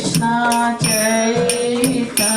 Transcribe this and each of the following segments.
Krishna Chaitanya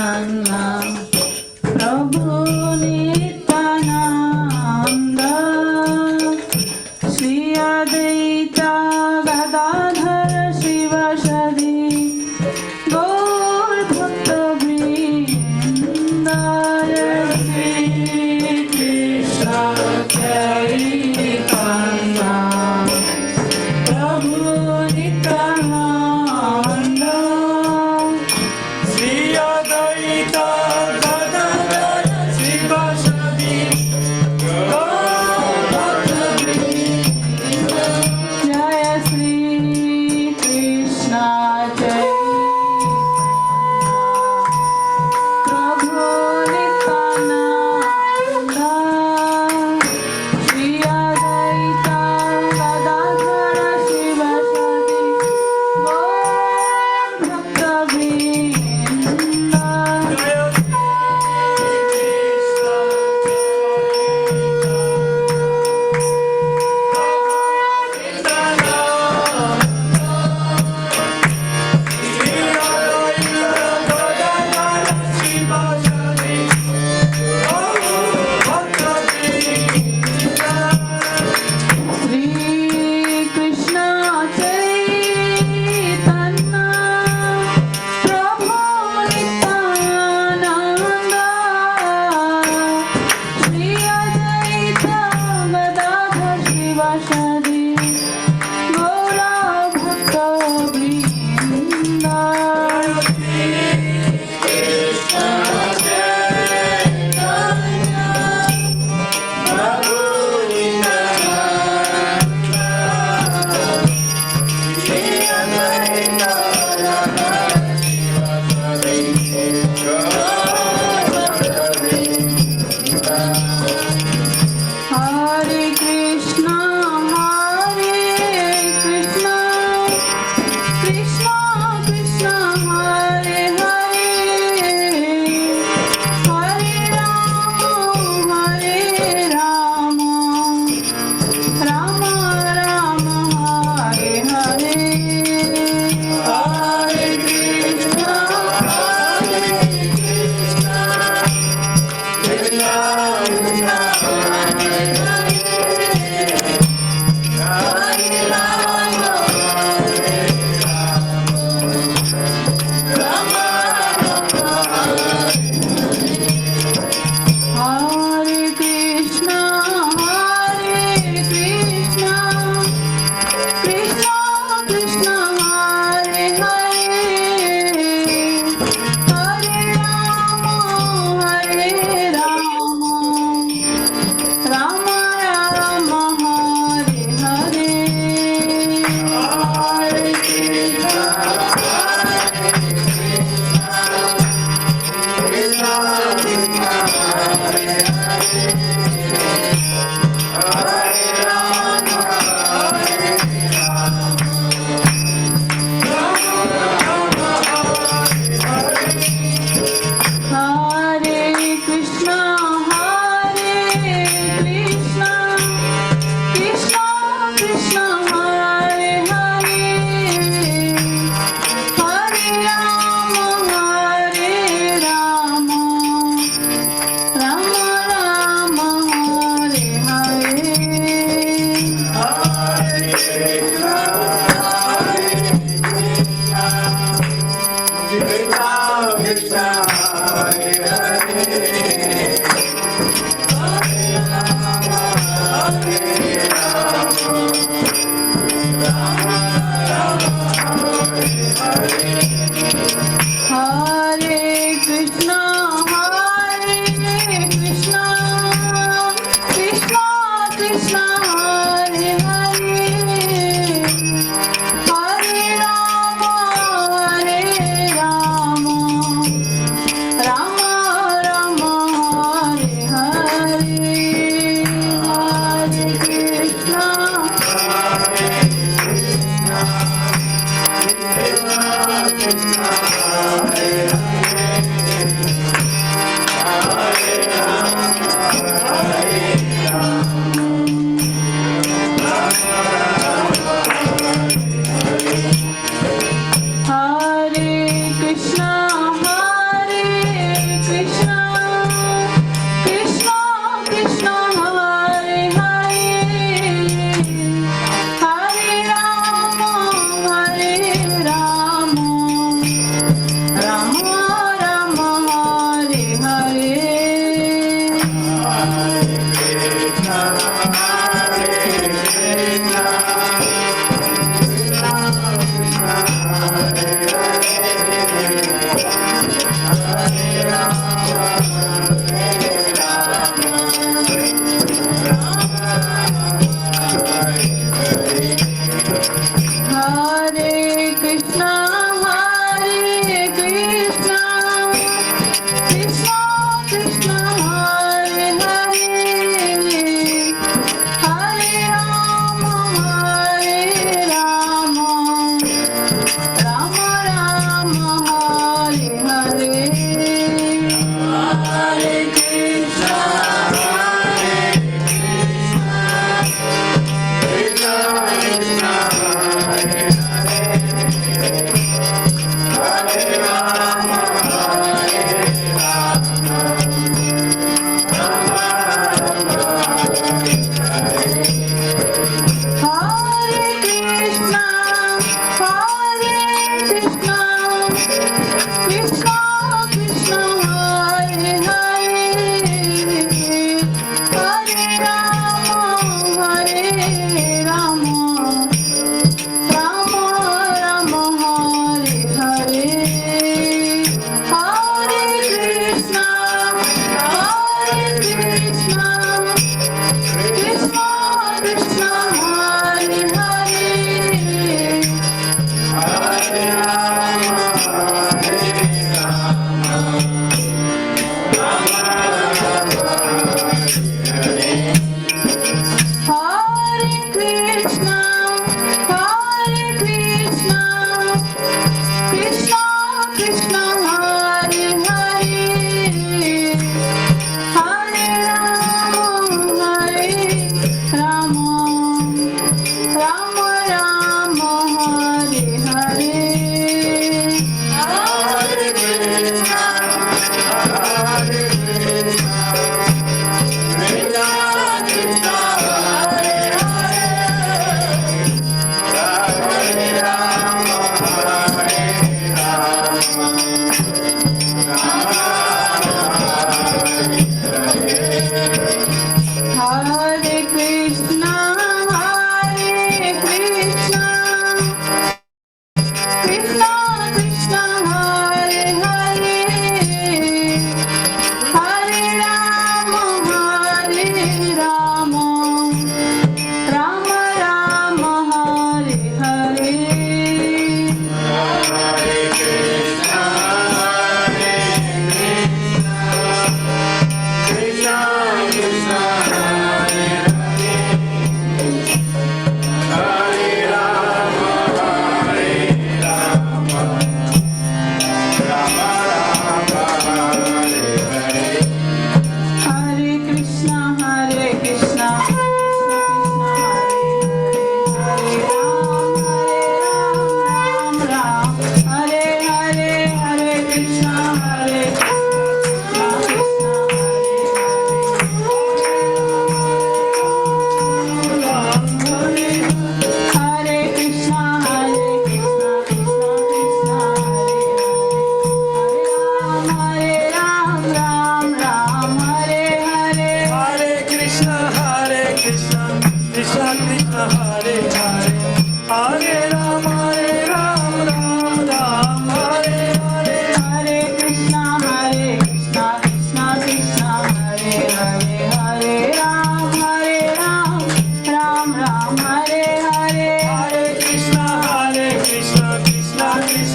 Krishna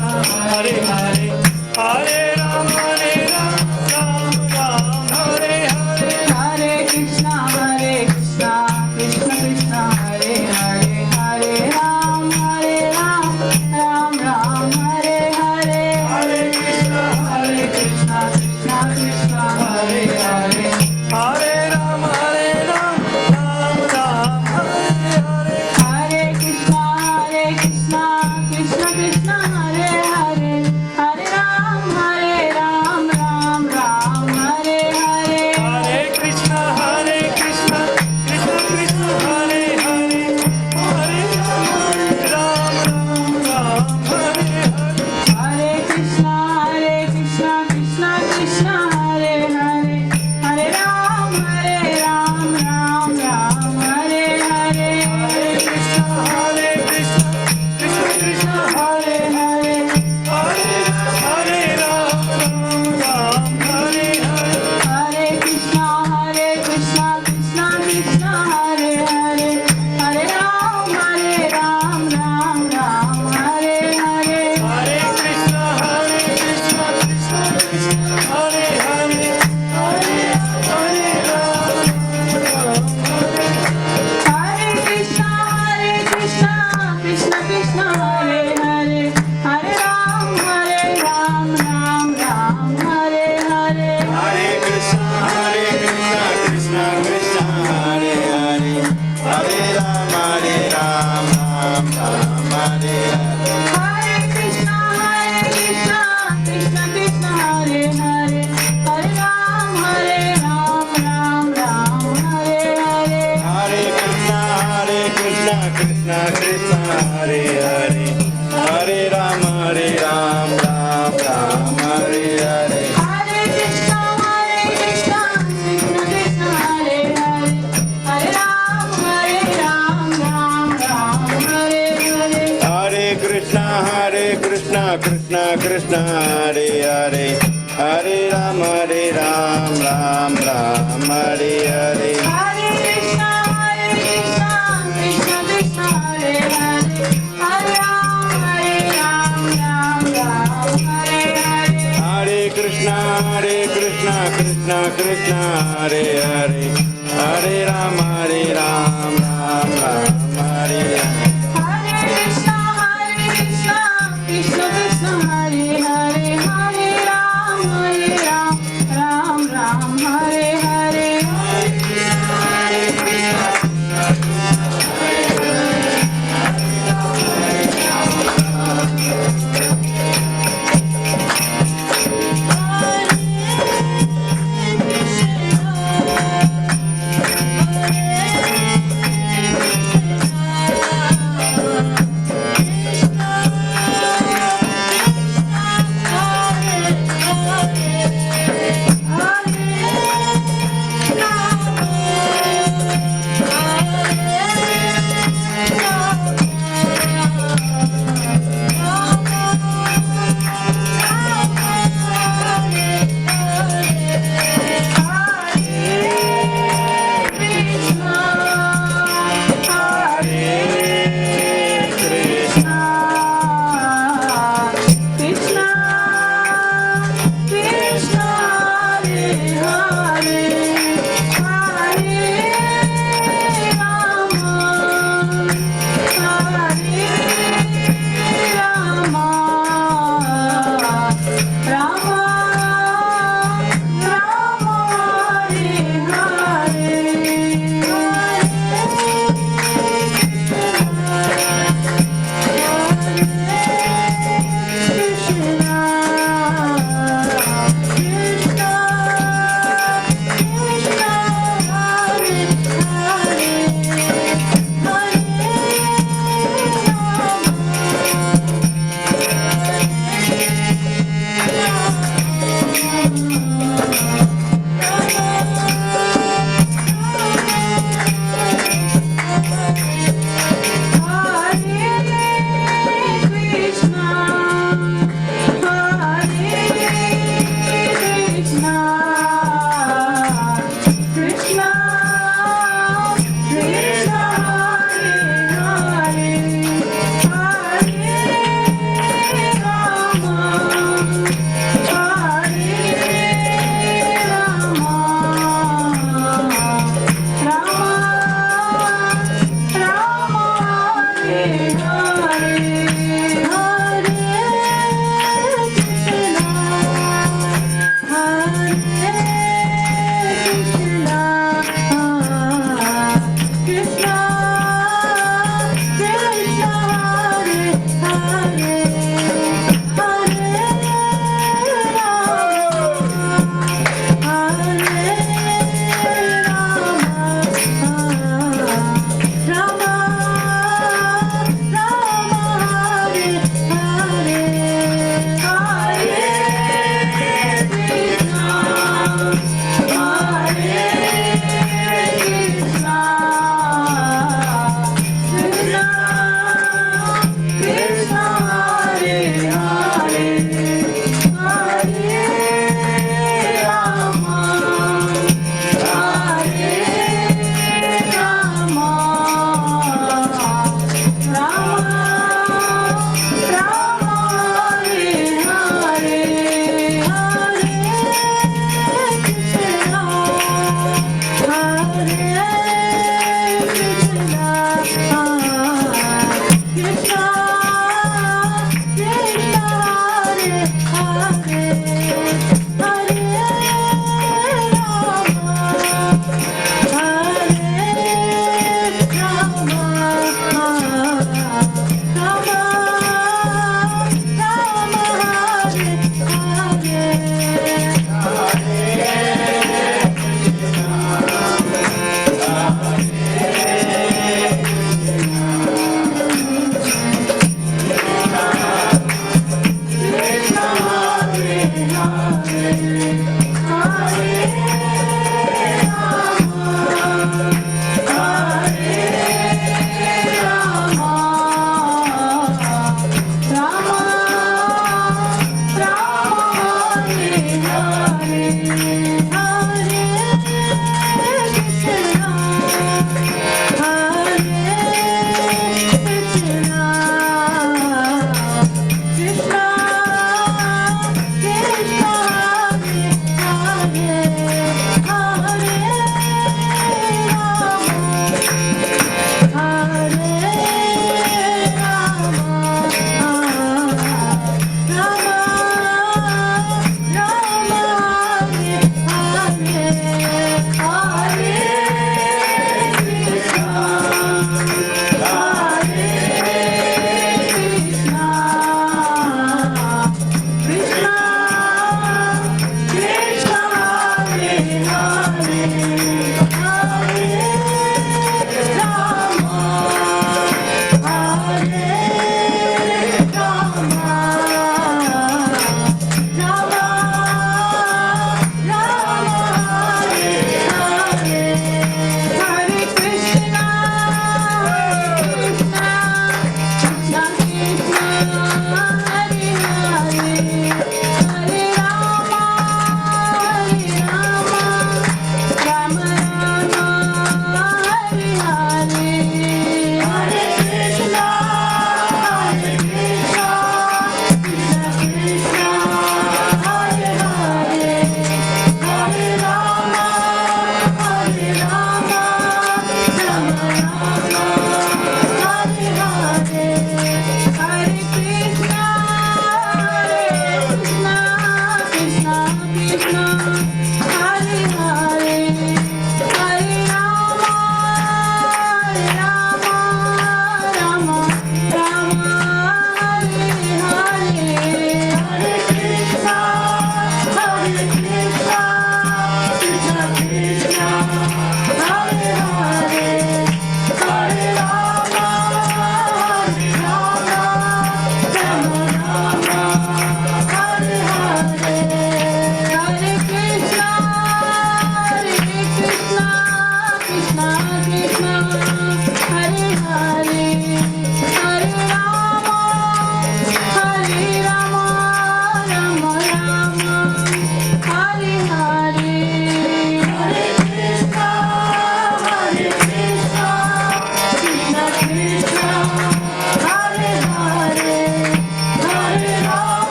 Hare Hare, Hare Ram, Ram Ram, Hare Hare. Hare Krishna, Krishna Krishna, Hare Hare, Hare Ram, Ram Ram, Hare Hare. Hare Krishna, Krishna Krishna, Hare Hare. Hare Ram, Ram Ram, Hare Hare. Hare Krishna, Krishna Krishna, Hare Hare. Hare Ram, Ram Ram, Hare Hare. Hare Krishna, Krishna Krishna, Hare Hare. Hare Ram, Ram Hare Hare. Hare Krishna, Krishna Krishna, Hare Hare. Hare Ram, Ram Hare Hare. Hare Krishna, Krishna Krishna, Hare Hare. Hare Ram, Ram Hare Hare. Hare Krishna, Krishna Krishna, Hare Hare. Hare Ram, Ram Hare Hare. Hare Krishna, Krishna Krishna, Hare Hare. Hare Ram, Hare Krishna, Krishna Krishna, Hare Hare. Hare Ram, Ram Hare Hare. Hare Krishna, Krishna Krishna, Hare Hare. Hare Ram, Ram Hare Hare. Hare Krishna, Krishna Krishna, Hare Hare. Hare Ram, Ram Hare Hare. Hare Krishna, Krishna Krishna, Hare Hare. Hare Ram, Ram Hare Hare. Hare Krishna, Krishna Krishna, Hare Hare. Hare Ram, Ram Hare Hare. Hare Krishna, Krishna Krishna, Hare Hare. Hare Ram, Ram Hare Hare. Hare Krishna, Krishna Krishna, Hare Hare. Hare Ram, Ram Hare Hare. Hare Krishna, Krishna Krishna, Hare Hare. Hare Ram, Ram Hare Hare. Hare Krishna, Krishna Krishna, Hare Hare. Hare Ram, Ram Hare Hare.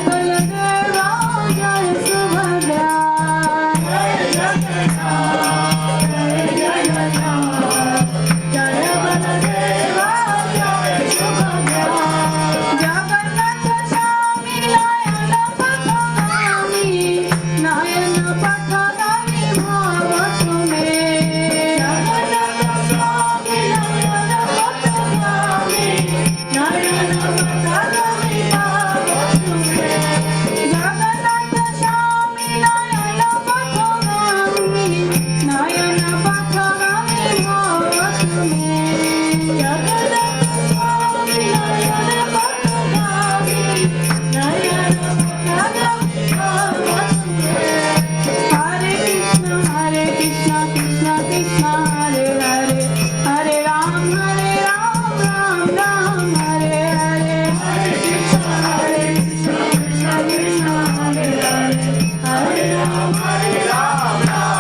Baldeva जय सुभद्रा जय जगन्नाथ जय जगन्नाथ जय बलदेवा जय सुभद्रा जगन्नाथ स्वामी नयन पथगामी नयन पथगामी भाव तुमे जगन्नाथ स्वामी नयन पथगामी नयन पथगामी भाव तुमे जगन्नाथ स्वामी नयन पथगामी नयन पथगामी भाव तुमे जगन्नाथ स्वामी नयन पथगामी नयन पथगामी भाव तुमे हरे Krishna Krishna Krishna Hare Hare Hare Ram Ram Ram Hare Hare Hare Krishna Krishna Krishna Hare Hare Hare Ram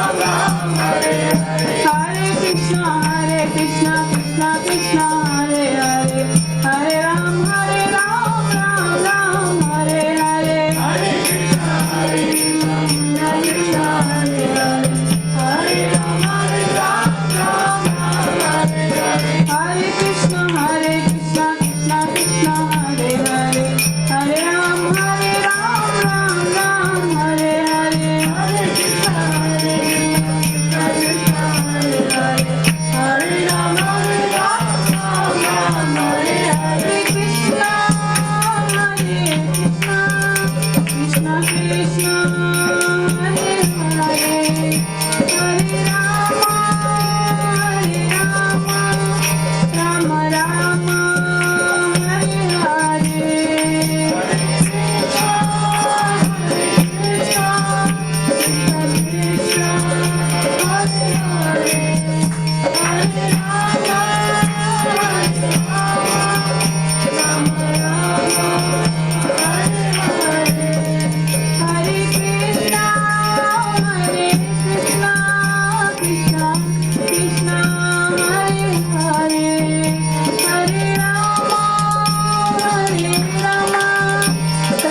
Ram Hare Hare Hare Krishna Krishna Krishna Hare Hare Hare Ram Ram Hare Hare Hare Krishna Krishna Krishna Hare Hare Hare Ram Ram Hare Hare Hare Krishna Krishna Krishna Hare Hare Hare Ram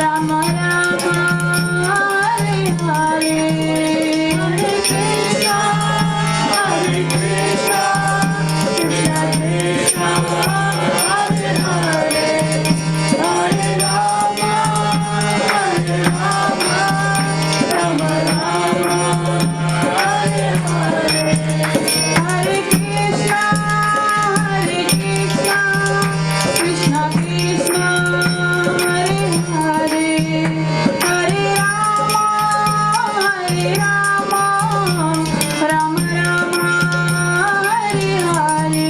Ram Hare Hare Hare Krishna Krishna Krishna Hare Hare Hare Ram Ram Hare Hare Krishna Krishna Krishna Hare Hare Hare Ram Ram Ram Hare Hare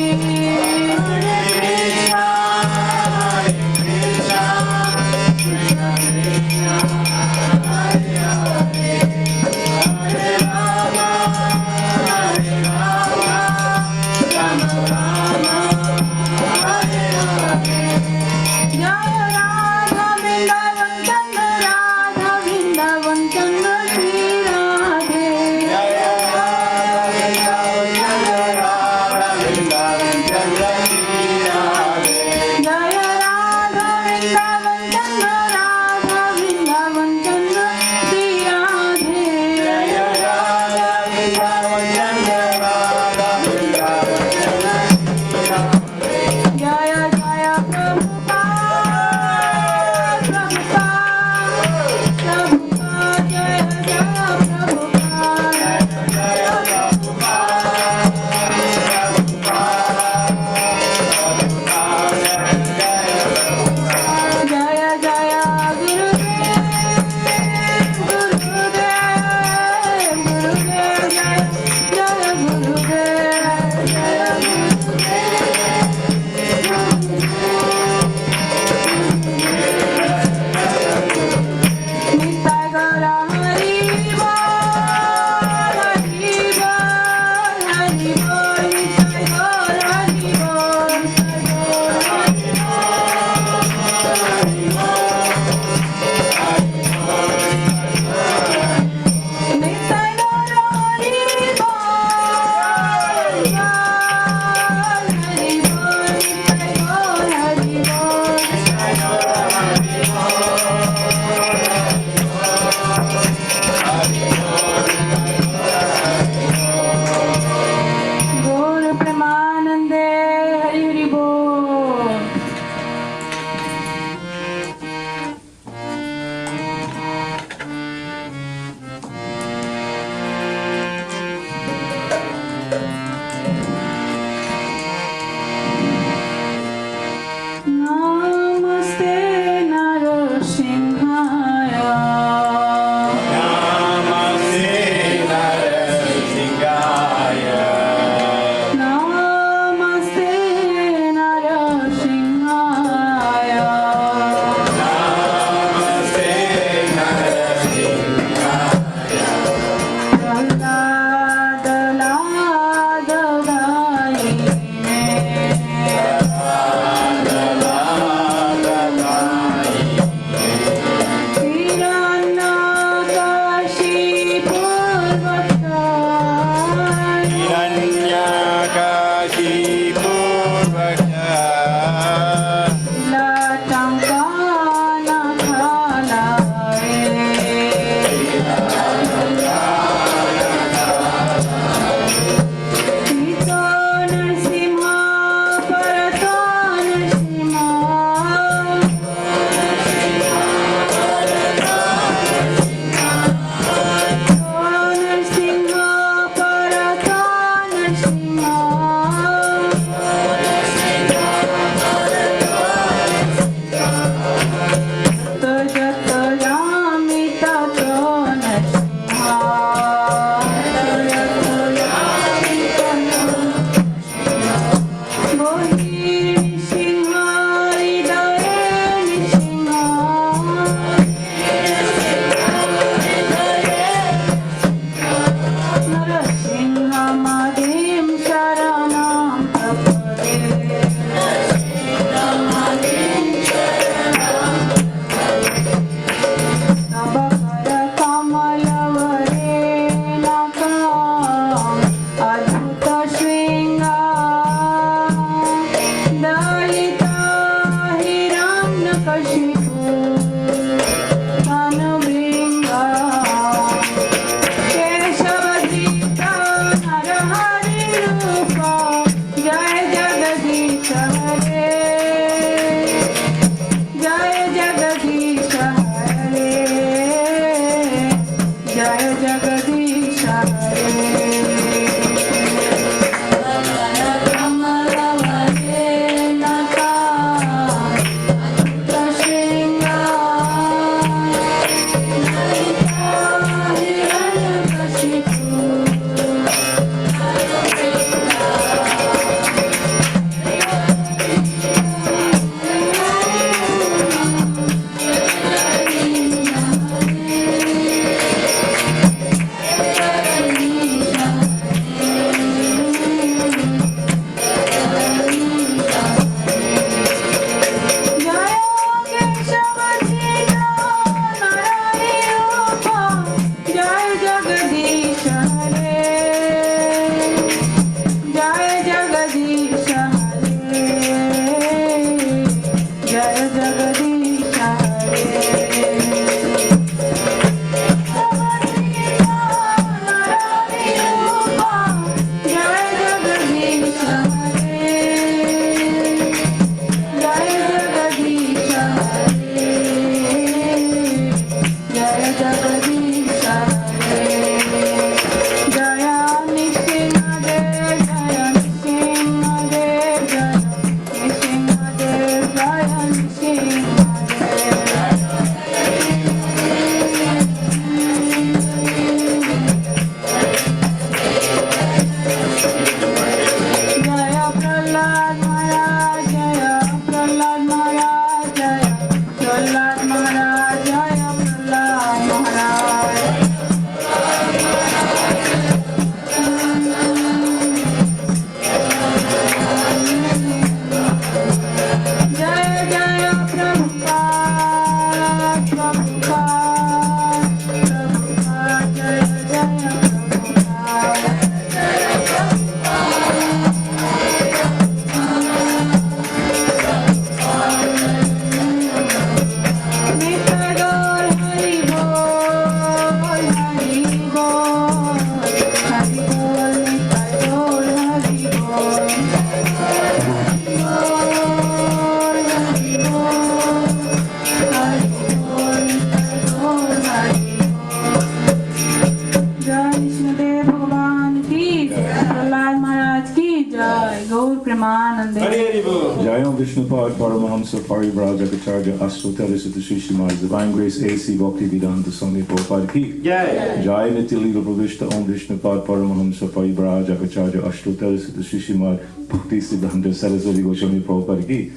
Vishnupad Paramahamsa Parivrajacharya Ashtotelisa Srimad Divine Grace A.C. Bhaktivedanta Swami Prabhupada ki Jai Nitya Lila Pravishta Om Vishnupad Paramahamsa Parivrajacharya Ashtotelisa Srimad Bhakti Siddhanta Saraswati Goswami Prabhupada ki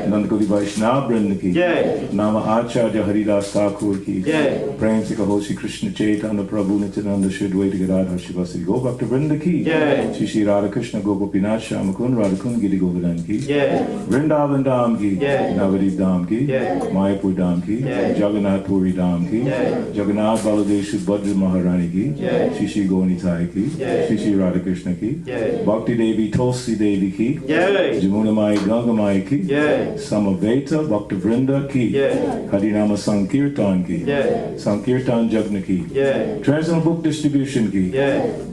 Nand Kodi Vaishnava Vrinda ki Nama Acharya Haridas Thakur ki Prem Se Kaho Shri Krishna Chaitanya Prabhu Nityananda Shri Advaita Gadadhar Shivasari Go Bhakta Vrinda ki Shri Shri Radha Krishna Gopinath Shamakun Radhakun Giri Govardhan ki Vrindavan Dham ki Navadip Dham ki Mayapur Dham ki Jagannath Puri Dham ki Jagannath Baladev Subhadra Maharani ki Shri Shri Gaunitai ki Shri Shri Radha Krishna ki Bhakti Devi Tulsi Devi ki Jamuna Mai Ganga Mai ki Samaveta Bhakta Vrinda ki Harinama Sankirtan ki Sankirtan Jagna ki Transcendental Book Distribution ki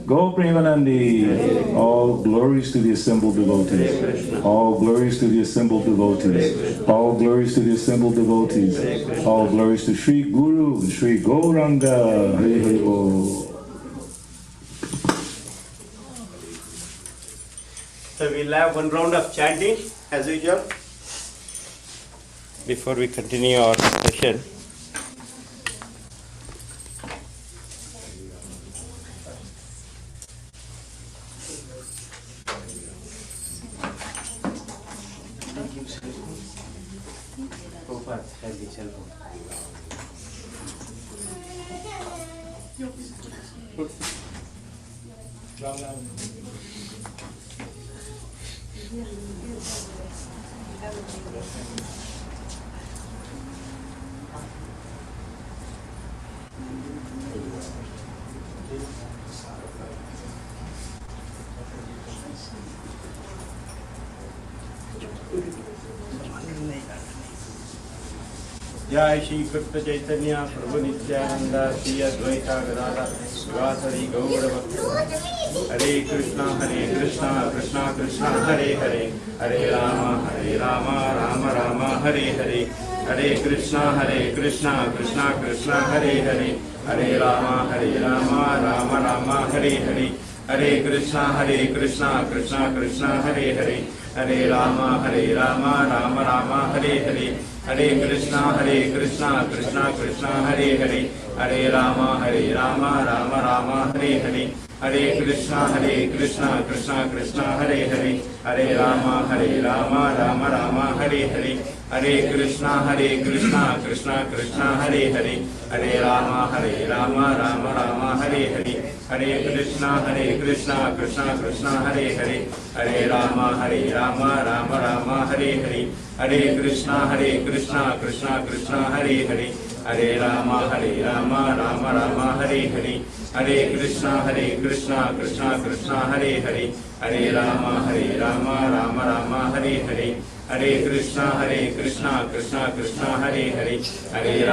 Go Premanandi. All glories to the assembled devotees. All glories to the assembled devotees. All glories to the assembled devotees. All glories to Sri Guru and Sri Gauranga. Hari Hari Bol. So we'll have one round of chanting as usual before we continue our session. Jai Shri Krishna Chaitanya Prabhu Nityananda Shri Advaita Gadadhar Shivasari Gaura Bhakta Hare Krishna Krishna Krishna Hare Hare Hare Rama Rama Rama Hare Hare Hare Krishna Krishna Krishna Hare Hare Hare Rama Rama Rama Hare Hare Hare Krishna Krishna Krishna Hare Hare Hare Rama Rama Rama Hare Hare Hare Krishna Krishna Krishna Hare Hare Hare Rama Rama Hare Hare Hare Krishna Krishna Krishna Hare Hare Hare Rama Rama Hare Hare Hare Krishna Krishna Krishna Hare Hare Hare Rama Rama Hare Hare Hare Krishna Krishna Krishna Hare Hare Hare Rama Rama Hare Hare Hare Krishna Krishna Krishna Hare Hare Hare Rama Rama Hare Hare Hare Krishna Krishna Krishna Hare Hare Hare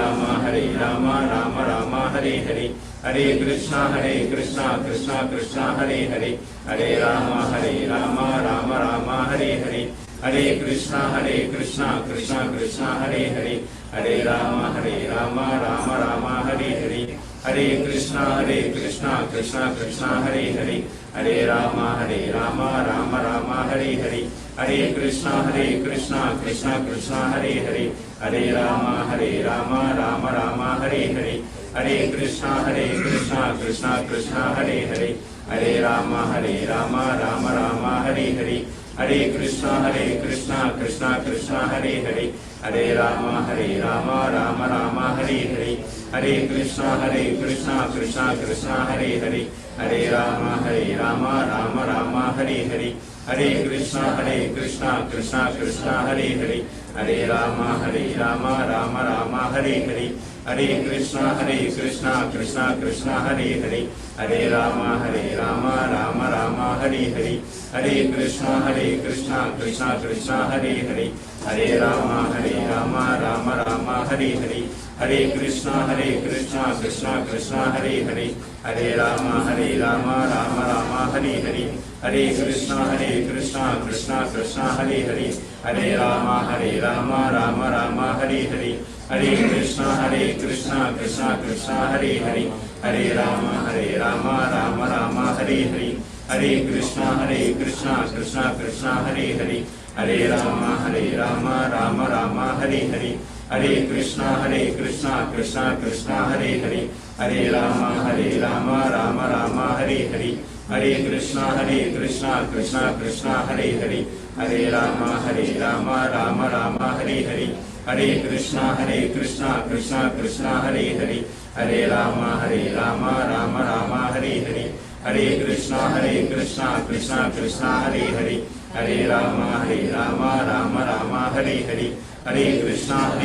Rama Rama Hare Hare Hare Krishna Krishna Krishna Hare Hare Hare Rama Rama Hare Hare Hare Krishna Krishna Krishna Hare Hare Hare Rama Rama Hare Hare Hare Krishna Krishna Krishna Hare Hare Hare Rama Rama Hare Hare Hare Krishna Krishna Krishna Hare Hare Hare Rama Rama Hare Hare Hare Krishna Krishna Krishna Hare Hare Hare Rama Rama Hare Hare Hare Krishna Krishna Krishna Hare Hare Hare Rama Rama Hare Hare Hare Krishna Krishna Krishna Hare Hare Hare Rama Rama Hare Hare Hare Krishna Krishna Krishna Hare Hare Hare Rama Rama Hare Hare Hare Krishna Krishna Krishna Hare Hare Hare Rama Rama Hare Hare Hare Krishna Krishna Krishna Hare Hare Hare Rama Rama Hare Hare Hare Krishna Krishna Krishna Hare Hare Hare Rama Rama Hare Hare Hare Krishna Krishna Krishna Hare Hare Hare Rama Rama Hare Hare Hare Krishna Krishna Krishna Hare Hare Hare Rama Rama Hare Hare Hare Krishna Krishna Krishna Hare Hare Hare Rama Rama Hare Hare Hare Krishna Krishna Krishna Hare Hare Hare Rama Rama Rama Hare Hare, Hare Krishna Krishna Krishna Hare Hare, Hare Rama Rama Rama Hare Hare, Hare Krishna Krishna Krishna Hare Hare, Hare Rama Rama Rama Hare Hare, Hare Krishna Krishna Krishna Hare Hare, Hare Rama Rama Rama Hare Hare, Hare Krishna Krishna Krishna Hare Hare, Hare Rama Rama Hare Hare, Hare Krishna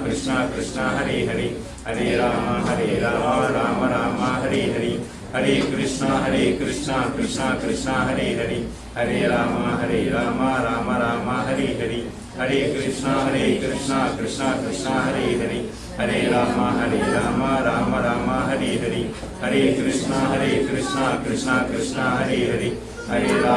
Krishna Krishna Hare Hare, Hare Rama Rama Hare Hare, Hare Krishna Krishna Krishna Hare Hare, Hare Rama Rama Hare Hare, Hare Krishna Krishna Krishna Hare Hare, Hare Rama Rama Hare Hare, Hare Krishna Krishna Krishna Hare Hare, Hare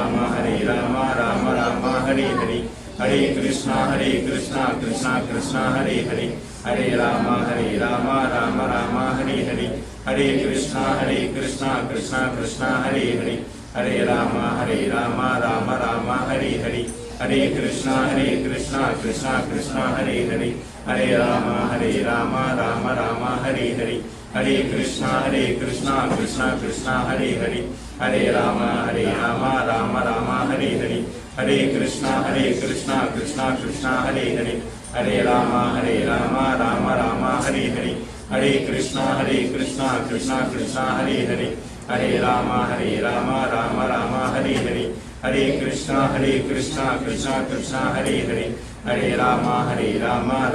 Rama Rama Hare Hare, Hare Krishna Krishna Krishna Hare Hare, Hare Rama Rama Hare Hare, Hare Krishna Krishna Krishna Hare Hare, Hare Rama Rama Hare Hare, Hare Krishna Krishna Krishna Hare Hare, Hare Rama Rama Hare Hare, Hare Krishna Krishna Krishna Hare Hare, Hare Rama Rama Hare Hare, Hare Krishna Krishna Krishna Hare Hare, Hare Rama Rama Hare Hare, Hare Krishna Krishna Krishna Hare Hare, Hare Rama Rama Hare Hare, Hare Krishna Krishna Krishna Hare Hare, Hare Rama Rama Hare Hare, Hare Krishna Krishna Krishna Hare Hare, Hare Rama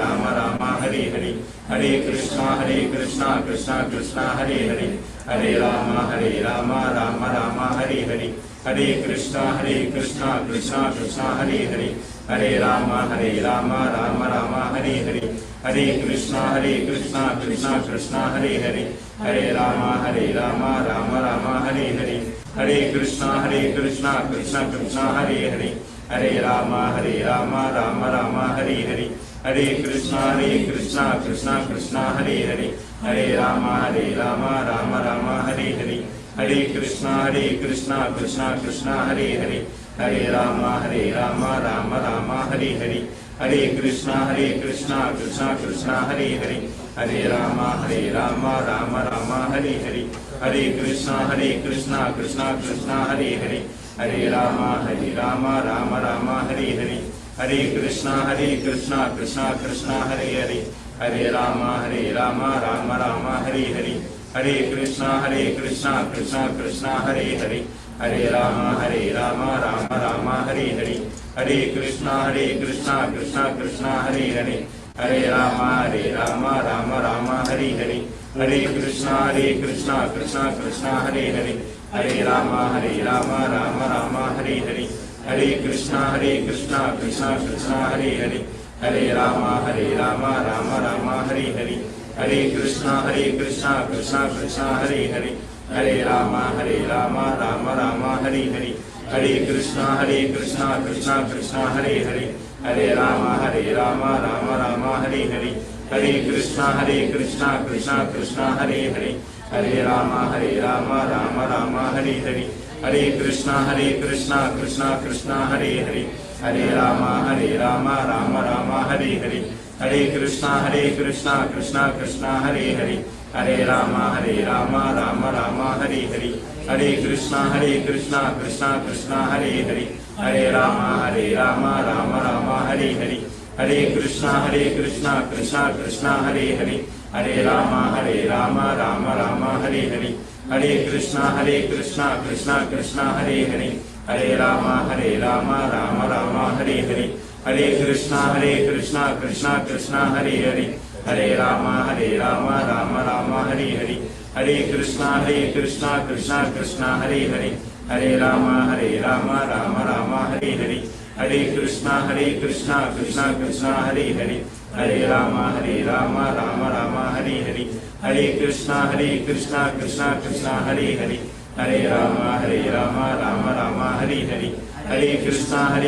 Rama Hare Hare, Hare Krishna Krishna Krishna Hare Hare, Hare Rama Rama Hare Hare, Hare Krishna Krishna Krishna Hare Hare, Hare Rama Rama Hare Hare, Hare Krishna Krishna Krishna Hare Hare, Hare Rama Rama Hare Hare, Hare Krishna Krishna Krishna Hare Hare, Hare Rama Rama Hare Hare, Hare Krishna Krishna Krishna Hare Hare, Hare Rama Rama Hare Hare, Hare Krishna Krishna Krishna Hare Hare, Hare Rama Rama Hare Hare, Hare Krishna Krishna Krishna Hare Hare, Hare Rama Rama Hare Hare, Hare Krishna Krishna Krishna Hare Hare, Hare Rama Rama Hare Hare, Hare Krishna Krishna Krishna Hare Hare, Hare Rama Rama Hare Hare, Hare Krishna Krishna Krishna Hare Hare, Hare Rama Rama Hare Hare, Hare Krishna Krishna Krishna Hare Hare, Hare Rama Rama Hare Hare, Hare Krishna Krishna Krishna Hare Hare, Hare Rama Rama Hare Hare, Hare Krishna Krishna Krishna Hare Hare, Hare Rama Rama Hare Hare, Hare Krishna Krishna Krishna Hare Hare, Hare Rama Rama Hare Hare, Hare Krishna Krishna Krishna Hare Hare, Hare Rama Rama Hare Hare, Hare Krishna Krishna Krishna Hare Hare, Hare Rama Rama Hare Hare, Hare Krishna Krishna Krishna Hare Hare, Hare Rama Rama Hare Hare, Hare Krishna Krishna Krishna Hare Hare, Hare Rama Rama Hare Hare, Hare Krishna Krishna Krishna Hare Hare, Hare Rama Rama Hare Hare, Hare Krishna Krishna Krishna Hare Hare, Hare Rama Rama Hare Hare, Hare Krishna Krishna Krishna Hare Hare, Hare Rama Rama Hare Hare, Hare Krishna Krishna Krishna Hare Hare, Hare Rama Rama Hare Hare, Hare Krishna Krishna Krishna Hare Hare, Hare Rama Rama Hare Hare, Hare Krishna Krishna Krishna Hare Hare, Hare Rama Rama Hare Hare, Hare Krishna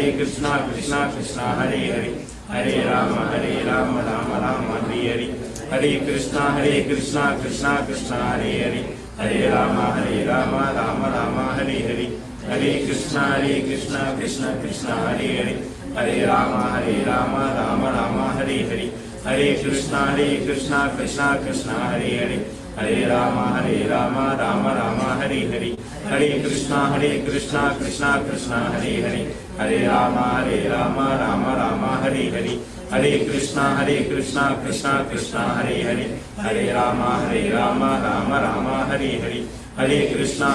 Krishna Krishna Hare Hare, Hare Rama Rama Hare Hare, Hare Krishna Krishna Krishna Hare Hare, Hare Rama Rama Hare Hare, Hare Krishna Krishna Krishna Hare Hare, Hare Ram Ram Ram Hare Hare, Hare Krishna Krishna Krishna Hare Hare, Hare Ram Ram Ram Hare Hare, Hare Krishna Krishna Krishna Hare Hare, Hare Ram Ram Ram Hare Hare, Hare Krishna Krishna Krishna Hare Hare, Hare Ram Ram Ram Hare Hare, Hare Krishna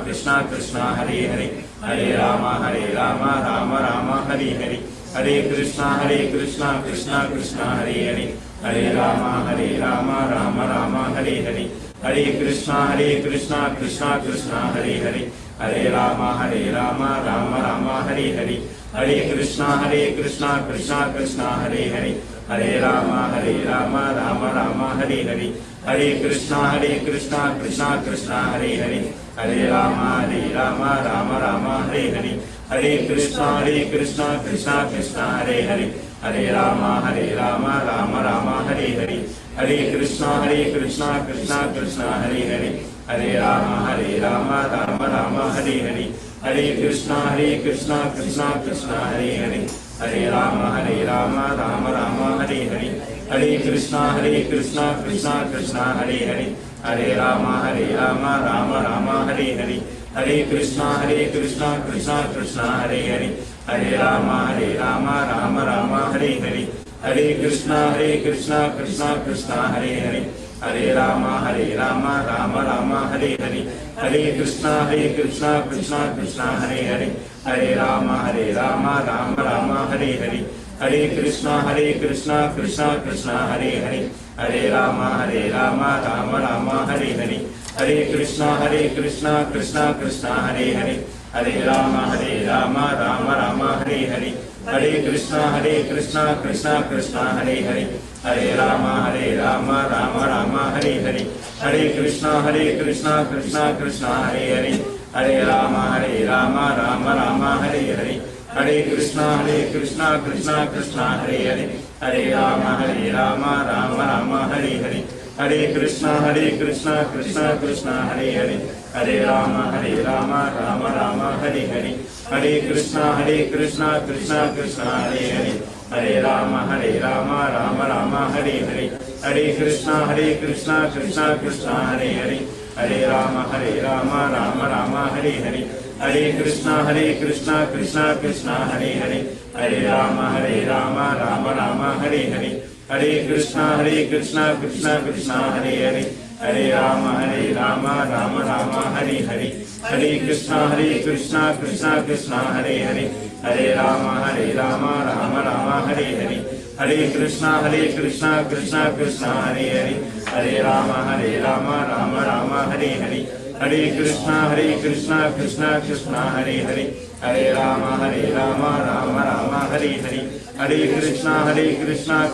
Krishna Krishna Hare Hare, Hare Ram Ram Ram Hare Hare, Hare Krishna Krishna Krishna Hare Hare, Hare Ram Ram Ram Hare Hare, Hare Krishna Krishna Krishna Hare Hare, Hare Ram Ram Ram Hare Hare, Hare Krishna Krishna Krishna Hare Hare, Hare Ram Ram Ram Hare Hare, Hare Krishna Krishna Krishna Hare Hare, Hare Ram Ram Ram Hare Hare, Hare Krishna Krishna Krishna Hare Hare, Hare Ram Ram Ram Hare Hare, Hare Krishna Krishna Krishna Hare Hare, Hare Ram Ram Ram Hare Hare, Hare Krishna Krishna Krishna Hare Hare, Hare Ram Ram Ram Hare Hare, Hare Krishna Krishna Krishna Hare Hare, Hare Ram Ram Ram Hare Hare, Hare Krishna Krishna Krishna Hare Hare, Hare Ram Ram Ram Hare Hare, Hare Krishna Krishna Krishna Hare Hare, Hare Ram Ram Ram Hare Hare, Hare Krishna Krishna Krishna Hare Hare, Hare Ram Ram Ram Hare Hare, Hare Krishna Krishna Krishna Hare Hare, Hare Ram Ram Ram Hare Hare, Hare Krishna Krishna Krishna Hare Hare, Hare Ram Ram Ram Hare Hare, Hare Krishna Krishna Krishna Hare Hare, Hare Ram Ram Ram Hare Hare, Hare Krishna Krishna Krishna Hare Hare, Hare Ram Ram Ram Hare Hare, Hare Krishna Krishna Krishna Hare Hare, Hare Ram Ram Ram Hare Hare, Hare Krishna Krishna Krishna Hare Hare, Hare Ram Ram Ram Hare Hare, Hare Krishna Krishna Krishna Hare Hare, Hare Ram Ram Ram Hare Hare, Hare Krishna Krishna Krishna Hare Hare, Hare Ram Ram Ram Hare Hare, Hare Krishna Krishna Krishna Hare Hare, Hare Ram Ram Ram Hare Hare, Hare Krishna Krishna Krishna Hare Hare, Hare Ram Ram Ram Hare Hare, Hare Krishna Krishna Krishna Hare Hare, Hare Ram Ram Ram Hare Hare, Hare Krishna Krishna Krishna Hare Hare, Hare Ram Ram Ram Hare Hare, Hare Krishna Krishna Krishna Hare Hare, Hare Ram Ram Ram Hare Hare, Hare Krishna Krishna Krishna Hare Hare, Hare Ram Ram Ram Hare Hare, Hare Krishna Krishna Krishna Hare Hare, Hare Ram Ram Ram Hare Hare, Hare Krishna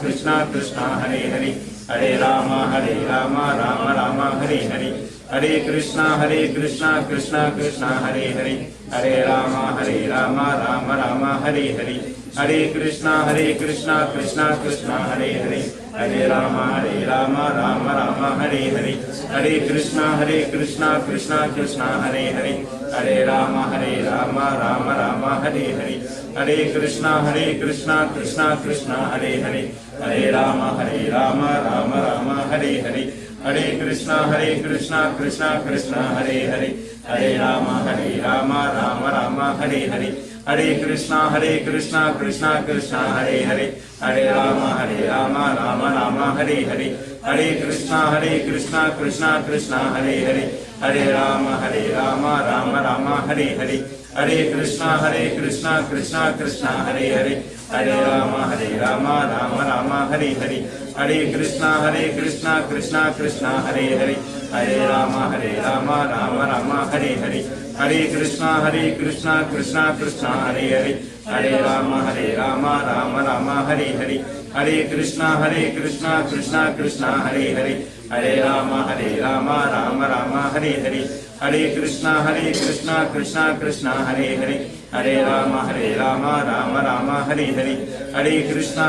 Krishna Krishna Hare Hare, Hare Ram Ram Ram Hare Hare, Hare Krishna Krishna Krishna Hare Hare, Hare Ram Ram Ram Hare Hare, Hare Krishna Krishna Krishna Hare Hare, Hare Ram Ram Ram Hare Hare, Hare Krishna Krishna Krishna Hare Hare, Hare Ram Ram Ram Hare Hare, Hare Krishna Krishna Krishna Hare Hare, Hare Ram Ram Ram Hare Hare, Hare Krishna Krishna Krishna Hare Hare, Hare Ram Ram Ram Hare Hare, Hare Krishna Krishna Krishna Hare Hare, Hare Ram Ram Ram Hare Hare, Hare Krishna Krishna Krishna Hare Hare, Hare Ram Ram Ram Hare Hare, Hare Krishna Krishna Krishna Hare Hare, Hare Ram Ram Ram Hare Hare, Hare Krishna Krishna Krishna Hare Hare, Hare Ram Ram Ram Hare Hare, Hare Krishna Krishna Krishna Hare Hare, Hare Ram Ram Ram Hare Hare, Hare Krishna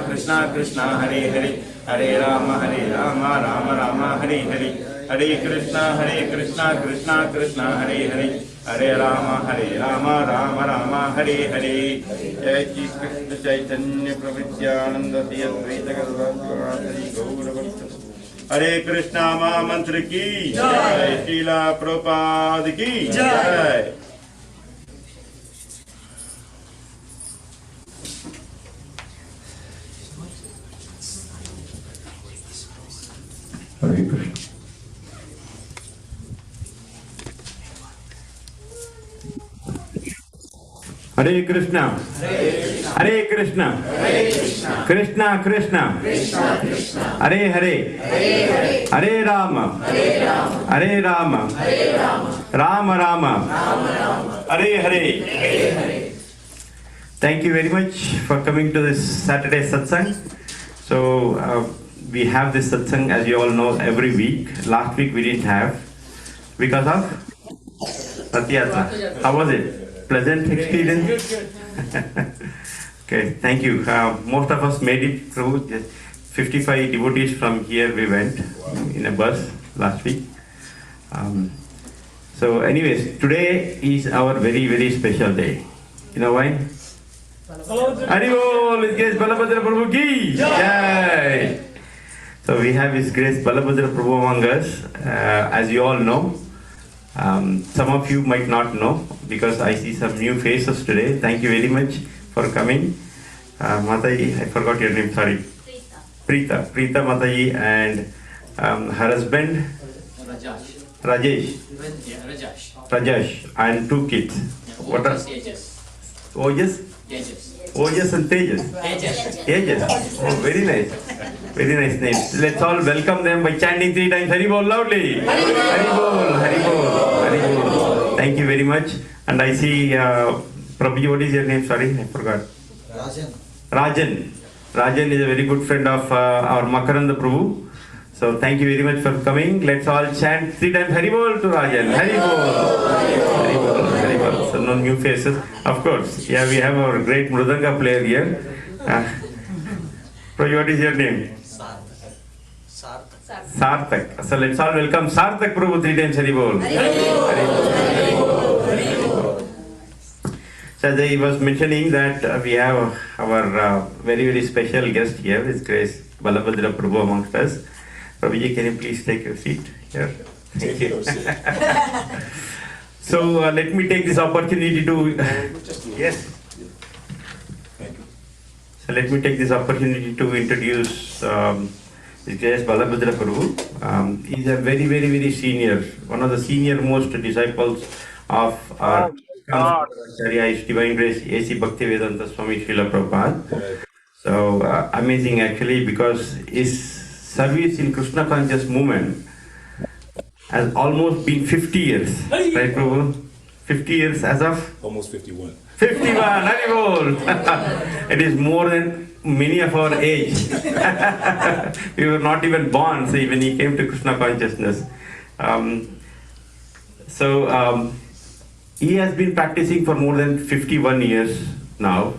Krishna Krishna Hare Hare, Hare Ram Ram Ram Hare Hare, Hare Krishna Krishna Krishna Hare Hare, Hare Rama, Rama Rama, Hare Hare. Jai Shri Krishna Chaitanya Prabhu Nityananda Shri Advaita Gadadhara Shri Gaura Bhakta. Hare Krishna Mahamantra ki Jai. Srila Prabhupada ki Jai. Hare Krishna. Hare Krishna, Hare Krishna, Krishna Krishna, Hare Hare, Hare Rama, Hare Rama, Rama Rama, Hare Hare. Thank you very much for coming to this Saturday satsang. So we have this satsang, as you all know, every week. Last week we didn't have because of Rath-yatra. How was it? Pleasant experience? Okay, thank you. Most of us made it through. Just 55 devotees from here we went in a bus last week. So anyways, today is our very, very special day. You know why? Haribol, His Grace Balabhadra Prabhu ki Jai! So we have His Grace Balabhadra Prabhu among us, as you all know. Some of you might not know because I see some new faces today. Thank you very much for coming. Mataji, I forgot your name, sorry. Preeta Mataji and her husband Rajesh and 2 kids. What are Ojas? Ojas and Tejas. Oh, very nice. Very nice names. Let's all welcome them by chanting 3 times Haribol loudly. Haribol, Haribol, Haribol. Thank you very much. And I see Prabhu, what is your name? Sorry, I forgot. Rajan. Rajan is a very good friend of our Makaranda Prabhu. So thank you very much for coming. Let's all chant 3 times Haribol to Rajan. Haribol. Haribol. Haribol. So no new faces. Of course, yeah, we have our great Mridanga player here. Prabhu, what is your name? Sarthak. So let's all welcome Sarthak Prabhu 3 times Haribol. So as I was mentioning that we have our very, very special guest here, His Grace Balabhadra Prabhu amongst us. Prabhuji, can you please take your seat here? Thank you. So let me take this opportunity to yes. So let me take this opportunity to introduce His Grace Balabhadra Prabhu. He is a very, very, very senior, one of the senior most disciples of our His Divine Grace A.C. Bhaktivedanta Swami Srila Prabhupada. So amazing actually, because his service in Krishna conscious movement has almost been 50 years. Right, Prabhu? 50 years as of? Almost 51. 51, Haribol! It is more than many of our age. We were not even born, so when he came to Krishna consciousness. He has been practicing for more than 51 years now,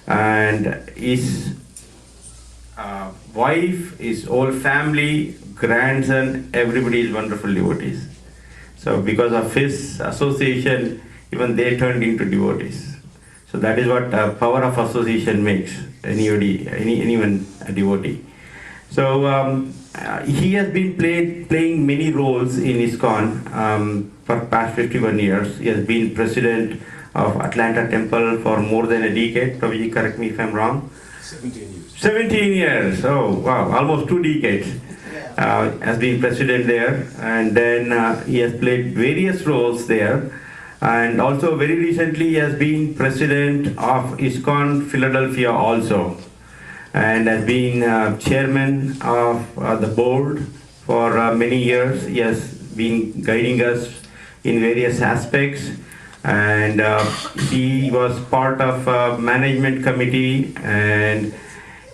and his wife, his whole family, grandson, everybody is wonderful devotees. So because of his association, even they turned into devotees. So that is what power of association makes anyone a devotee. So he has been playing many roles in ISKCON for past 51 years. He has been president of Atlanta Temple for more than a decade. Prabhuji, correct me if I'm wrong. 17 years. 17 years. Oh wow, almost 2 decades. Has been president there, and then he has played various roles there. And also very recently he has been president of ISKCON Philadelphia also, and has been chairman of the board for many years. He has been guiding us in various aspects, and he was part of management committee, and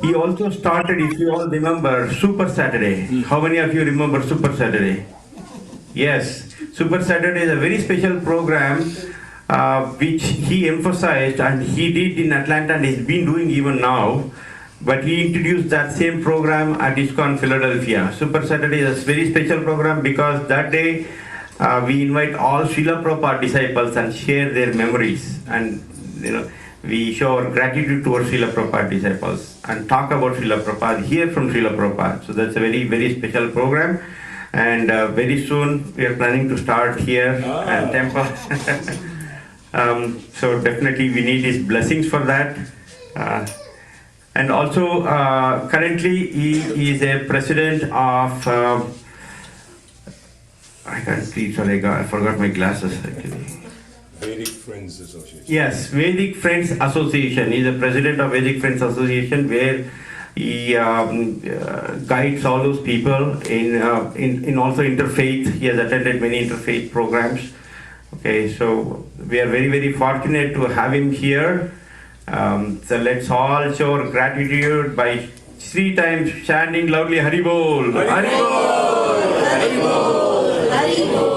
he also started, if you all remember, Super Saturday. How many of you remember Super Saturday? Yes. Super Saturday is a very special program which he emphasized, and he did in Atlanta and he's been doing even now. But he introduced that same program at ISKCON Philadelphia. Super Saturday is a very special program because that day we invite all Srila Prabhupada disciples and share their memories, and we show our gratitude towards Srila Prabhupada disciples and talk about Srila Prabhupada, hear from Srila Prabhupada. So that's a very, very special program. And very soon we are planning to start here at temple. So definitely we need his blessings for that. And also currently he is a president of, I can't see, sorry, I forgot my glasses actually. Vedic Friends Association. Yes, Vedic Friends Association. He's the president of Vedic Friends Association, where he guides all those people in also interfaith. He has attended many interfaith programs. Okay, so we are very, very fortunate to have him here. So let's all show our gratitude by 3 times chanting loudly Hari Bol. Hari Bol. Hari Bol. Hari Bol.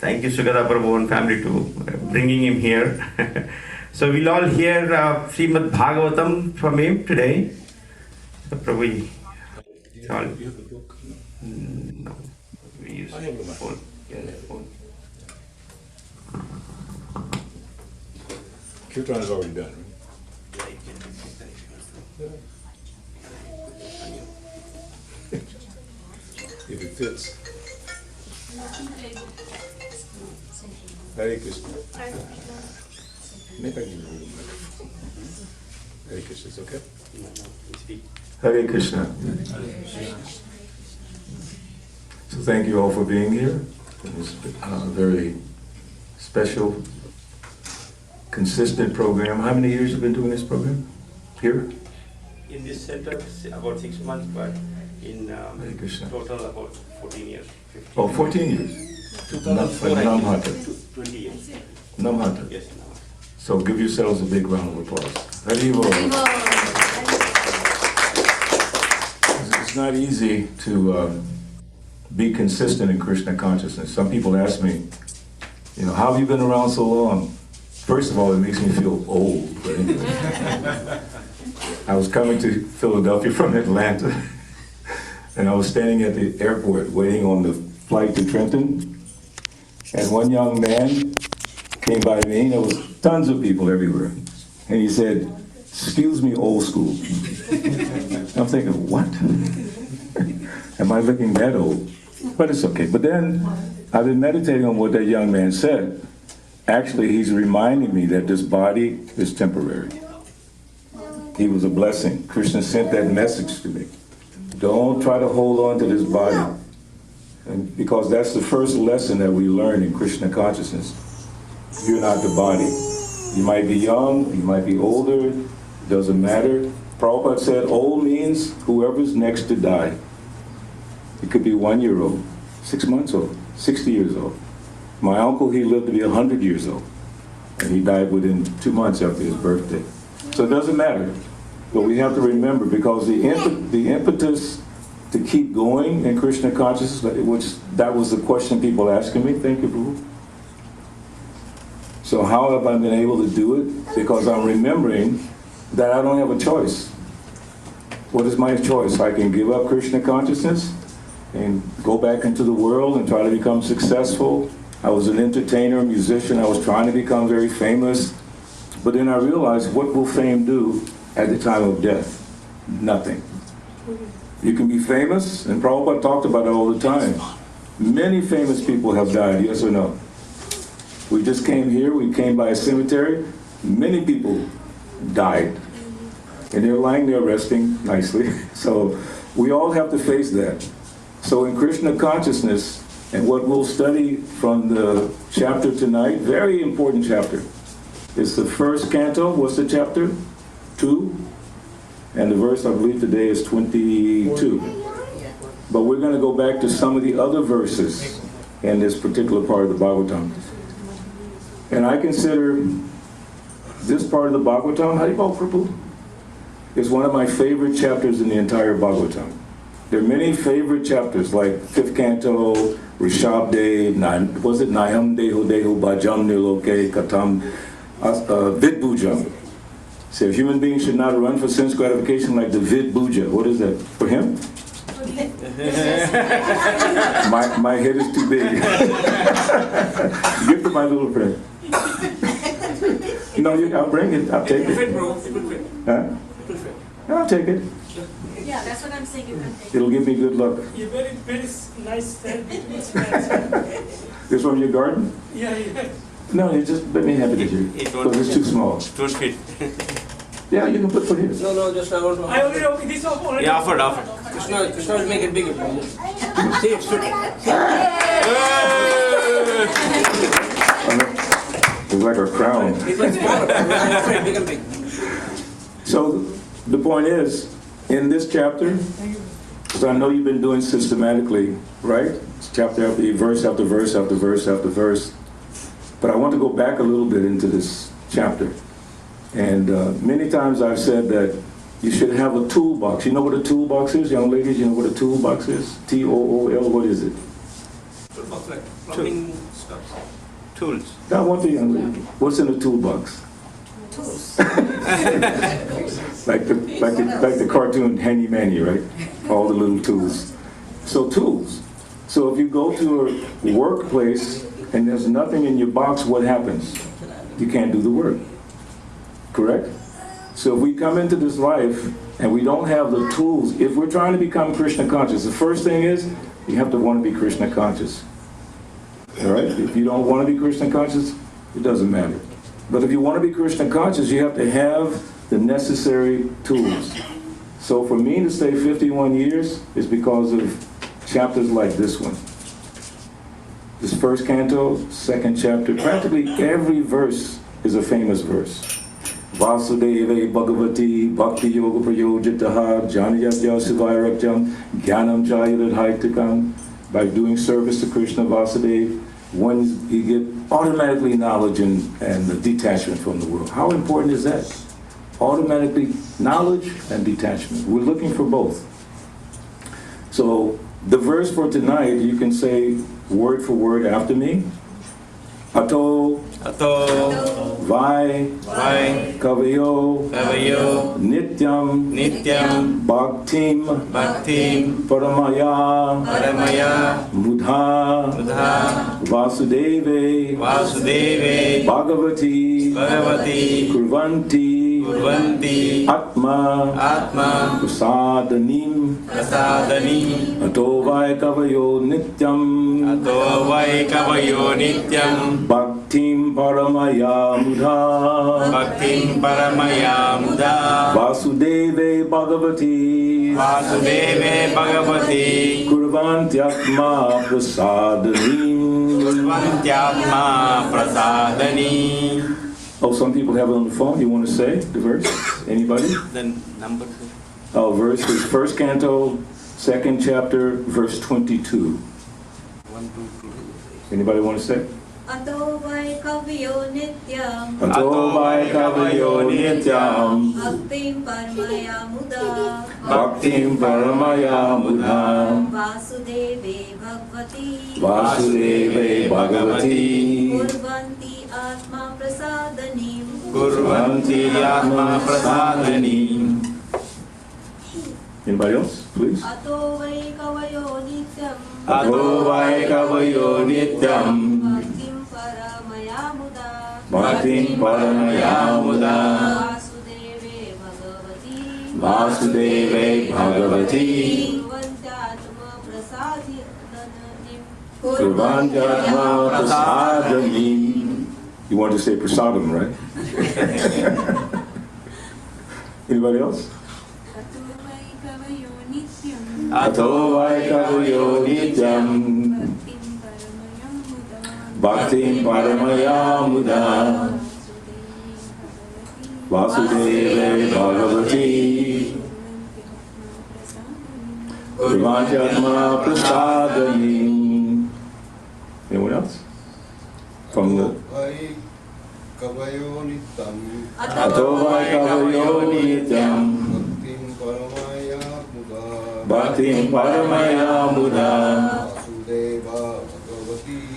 Thank you, Sugata Prabhu and family, to bringing him here. So we'll all hear Srimad Bhagavatam from him today. So Prabhu, it's all. Do you have a book? No, we use I have a phone. Yeah, phone. Kirtan is already done, right? If it fits. Hare Krishna. Maybe I can hold the microphone. Hare Krishna, it's okay? Hare Krishna. So thank you all for being here. It was a very special, consistent program. How many years have you been doing this program? Here? In this center, about 6 months, but in Krishna. total about 14 years. 15 Oh, 14 years. 2004, I Namhata. think. 20 years. Namhata. Yes, now. So give yourselves a big round of applause. Hari Bol. It's not easy to be consistent in Krishna consciousness. Some people ask me, how have you been around so long? First of all, it makes me feel old. But anyway. I was coming to Philadelphia from Atlanta, and I was standing at the airport waiting on the flight to Trenton, and one young man came by me, and there was tons of people everywhere, and he said, "Excuse me, old school." I'm thinking, what? Am I looking that old? But it's okay. But then I've been meditating on what that young man said. Actually, he's reminding me that this body is temporary. He was a blessing. Krishna sent that message to me. Don't try to hold on to this body. And because that's the first lesson that we learn in Krishna consciousness. You're not the body. You might be young, you might be older, it doesn't matter. Prabhupada said old means whoever's next to die. It could be 1 year old, 6 months old, 60 years old. My uncle, he lived to be 100 years old. And he died within 2 months after his birthday. So it doesn't matter. But we have to remember, because the impetus to keep going in Krishna consciousness, which that was the question people asking me. Thank you, Prabhu. So how have I been able to do it? Because I'm remembering that I don't have a choice. What is my choice? I can give up Krishna consciousness and go back into the world and try to become successful. I was an entertainer, a musician. I was trying to become very famous. But then I realized, what will fame do at the time of death? Nothing. You can be famous, and Prabhupada talked about it all the time. Many famous people have died, yes or no? We just came here, we came by a cemetery. Many people died. And they're lying there resting nicely. So we all have to face that. So in Krishna consciousness, and what we'll study from the chapter tonight, very important chapter. It's the first canto. What's the chapter? 2. And the verse, I believe, today is 22. But we're going to go back to some of the other verses in this particular part of the Bhagavatam. And I consider this part of the Bhagavatam, Haribol Prabhu, is one of my favorite chapters in the entire Bhagavatam. There are many favorite chapters, like 5th canto, Rishabde, was it Nayam Deho Deho Bhajam Niloke Katam Vidbujam. So a human being should not run for sense gratification like the Vidbuja. What is that? For him? My head is too big. Give to my little friend. No, I'll bring it. I'll take it. Huh? I'll take it. Yeah, that's what I'm saying. You can take. It'll give me good luck. You're very nice stand between hands. This from your garden? Yeah, yeah. No, you just let me have it here. Because it's too small. Don't fit. Yeah, you can put here. No, just I want to. I already opened this off already. Yeah, offered. Krishna will make it bigger. See, it's true. It's like a crown. It's like smaller. Big and big. So the point is, in this chapter, because I know you've been doing systematically, right? Chapter after verse after verse after verse after verse. But I want to go back a little bit into this chapter. And many times I've said that you should have a toolbox. You know what a toolbox is, young ladies? You know what a toolbox is? T-O-O-L, what is it? Toolbox like plumbing stuff. Tools. I want the young lady. What's in a toolbox? Tools. like the cartoon Handy Manny, right? All the little tools. So tools. So if you go to a workplace and there's nothing in your box, what happens? You can't do the work. Correct? So if we come into this life and we don't have the tools, if we're trying to become Krishna conscious, the first thing is you have to want to be Krishna conscious. All right? If you don't want to be Krishna conscious, it doesn't matter. But if you want to be Krishna conscious, you have to have the necessary tools. So for me to stay 51 years is because of chapters like this one. This first canto, second chapter, practically every verse is a famous verse. Vasudeva Bhagavati Bhakti Yoga Prayojitaha Janayatya Sivairakyam Jnanam Jayadhaitikam. By doing service to Krishna Vasudeva, you get automatically knowledge and the detachment from the world. How important is that? Automatically knowledge and detachment. We're looking for both. So the verse for tonight, you can say word for word after me. Ato Vai Kavayo Nityam Bhaktim Paramaya Mudha Vasudeve Bhagavati Kurvanti Atma Prasadanim Ato Vai Kavayo Nityam Bhaktim Paramaya Mudha Vasudeve Bhagavati Kurvantyatma Prasadanim. Oh, some people have it on the phone. You want to say the verse? Anybody? Then number 2. Oh, verse is first canto, second chapter, verse 22. 1, 2, 3. Anybody want to say? Ato vai kavyo nityam. Bhaktim paramaya mudha. Vasudeve Bhagavati. Kurvanti atma prasadanim. Anybody else, please? Ato vai kavayo nityam. Bhaktim paramaya mudha. Vasudeve Bhagavati. Kurvantyatma prasadanim. You want to say prasadam, right? Anybody else? Ato vai kavayo nityam. Bhaktim paramaya mudha. Vasudeve Bhagavati. Kurvantyatma prasadanim. Anyone else? From the Ato vai kavayo nityam. Bhaktim paramaya mudha.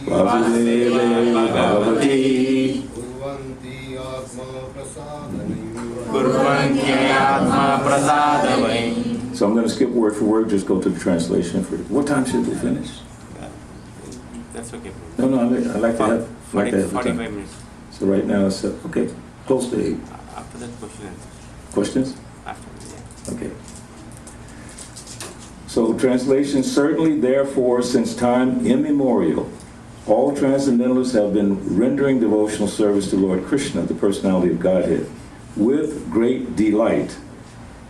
Vasudeva Bhagavati. Kurvanti atma prasadamai. So I'm going to skip word for word, just go to the translation for it. What time should we finish? That's okay. No, I like to have 45 time. minutes. So right now it's, okay, close to 8. After that, question and answer. Questions? After that, Okay. So translation, certainly therefore since time immemorial, all transcendentalists have been rendering devotional service to Lord Krishna, the personality of Godhead, with great delight,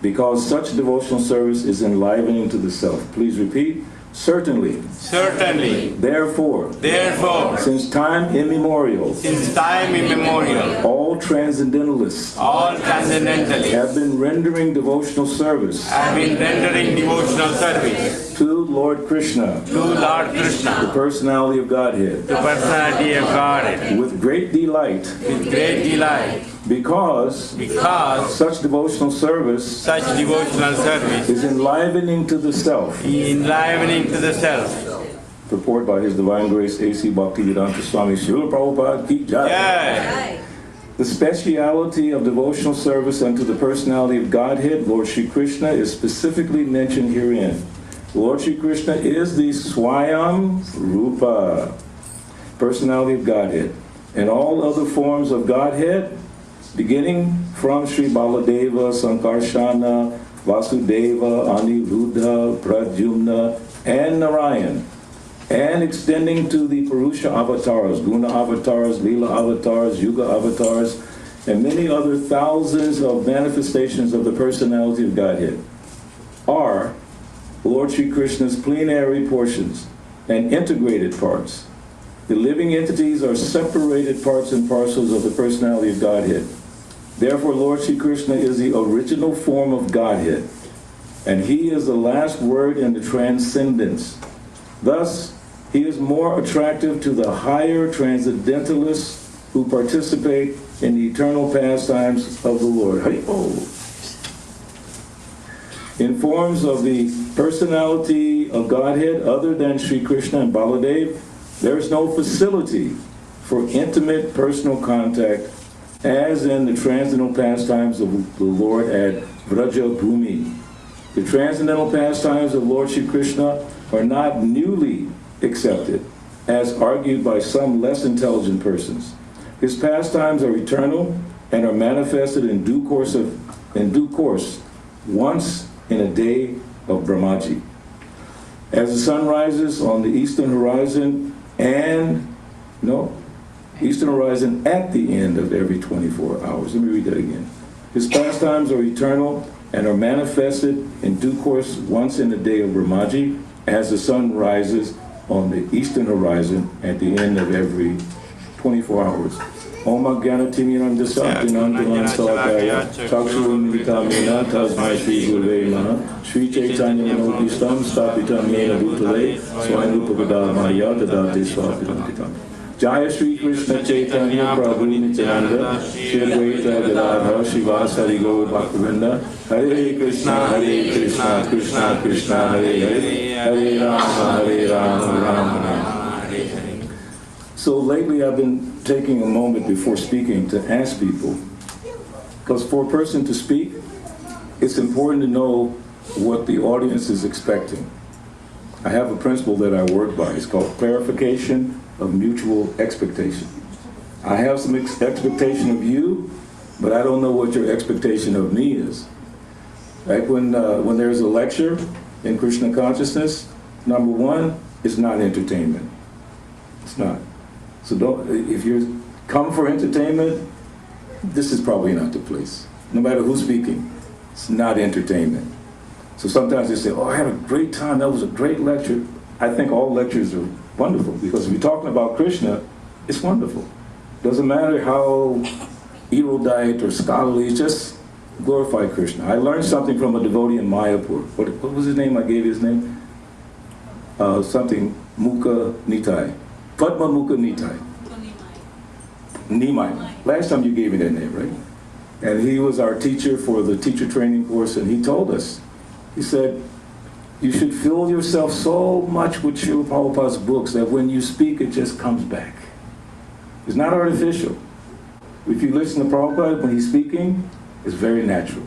because such devotional service is enlivening to the self. Please repeat. Certainly. Certainly. Therefore. Therefore. Since time immemorial. Since time immemorial. All transcendentalists. All transcendentalists. Have been rendering devotional service. Have been rendering devotional service. To Lord Krishna. To Lord Krishna. The personality of Godhead. The personality of Godhead. With great delight. With great delight. Because such devotional service is enlivening to the self. Enlivening to the self. Purport by His Divine Grace A.C. Bhaktivedanta Swami Srila Prabhupada Ki Jai. Jai. The speciality of devotional service unto the personality of Godhead, Lord Shri Krishna, is specifically mentioned herein. Lord Shri Krishna is the Swayam Rupa, personality of Godhead. And all other forms of Godhead, beginning from Sri Baladeva, Sankarshana, Vasudeva, Aniruddha, Pradyumna, and Narayan, and extending to the Purusha avatars, Guna avatars, Leela avatars, Yuga avatars, and many other thousands of manifestations of the personality of Godhead, are Lord Shri Krishna's plenary portions and integrated parts. The living entities are separated parts and parcels of the personality of Godhead. Therefore, Lord Shri Krishna is the original form of Godhead, and He is the last word in the transcendence. Thus, He is more attractive to the higher transcendentalists who participate in the eternal pastimes of the Lord. In forms of the personality of Godhead other than Sri Krishna and Baladev, there is no facility for intimate personal contact as in the transcendental pastimes of the Lord at Vraja Bhumi. The transcendental pastimes of Lord Shri Krishna are not newly accepted, as argued by some less intelligent persons. His pastimes are eternal and are manifested in due course once in a day of Brahmaji. As the sun rises on the eastern horizon eastern horizon at the end of every 24 hours. Let me read that again. His pastimes are eternal and are manifested in due course once in the day of Brahmaji, as the sun rises on the eastern horizon at the end of every 24 hours. Om Jnana Timirandasa Dinandalan Salakaya Chakshurumita Mena Tasmai Shri Gurve Namaha Shri Chaitanya Manobhistam Stapitam Mena Bhutale Swanupagadal Maya Tadate Swapitantitam. Jaya Shri Krishna Chaitanya Prabhu Nityananda Shri Advaita Gadadhara Shivasari Gaur Bhaktivinoda Hare Krishna Krishna Krishna Hare Hare Hare Rama Rama Rama. So lately I've been taking a moment before speaking to ask people, because for a person to speak, it's important to know what the audience is expecting. I have a principle that I work by. It's called clarification of mutual expectation. I have some expectation of you, but I don't know what your expectation of me is. Like when there's a lecture in Krishna consciousness, number one, it's not entertainment. It's not. So if you come for entertainment, this is probably not the place. No matter who's speaking, it's not entertainment. So sometimes they say, oh, I had a great time, that was a great lecture. I think all lectures are wonderful, because if you're talking about Krishna, it's wonderful. Doesn't matter how erudite or scholarly, just glorify Krishna. I learned something from a devotee in Mayapur. What was his name? I gave you his name. Something Mukha Nitai. Padma Mukha Nitai. Nimai. Last time you gave me that name, right? And he was our teacher for the teacher training course, and he told us, he said, you should fill yourself so much with Srila Prabhupada's books that when you speak, it just comes back. It's not artificial. If you listen to Prabhupada when he's speaking, it's very natural.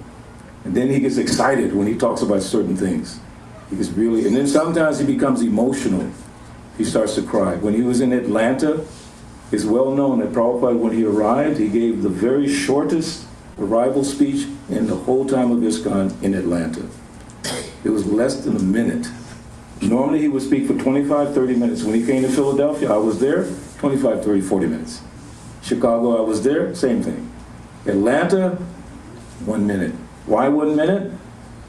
And then he gets excited when he talks about certain things. He gets really, and then sometimes he becomes emotional. He starts to cry. When he was in Atlanta, it's well known that Prabhupada, when he arrived, he gave the very shortest arrival speech in the whole time of ISKCON in Atlanta. It was less than a minute. Normally he would speak for 25, 30 minutes. When he came to Philadelphia, I was there, 25, 30, 40 minutes. Chicago, I was there, same thing. Atlanta, 1 minute. Why 1 minute?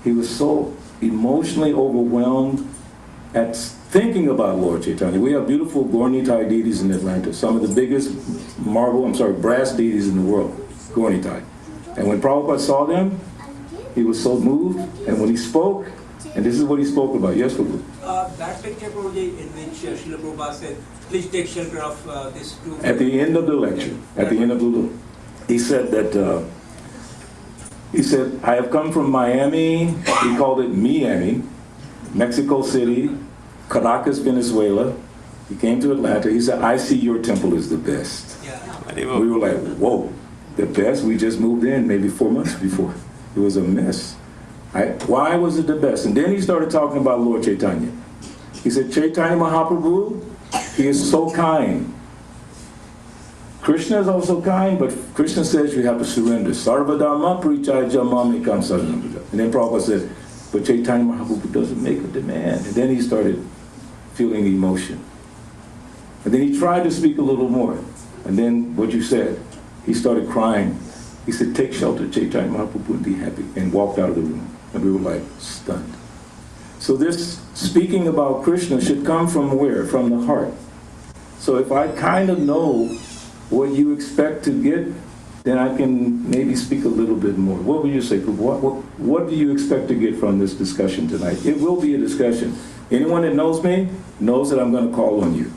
He was so emotionally overwhelmed at thinking about Lord Chaitanya. We have beautiful Gaurnitai deities in Atlanta, some of the biggest brass deities in the world, Gaurnitai. And when Prabhupada saw them, he was so moved, and when he spoke, and this is what he spoke about. Yes, Prabhu? That picture, Prabhuji, in which Srila Prabhupada said, please take shelter of this two. At the end of the lecture, he said that, I have come from Miami, he called it Miami, Mexico City, Caracas, Venezuela. He came to Atlanta, he said, I see your temple is the best. Yeah. We were like, whoa, the best? We just moved in maybe 4 months before. It was a mess. Why was it the best? And then he started talking about Lord Chaitanya. He said, Chaitanya Mahaprabhu, he is so kind. Krishna is also kind, but Krishna says you have to surrender. Sarvadharma prichaya mamikam saranam. And then Prabhupada said, but Chaitanya Mahaprabhu doesn't make a demand. And then he started feeling emotion. And then he tried to speak a little more. And then what you said, he started crying. He said, take shelter, Chaitanya Mahaprabhu, and be happy, and walked out of the room. And we were like, stunned. So this speaking about Krishna should come from where? From the heart. So if I kind of know what you expect to get, then I can maybe speak a little bit more. What would you say, Prabhu? What do you expect to get from this discussion tonight? It will be a discussion. Anyone that knows me knows that I'm going to call on you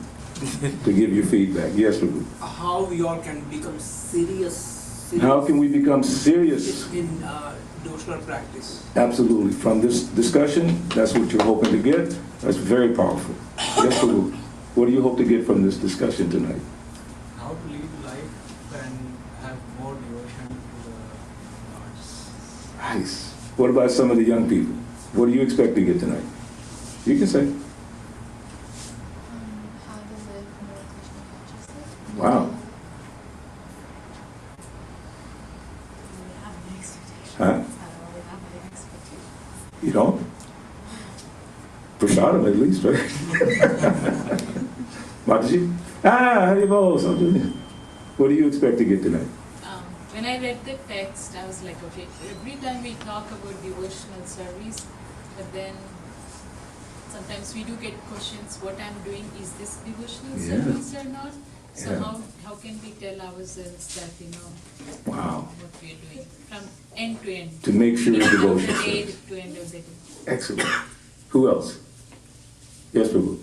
to give you feedback. Yes, Prabhu. How we all can become serious How can we become serious? in devotional practice. Absolutely. From this discussion, that's what you're hoping to get. That's very powerful. Yes, Prabhu. What do you hope to get from this discussion tonight? How to live life and have more devotion to the gods. Nice. What about some of the young people? What do you expect to get tonight? You can say. How to live more Krishna consciously. Wow. Huh? I don't really have any expectations. You don't? Prasadam at least, right? Mataji? Haribol, something. What do you expect to get tonight? When I read the text, I was like, okay, every time we talk about devotional service, but then sometimes we do get questions, what I'm doing, is this devotional service or not? So how can we tell ourselves that, Wow. what we're doing from end to end? To make sure it's Beginning of devotional the day service. to end of the day. Excellent. Who else? Yes, Prabhu.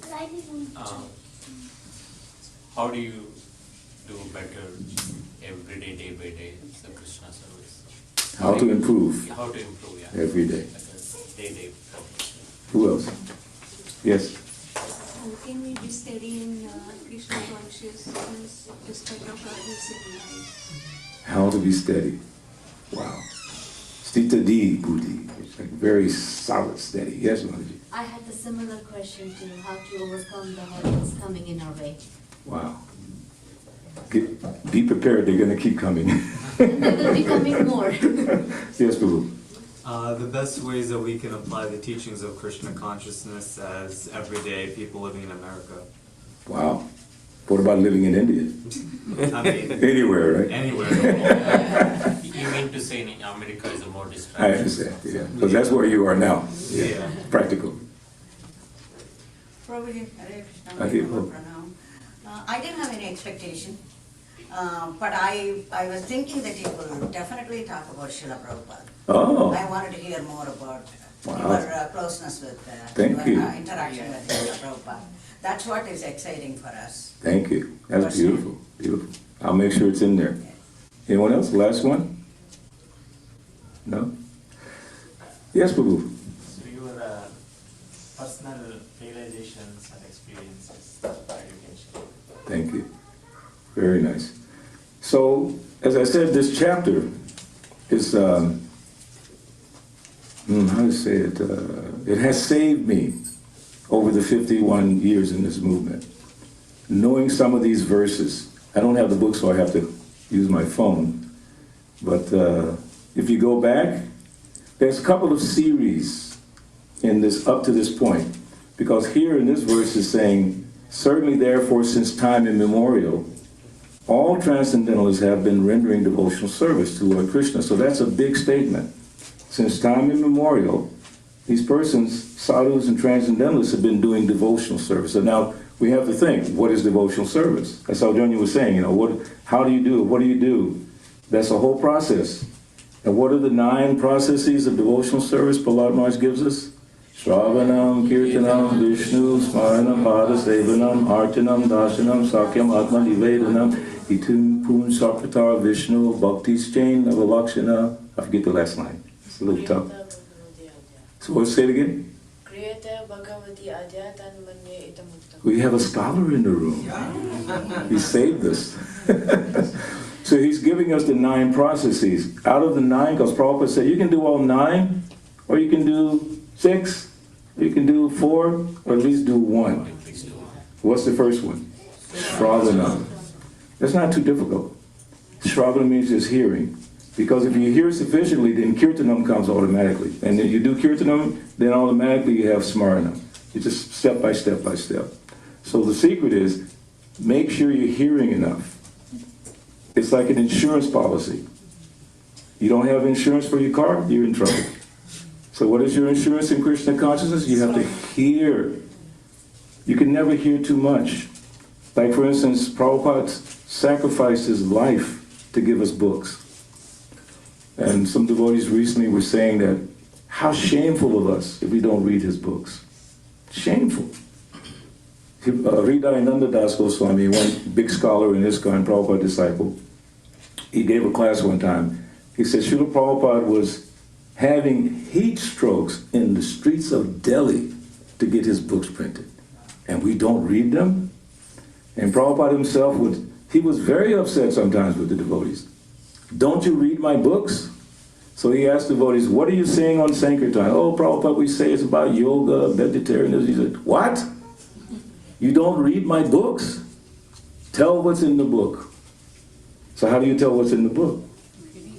How do you do better every day, day by day, the Krishna service? How to improve How to improve, yeah. every day. Like a day practice. Who else? Yes. How can we be steady in Krishna consciousness despite of our recent life? How to be steady. Wow. Stita di buddhi. It's like very solid, steady. Yes, Mataji. I had a similar question to how to overcome the hurdles coming in our way. Wow. Be prepared, they're going to keep coming. They will be coming more. Yes, Prabhu. The best ways that we can apply the teachings of Krishna consciousness as everyday people living in America. Wow. What about living in India? I mean, Anywhere, right? anywhere. You mean to say in America is a more I distraction? understand, yeah. Because that's where you are now. Yeah. Practical. Prabhuji, Hare Krishna, Hare Pranam. I didn't have any expectation, but I was thinking that you will definitely talk about Srila Prabhupada. Oh. I wanted to hear more about Wow. your closeness with, Thank your you. interaction with Srila Prabhupada. That's what is exciting for us. Thank you. That's beautiful. Beautiful. I'll make sure it's in there. Anyone else? Last one? No? Yes, Prabhu. So your personal realizations and experiences that you can share. Thank you. Very nice. So, as I said, this chapter is how to say it? It has saved me over the 51 years in this movement. Knowing some of these verses. I don't have the book, so I have to use my phone. But if you go back, there's a couple of series in this up to this point. Because here in this verse is saying, certainly therefore since time immemorial, all transcendentalists have been rendering devotional service to Lord Krishna. So that's a big statement. Since time immemorial, these persons, sadhus and transcendentalists, have been doing devotional service. And now we have to think, what is devotional service? That's how Jonya was saying, how do you do it? What do you do? That's a whole process. And what are the 9 processes of devotional service Prahlad Maharaj gives us? Shravanam, Kirtanam, Vishnu, Smaranam, Padasevanam, Archanam, Dashanam, Sakyam, Atma, Nivedanam, Itum, Pun, Sarpatar, Vishnu, Bhakti's chain, Navalakshana. I forget the last line. It's a little tough. So let's say it again. We have a scholar in the room. He saved us. So he's giving us the 9 processes. Out of the 9, because Prabhupada said, you can do all 9, or you can do 6, or you can do 4, or at least do 1. What's the first one? Shravana. That's not too difficult. Shravana means just hearing. Because if you hear sufficiently, then Kirtanam comes automatically. And if you do Kirtanam, then automatically you have Smarana. It's just step by step by step. So the secret is, make sure you're hearing enough. It's like an insurance policy. You don't have insurance for your car, you're in trouble. So what is your insurance in Krishna consciousness? You have to hear. You can never hear too much. Like for instance, Prabhupada sacrificed his life to give us books. And some devotees recently were saying that, how shameful of us if we don't read his books. Shameful. Hridayananda Das Goswami, one big scholar in ISKCON, Prabhupada disciple, he gave a class one time. He said Srila Prabhupada was having heat strokes in the streets of Delhi to get his books printed. And we don't read them? And Prabhupada himself he was very upset sometimes with the devotees. Don't you read my books? So he asked the devotees, what are you saying on Sankirtan? Oh, Prabhupada, we say it's about yoga, vegetarianism. He said, what? You don't read my books? Tell what's in the book. So how do you tell what's in the book?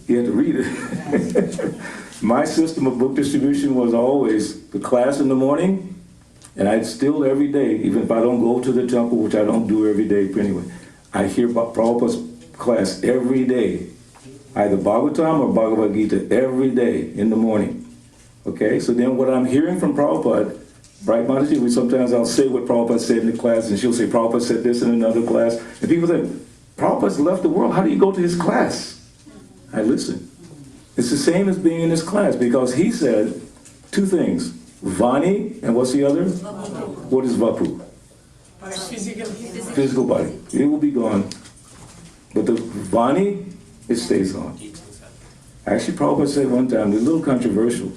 You have to read it. My system of book distribution was always the class in the morning, and I'd still every day, even if I don't go to the temple, which I don't do every day anyway, I hear Prabhupada's class every day. Either Bhagavatam or Bhagavad Gita every day in the morning. Okay, so then what I'm hearing from Prabhupada, right, Mataji, sometimes I'll say what Prabhupada said in the class, and she'll say, Prabhupada said this in another class. And people say, Prabhupada's left the world, how do you go to his class? I listen. It's the same as being in his class, because he said 2 things. Vani, and what's the other? Vapu. What is Vapu? Physical body. It will be gone. But the Vani, it stays on. Actually, Prabhupada said one time, it's a little controversial.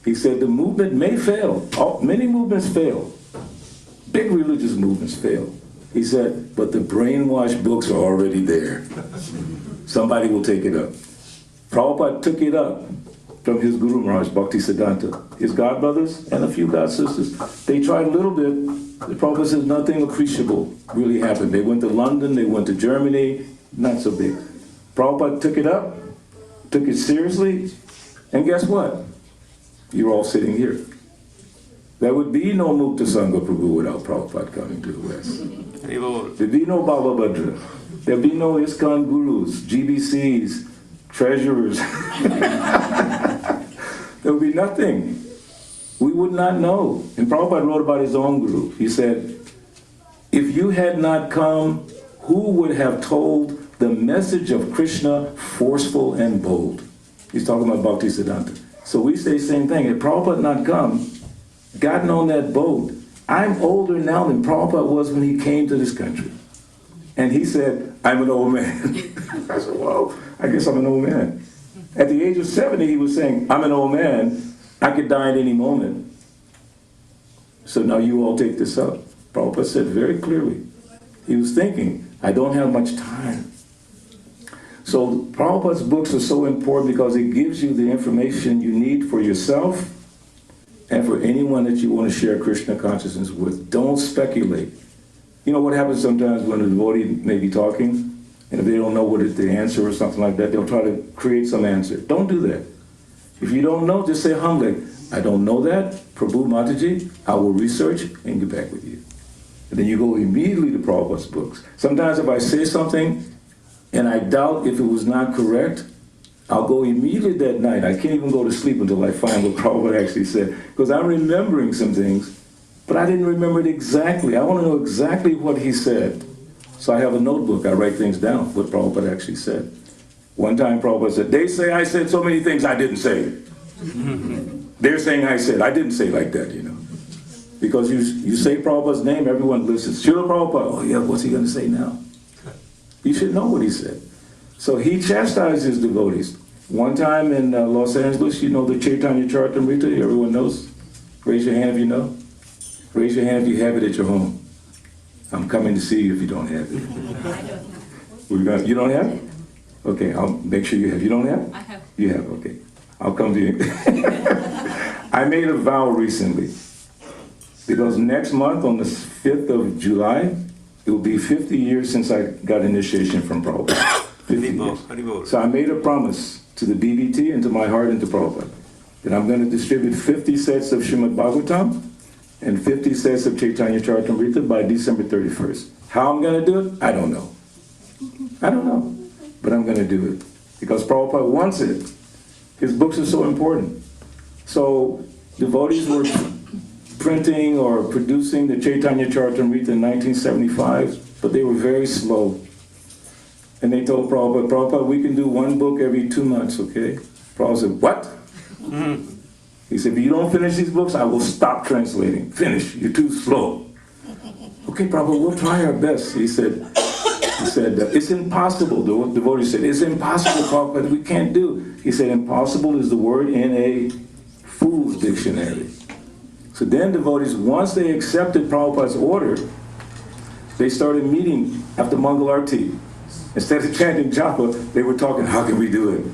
He said the movement may fail. Many movements fail. Big religious movements fail. He said, but the brainwashed books are already there. Somebody will take it up. Prabhupada took it up from his Guru Maharaj, Bhaktisiddhanta, his godbrothers and a few god sisters. They tried a little bit. The Prabhupada says nothing appreciable really happened. They went to London, they went to Germany, not so big. Prabhupada took it up, took it seriously, and guess what? You're all sitting here. There would be no Mukta Sangha Prabhu without Prabhupada coming to the West. There'd be no Balabhadra. There'd be no ISKCON gurus, GBCs, treasurers. There would be nothing. We would not know. And Prabhupada wrote about his own guru. He said, if you had not come, who would have told the message of Krishna forceful and bold? He's talking about Bhaktisiddhanta. So we say the same thing. If Prabhupada not come, gotten on that boat, I'm older now than Prabhupada was when he came to this country. And he said, I'm an old man. I said, well, I guess I'm an old man. At the age of 70, he was saying, I'm an old man. I could die at any moment. So now you all take this up. Prabhupada said very clearly. He was thinking, I don't have much time. So Prabhupada's books are so important because it gives you the information you need for yourself and for anyone that you want to share Krishna consciousness with. Don't speculate. You know what happens sometimes when a devotee may be talking, and if they don't know what is the answer or something like that, they'll try to create some answer. Don't do that. If you don't know, just say humbly, I don't know that, Prabhu Mataji, I will research and get back with you. And then you go immediately to Prabhupada's books. Sometimes if I say something and I doubt if it was not correct, I'll go immediately that night. I can't even go to sleep until I find what Prabhupada actually said. Because I'm remembering some things, but I didn't remember it exactly. I want to know exactly what he said. So I have a notebook. I write things down, what Prabhupada actually said. One time Prabhupada said, they say I said so many things I didn't say. They're saying I said. I didn't say like that, you know. Because you say Prabhupada's name, everyone listens. Srila Prabhupada, oh yeah, what's he going to say now? You should know what he said. So he chastised his devotees. One time in Los Angeles, you know the Chaitanya Charitamrita, everyone knows? Raise your hand if you know. Raise your hand if you have it at your home. I'm coming to see you if you don't have it. You don't have it? Okay, I'll make sure you have. You don't have it? I have. You have, okay. I'll come to you. I made a vow recently. Because next month, on the 5th of July, it will be 50 years since I got initiation from Prabhupada. 50 years. So I made a promise to the BBT and to my heart and to Prabhupada that I'm going to distribute 50 sets of Srimad Bhagavatam and 50 sets of Chaitanya Charitamrita by December 31st. How I'm going to do it, I don't know. I don't know. But I'm going to do it. Because Prabhupada wants it. His books are so important. So devotees were printing or producing the Chaitanya Charitamrita in 1975, but they were very slow. And they told Prabhupada, Prabhupada, we can do one book every 2 months, okay? Prabhupada said, what? He said, if you don't finish these books, I will stop translating. Finish, you're too slow. Okay, Prabhupada, we'll try our best. He said, it's impossible. The devotee said, it's impossible, Prabhupada, we can't do. He said, impossible is the word in a fool's dictionary. So then devotees, once they accepted Prabhupada's order, they started meeting after Mangal Arti. Instead of chanting japa, they were talking, how can we do it?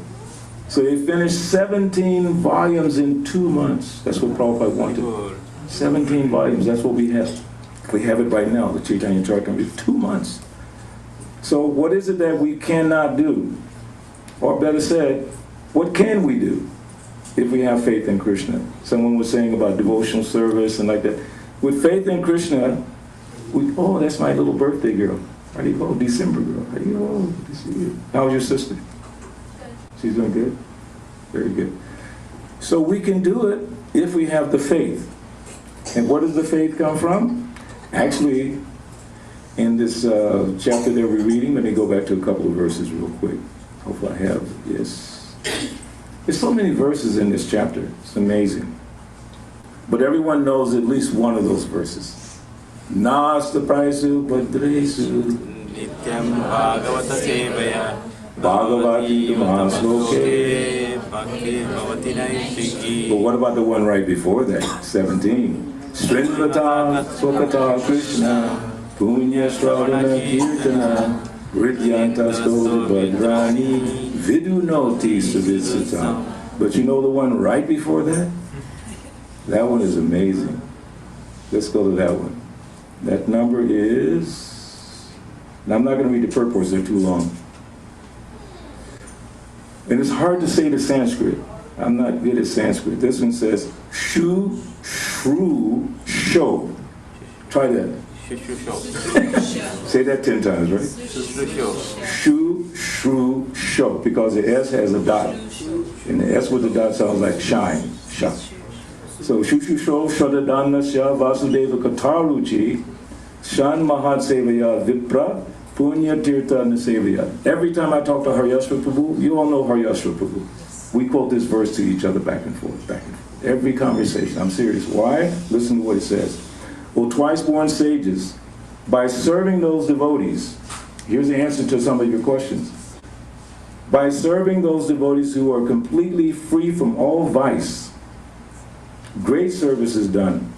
So they finished 17 volumes in 2 months. That's what Prabhupada wanted. 17 volumes, that's what we have. We have it right now, the Chaitanya Charitamrita, 2 months. So what is it that we cannot do? Or better said, what can we do if we have faith in Krishna? Someone was saying about devotional service and like that. With faith in Krishna, oh, that's my little birthday girl. How do you go? December girl. How do you go? Good to see you. How's your sister? She's doing good? Very good. So we can do it if we have the faith. And where does the faith come from? Actually, in this chapter that we're reading, let me go back to a couple of verses real quick. Hopefully I have, yes. There's so many verses in this chapter. It's amazing. But everyone knows at least one of those verses. Nasta praisu padresu Nityam Bhagavata Sevaya Bhagavati Mahasloke. Bhakti Bhavati Naishiki. But what about the one right before that? 17. Srinvata Swakata Krishna Punya Shravana Kirtana Rityanta Stola Badrani Vidu Noti Savisata. But you know the one right before that? That one is amazing. Let's go to that one. That number is, and I'm not going to read the purports, they're too long. And it's hard to say the Sanskrit. I'm not good at Sanskrit. This one says, Shu, Shru, Sho. Try that. Say that 10 times, right? Shu, Shru, Sho. Because the S has a dot. And the S with the dot sounds like shine, sha. So Shushu Sho Shadadana Sha Vasudeva Kataruchi Shan Mahat Sevaya Vipra Punya Tirtha Nasevaya. Every time I talk to Haryashra Prabhu, you all know Haryashra Prabhu. We quote this verse to each other back and forth, back and forth. Every conversation. I'm serious. Why? Listen to what it says. O twice born sages, by serving those devotees, here's the answer to some of your questions. By serving those devotees who are completely free from all vice, great service is done.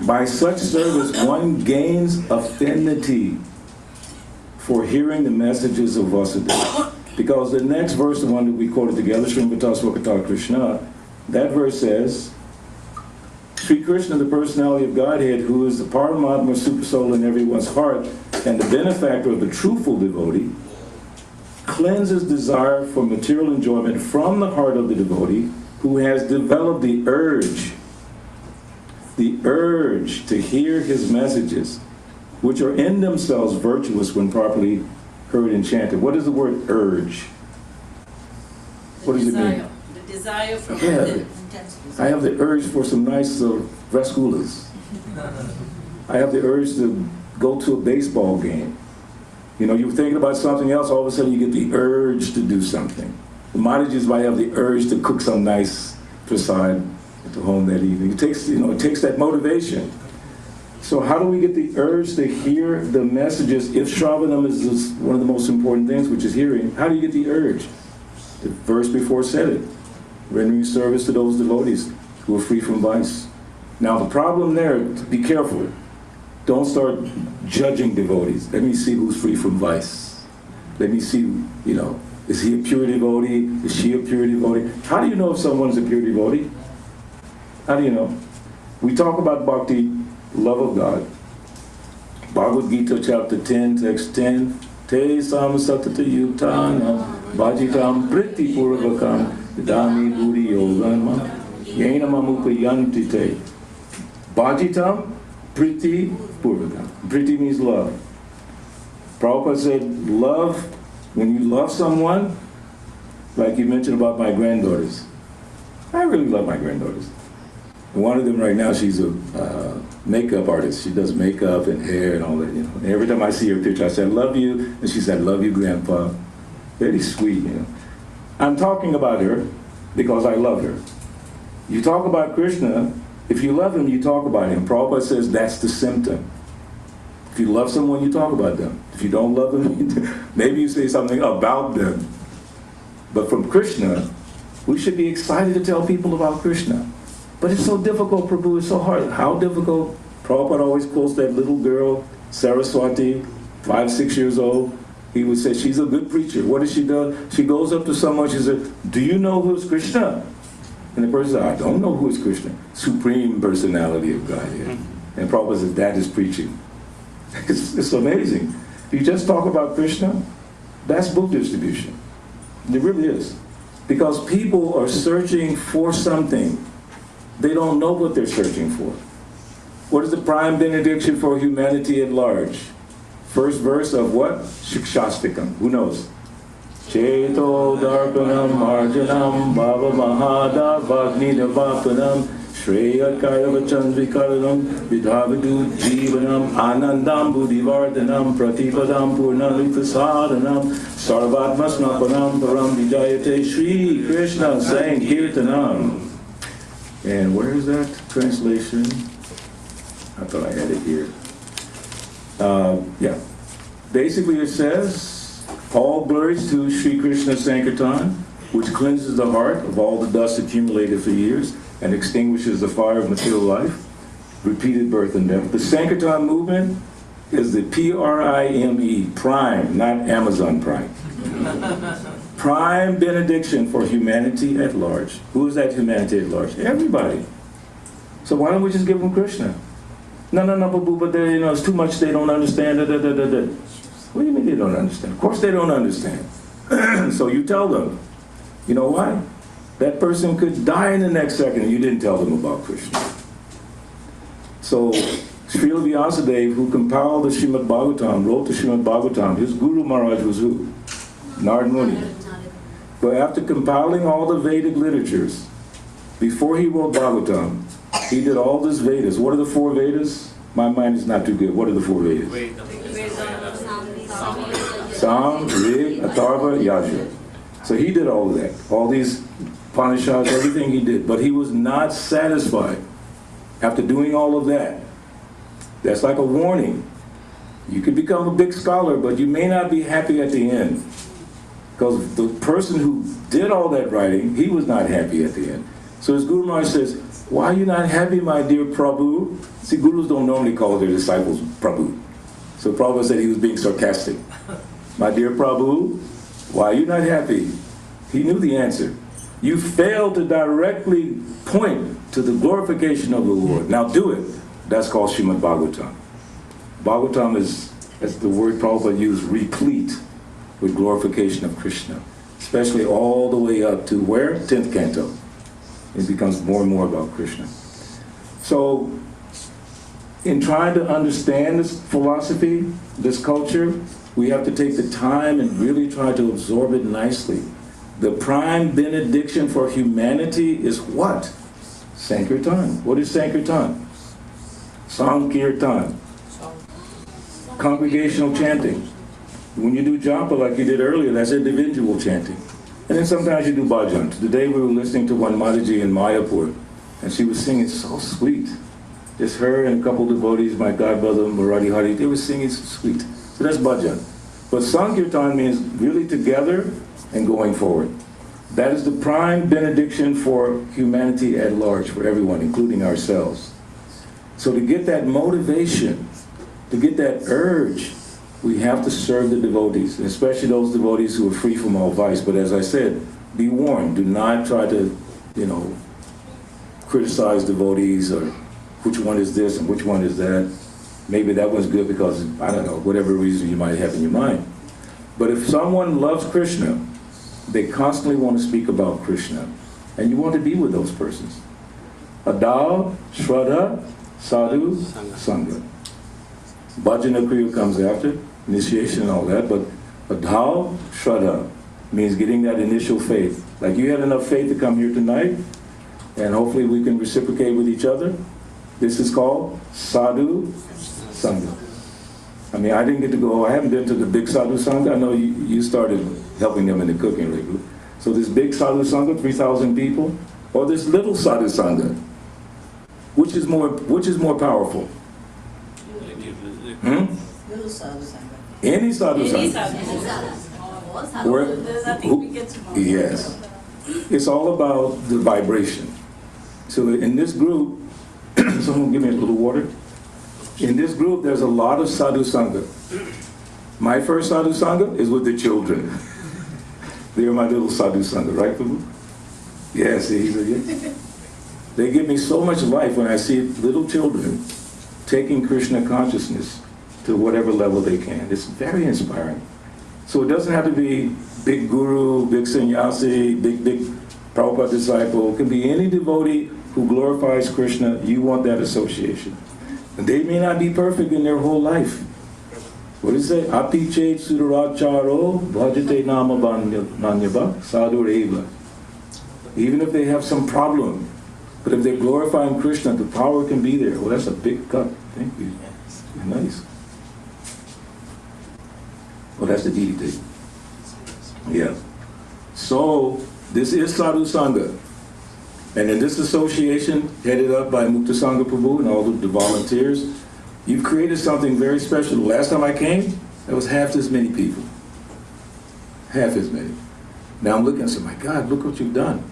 By such service, one gains affinity for hearing the messages of Vasudeva. Because the next verse, the one that we quoted together, Srimad Bhagavatham Krishna, that verse says, Sri Krishna, the personality of Godhead, who is the Paramatma super soul in everyone's heart and the benefactor of the truthful devotee, cleanses desire for material enjoyment from the heart of the devotee who has developed the urge to hear his messages, which are in themselves virtuous when properly heard and chanted. What is the word urge? What does it mean? The desire for I have the urge for some nice rasgulas. I have the urge to go to a baseball game. You know, you're thinking about something else, all of a sudden you get the urge to do something. The Mataji's might have the urge to cook some nice prasad at the home that evening. It takes that motivation. So how do we get the urge to hear the messages? If Shravanam is one of the most important things, which is hearing, how do you get the urge? The verse before said it. Rendering service to those devotees who are free from vice. Now the problem there, be careful. Don't start judging devotees. Let me see who's free from vice. Let me see, is he a pure devotee? Is she a pure devotee? How do you know if someone's a pure devotee? How do you know? We talk about bhakti, love of God. Bhagavad Gita chapter 10, text 10. Te sam satata yutana bhajitam priti purvakam dami budi yoganma yena mamupayanti te. Bhajitam priti purvakam. Priti means love. Prabhupada said, love, when you love someone, like you mentioned about my granddaughters. I really love my granddaughters. One of them right now, she's a makeup artist. She does makeup and hair and all that, And every time I see her picture, I say, I love you. And she said, I love you, Grandpa. Very sweet, I'm talking about her because I love her. You talk about Krishna, if you love him, you talk about him. Prabhupada says that's the symptom. If you love someone, you talk about them. If you don't love them, maybe you say something about them. But from Krishna, we should be excited to tell people about Krishna. But it's so difficult, Prabhu, it's so hard. How difficult? Prabhupada always quotes that little girl, Saraswati, 5, 6 years old. He would say, she's a good preacher. What does she do? She goes up to someone, she said, do you know who's Krishna? And the person said, I don't know who is Krishna. Supreme personality of Godhead. And Prabhupada says, that is preaching. It's amazing. If you just talk about Krishna, that's book distribution. It really is. Because people are searching for something. They don't know what they're searching for. What is the prime benediction for humanity at large? First verse of what? Shikshastikam. Who knows? Cheto darpanam marjanam bhava mahada vagni navapanam shreya kaya vachandrikaranam vidhavidu jivanam anandam buddhivardhanam pratipadam purnalita sadhanam sarvatmasnapanam param vijayate Shri Krishna Sankirtanam. And where is that translation? I thought I had it here. Yeah. Basically it says, all glories to Sri Krishna Sankirtan, which cleanses the heart of all the dust accumulated for years and extinguishes the fire of material life, repeated birth and death. The Sankirtan movement is the Prime, Prime, not Amazon Prime. Prime benediction for humanity at large. Who is that humanity at large? Everybody. So why don't we just give them Krishna? No, but they, it's too much, they don't understand. What do you mean they don't understand? Of course they don't understand. So you tell them, you know what? That person could die in the next second and you didn't tell them about Krishna. So Srila Vyasadeva, who compiled the Srimad Bhagavatam, wrote the Srimad Bhagavatam, his Guru Maharaj was who? Narad Muni. But after compiling all the Vedic literatures, before he wrote Bhagavatam, he did all this Vedas. What are the 4 Vedas? My mind is not too good. What are the 4 Vedas? Sam, Rig, Atharva, Yajur. So he did all of that. All these Upanishads, everything he did. But he was not satisfied. After doing all of that, that's like a warning. You could become a big scholar, but you may not be happy at the end. Because the person who did all that writing, he was not happy at the end. So his Guru Maharaj says, why are you not happy, my dear Prabhu? See, Gurus don't normally call their disciples Prabhu. So Prabhupada said he was being sarcastic. My dear Prabhu, why are you not happy? He knew the answer. You failed to directly point to the glorification of the Lord. Now do it. That's called Srimad Bhagavatam. Bhagavatam is, as the word Prabhupada used, replete with glorification of Krishna, especially all the way up to where? 10th canto. It becomes more and more about Krishna. So, in trying to understand this philosophy, this culture, we have to take the time and really try to absorb it nicely. The prime benediction for humanity is what? Sankirtan. What is Sankirtan? Sankirtan. Congregational chanting. When you do japa like you did earlier, that's individual chanting. And then sometimes you do bhajan. Today we were listening to one Mataji in Mayapur, and she was singing so sweet. Just her and a couple devotees, my godbrother Murari Hari, they were singing so sweet. So that's bhajan. But Sankirtan means really together and going forward. That is the prime benediction for humanity at large, for everyone, including ourselves. So to get that motivation, to get that urge, we have to serve the devotees, especially those devotees who are free from all vice. But as I said, be warned, do not try to, criticize devotees or which one is this and which one is that. Maybe that one's good because, I don't know, whatever reason you might have in your mind. But if someone loves Krishna, they constantly want to speak about Krishna. And you want to be with those persons. Adal, Shraddha, Sadhu, Sangha. Bhajana Kriya comes after, initiation and all that, but Adal, Shraddha means getting that initial faith. Like you had enough faith to come here tonight, and hopefully we can reciprocate with each other. This is called Sadhu Sangha. I mean, I didn't get to go, I haven't been to the big Sadhu Sangha. I know you started helping them in the cooking group. So this big Sadhu Sangha, 3,000 people, or this little Sadhu Sangha, which is more powerful? Little Sadhu Sangha. Any Sadhu Sangha. Yes. It's all about the vibration. So in this group, someone give me a little water. In this group, there's a lot of Sadhu Sangha. My first Sadhu Sangha is with the children. They're my little Sadhu Sangha, right, Prabhu? Yes, they give me so much life when I see little children taking Krishna consciousness to whatever level they can. It's very inspiring. So it doesn't have to be big guru, big sannyasi, big Prabhupada disciple. It can be any devotee who glorifies Krishna. You want that association. And they may not be perfect in their whole life. What does it say? Apiche suracharo bhajate nama nanyava sadhu eva. Even if they have some problem, but if they're glorifying Krishna, the power can be there. Well, that's a big cut. Thank you. Nice. Well, that's the deity. Yeah. So, this is Sadhu Sangha. And in this association, headed up by Mukta Sangha Prabhu and all the volunteers, you've created something very special. The last time I came, there was half as many people. Half as many. Now I'm looking and say, my God, look what you've done.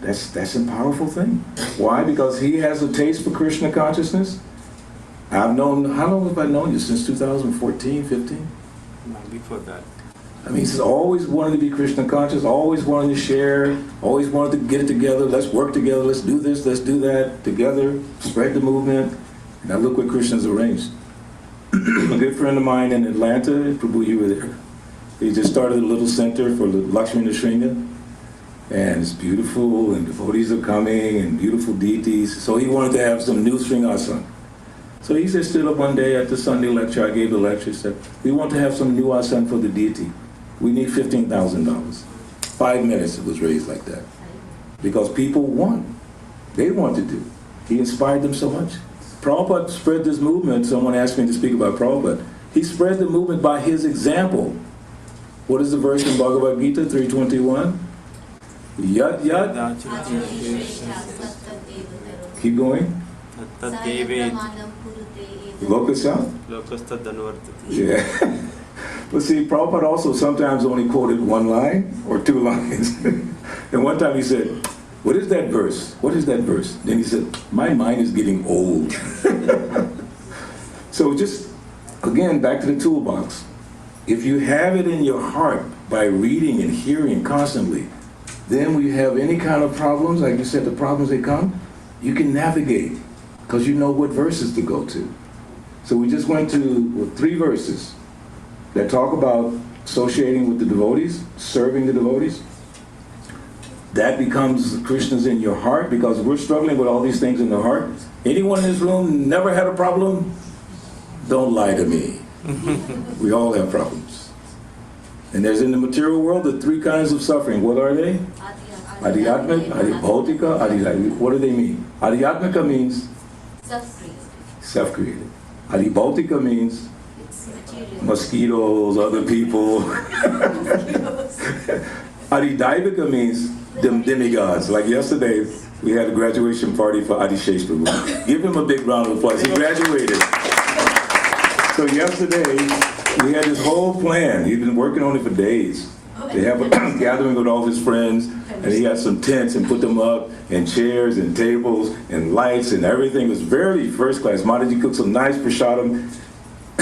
That's a powerful thing. Why? Because he has a taste for Krishna consciousness. I've known, how long have I known you? Since 2014, 15? Before that. I mean, he's always wanted to be Krishna conscious, always wanted to share, always wanted to get it together, let's work together, let's do this, let's do that, together, spread the movement. Now look what Krishna's arranged. A good friend of mine in Atlanta, Prabhu, you were there. He just started a little center for Lakshmi Nrsimha, and it's beautiful, and devotees are coming, and beautiful deities. So he wanted to have some new Sringasana. So he just stood up one day at the Sunday lecture, I gave the lecture, said, we want to have some new asana for the deity. We need $15,000. 5 minutes it was raised like that. Because people want. They want to do. He inspired them so much. Prabhupada spread this movement. Someone asked me to speak about Prabhupada. He spread the movement by his example. What is the verse in Bhagavad Gita 3:21? Yat yat. Keep going. Yeah. But see, Prabhupada also sometimes only quoted one line or 2 lines. And one time he said, what is that verse? What is that verse? Then he said, my mind is getting old. So just, again, back to the toolbox. If you have it in your heart by reading and hearing constantly, then when you have any kind of problems, like you said, the problems they come, you can navigate because you know what verses to go to. So we just went to 3 verses that talk about associating with the devotees, serving the devotees. That becomes Krishna's in your heart, because we're struggling with all these things in the heart. Anyone in this room never had a problem? Don't lie to me. We all have problems. And there's in the material world the 3 kinds of suffering. What are they? Adhyatmika, Adhibhautika, Adhidaiva. What do they mean? Adhyatmika means self-created. Adhibhautika means mosquitoes, other people. Adidaivika means demigods. Like yesterday, we had a graduation party for Adishesh Prabhu. Give him a big round of applause. He graduated. So yesterday, we had this whole plan. He'd been working on it for days. They have a gathering with all his friends, and he had some tents and put them up, and chairs and tables and lights and everything. It was very first class. Mataji cooked some nice prasadam.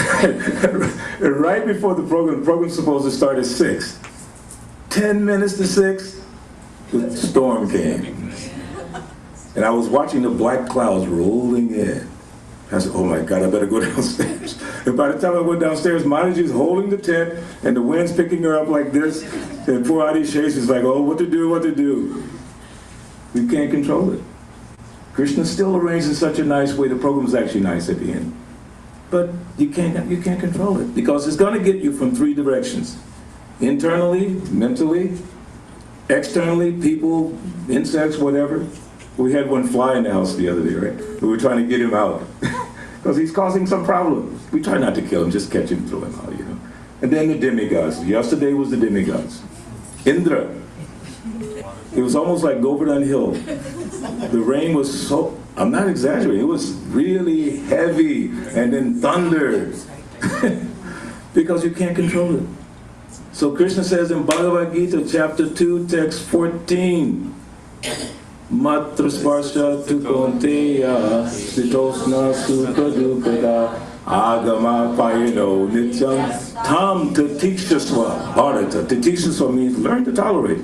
And right before the program's supposed to start at 6. 10 minutes to 6, the storm came. And I was watching the black clouds rolling in. I said, oh my God, I better go downstairs. And by the time I went downstairs, Mataji's holding the tent, and the wind's picking her up like this. And poor Adishesh is like, oh, what to do, what to do? We can't control it. Krishna's still arranged in such a nice way. The program's actually nice at the end. But you can't control it, because it's going to get you from 3 directions. Internally, mentally, externally, people, insects, whatever. We had one fly in the house the other day, right? We were trying to get him out because he's causing some problem. We try not to kill him, just catch him and throw him out, you know. And then the demigods. Yesterday was the demigods. Indra. It was almost like Govardhan Hill. The rain was so, I'm not exaggerating, it was really heavy, and then thunder. Because you can't control it. So Krishna says in Bhagavad Gita, chapter 2, text 14, Matra sparsha tu konteya, sitosna supadukada, agama payano nityam, tam tatikshasva, bharata. Tatikshasva means learn to tolerate.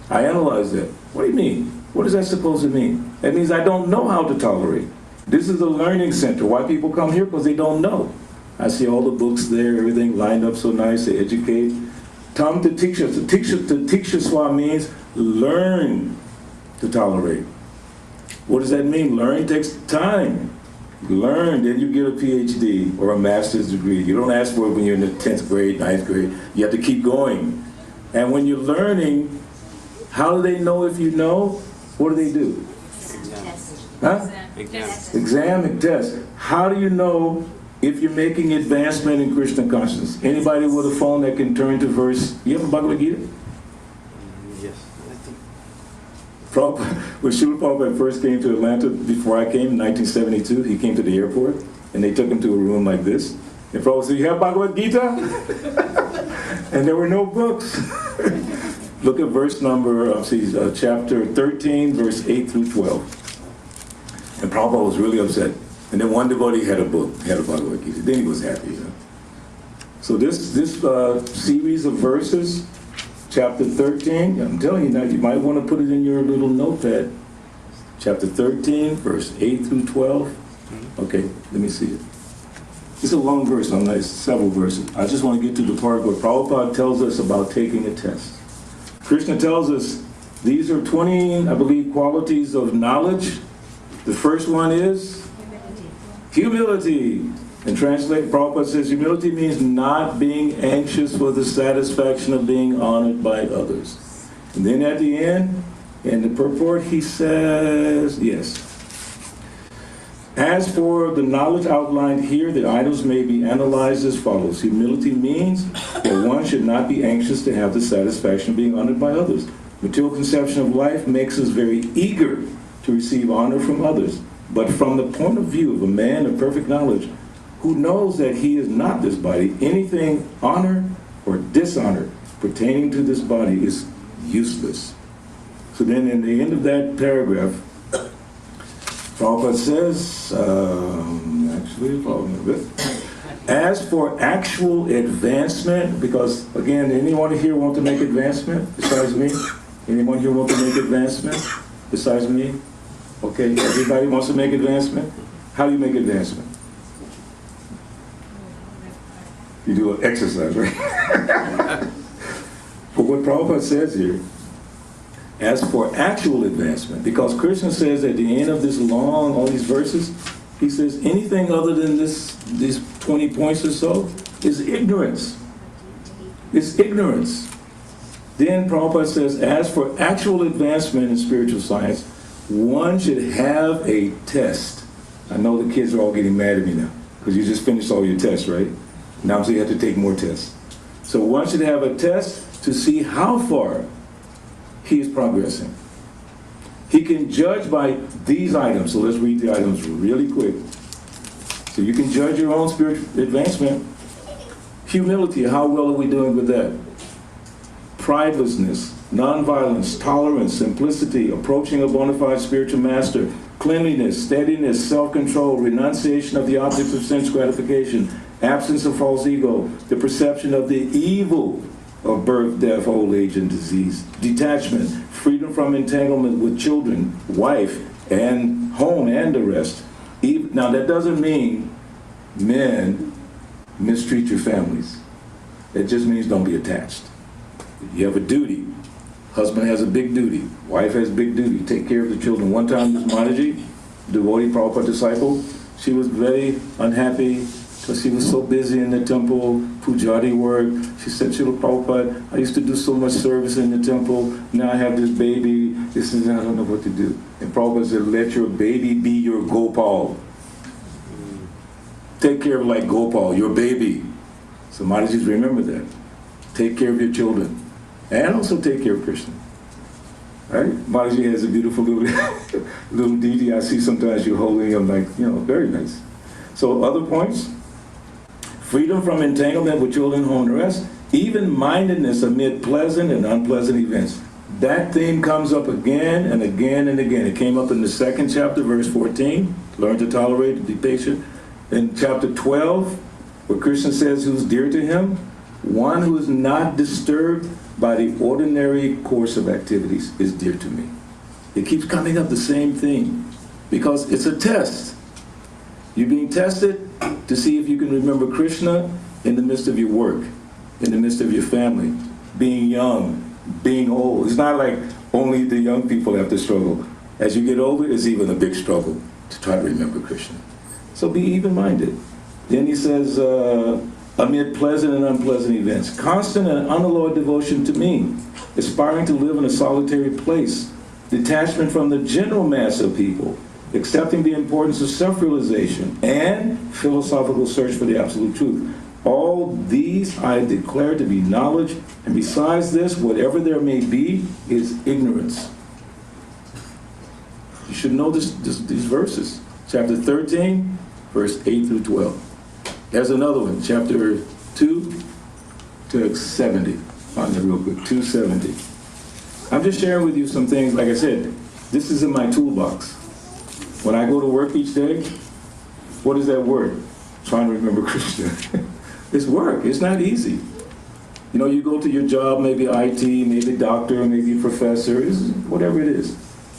I analyze that. What do you mean? What is that supposed to mean? That means I don't know how to tolerate. This is a learning center. Why people come here? Because they don't know. I see all the books there, everything lined up so nice, they educate. Tam tatikshasva. Tatikshasva means learn to tolerate. What does that mean? Learning takes time. Learn, then you get a PhD or a master's degree. You don't ask for it when you're in the 10th grade, 9th grade. You have to keep going. And when you're learning, how do they know if you know? What do they do? Huh? Exam and test. How do you know if you're making advancement in Krishna consciousness? Anybody with a phone that can turn to verse, you have a Bhagavad Gita? When Srila Prabhupada first came to Atlanta, before I came in 1972, he came to the airport, and they took him to a room like this. And Prabhupada said, you have Bhagavad Gita? And there were no books. Look at verse number, chapter 13, verse 8 through 12. And Prabhupada was really upset. And then one devotee had a book, had a Bhagavad Gita. Then he was happy. You know? So this series of verses, chapter 13, I'm telling you now, you might want to put it in your little notepad. Chapter 13, verse 8 through 12. Okay, let me see it. It's a long verse, it's several verses. I just want to get to the part where Prabhupada tells us about taking a test. Krishna tells us these are 20, I believe, qualities of knowledge. The first one is humility. And translate, Prabhupada says, humility means not being anxious for the satisfaction of being honored by others. And then at the end, in the purport, he says, yes. As for the knowledge outlined here, the items may be analyzed as follows. Humility means that one should not be anxious to have the satisfaction of being honored by others. Material conception of life makes us very eager to receive honor from others. But from the point of view of a man of perfect knowledge, who knows that he is not this body, anything honor or dishonor pertaining to this body is useless. So then in the end of that paragraph, Prabhupada says, as for actual advancement, because again, anyone here want to make advancement besides me? Anyone here want to make advancement besides me? Okay, everybody wants to make advancement? How do you make advancement? You do an exercise, right? But what Prabhupada says here, as for actual advancement, because Krishna says at the end of this long, all these verses, he says anything other than these 20 points or so is ignorance. It's ignorance. Then Prabhupada says, as for actual advancement in spiritual science, one should have a test. I know the kids are all getting mad at me now, because you just finished all your tests, right? Now so you have to take more tests. So one should have a test to see how far he is progressing. He can judge by these items. So let's read the items really quick. So you can judge your own spiritual advancement. Humility, how well are we doing with that? Pridelessness, nonviolence, tolerance, simplicity, approaching a bona fide spiritual master, cleanliness, steadiness, self-control, renunciation of the objects of sense gratification, absence of false ego, the perception of the evil of birth, death, old age, and disease, detachment, freedom from entanglement with children, wife, and home, and the rest. Now that doesn't mean men mistreat your families. It just means don't be attached. You have a duty. Husband has a big duty. Wife has a big duty. Take care of the children. One time, Ms. Mataji, devotee Prabhupada disciple, she was very unhappy because she was so busy in the temple, pujari work. She said, Srila Prabhupada, I used to do so much service in the temple. Now I have this baby. This is, I don't know what to do. And Prabhupada said, let your baby be your Gopal. Take care of it like Gopal, your baby. So Mataji, remember that. Take care of your children. And also take care of Krishna. Right? Mataji has a beautiful little deity. I see sometimes you're holding him like, very nice. So other points. Freedom from entanglement with children, home, and rest. Even-mindedness amid pleasant and unpleasant events. That theme comes up again and again and again. It came up in the 2nd chapter, verse 14. Learn to tolerate and be patient. In chapter 12, where Krishna says who's dear to him, one who is not disturbed by the ordinary course of activities is dear to me. It keeps coming up the same thing because it's a test. You're being tested to see if you can remember Krishna in the midst of your work, in the midst of your family, being young, being old. It's not like only the young people have to struggle. As you get older, it's even a big struggle to try to remember Krishna. So be even-minded. Then he says, amid pleasant and unpleasant events. Constant and unalloyed devotion to me. Aspiring to live in a solitary place. Detachment from the general mass of people. Accepting the importance of self-realization. And philosophical search for the absolute truth. All these I declare to be knowledge. And besides this, whatever there may be, is ignorance. You should know these verses. Chapter 13, verse 8 through 12. There's another one, chapter 2 to 70. Find it real quick, 270. I'm just sharing with you some things, like I said, this is in my toolbox. When I go to work each day, what is that word? Trying to remember Krishna. It's work, it's not easy. You go to your job, maybe IT, maybe doctor, maybe professor, whatever it is.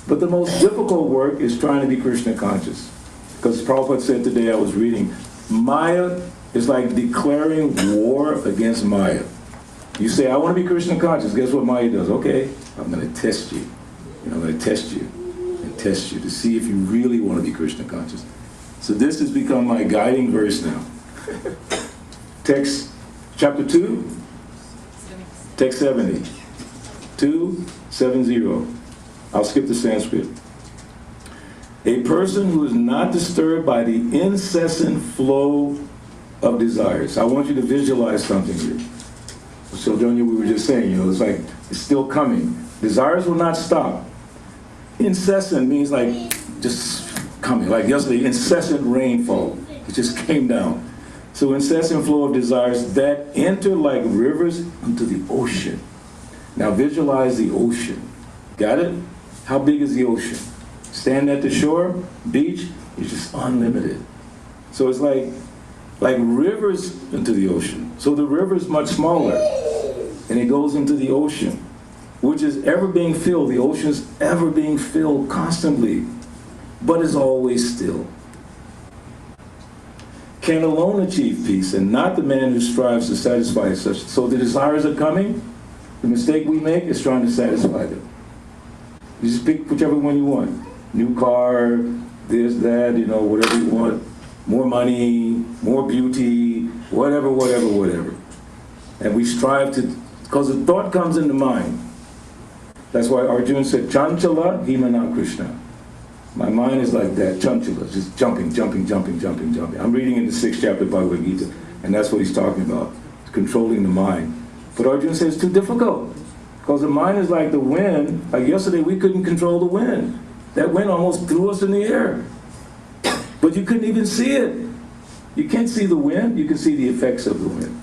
But the most difficult work is trying to be Krishna conscious. Because Prabhupada said today, I was reading, Maya is like declaring war against Maya. You say, I want to be Krishna conscious. Guess what Maya does? Okay, I'm going to test you. I'm going to test you and test you to see if you really want to be Krishna conscious. So this has become my guiding verse now. Text, chapter 2, text 70. 270. I'll skip the Sanskrit. A person who is not disturbed by the incessant flow of desires. I want you to visualize something here. So, Jonia, we were just saying, it's like, it's still coming. Desires will not stop. Incessant means like just coming. Like yesterday, incessant rainfall. It just came down. So incessant flow of desires that enter like rivers into the ocean. Now visualize the ocean. Got it? How big is the ocean? Stand at the shore, beach, it's just unlimited. So it's like rivers into the ocean. So the river is much smaller, and it goes into the ocean, which is ever being filled. The ocean is ever being filled constantly. but is always still. Can alone achieve peace, and not the man who strives to satisfy such. So the desires are coming. The mistake we make is trying to satisfy them. You just pick whichever one you want. New car, this, that, you know, whatever you want. More money, more beauty, whatever. And we strive to, because the thought comes in the mind. That's why Arjuna said, Chanchala himana Krishna. My mind is like that, chanchala, just jumping. I'm reading in the 6th chapter of Bhagavad Gita, and that's what he's talking about, controlling the mind. But Arjuna says it's too difficult, because the mind is like the wind. Like yesterday, we couldn't control the wind. That wind almost threw us in the air. But you couldn't even see it. You can't see the wind, you can see the effects of the wind.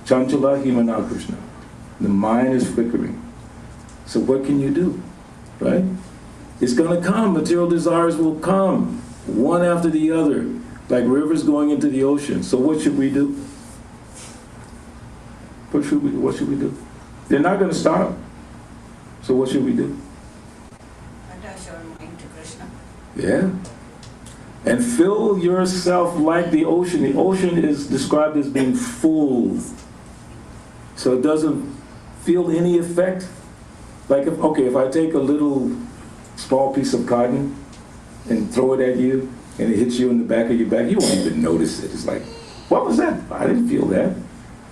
Chanchala himana Krishna. The mind is flickering. So what can you do, right? It's going to come. Material desires will come, one after the other, like rivers going into the ocean. So what should we do? What should we do? They're not going to stop. So what should we do? Attach our mind to Krishna. Yeah. And fill yourself like the ocean. The ocean is described as being full. So it doesn't feel any effect. Like, if I take a little small piece of cotton and throw it at you, and it hits you in the back of your back, you won't even notice it. It's like, what was that? I didn't feel that.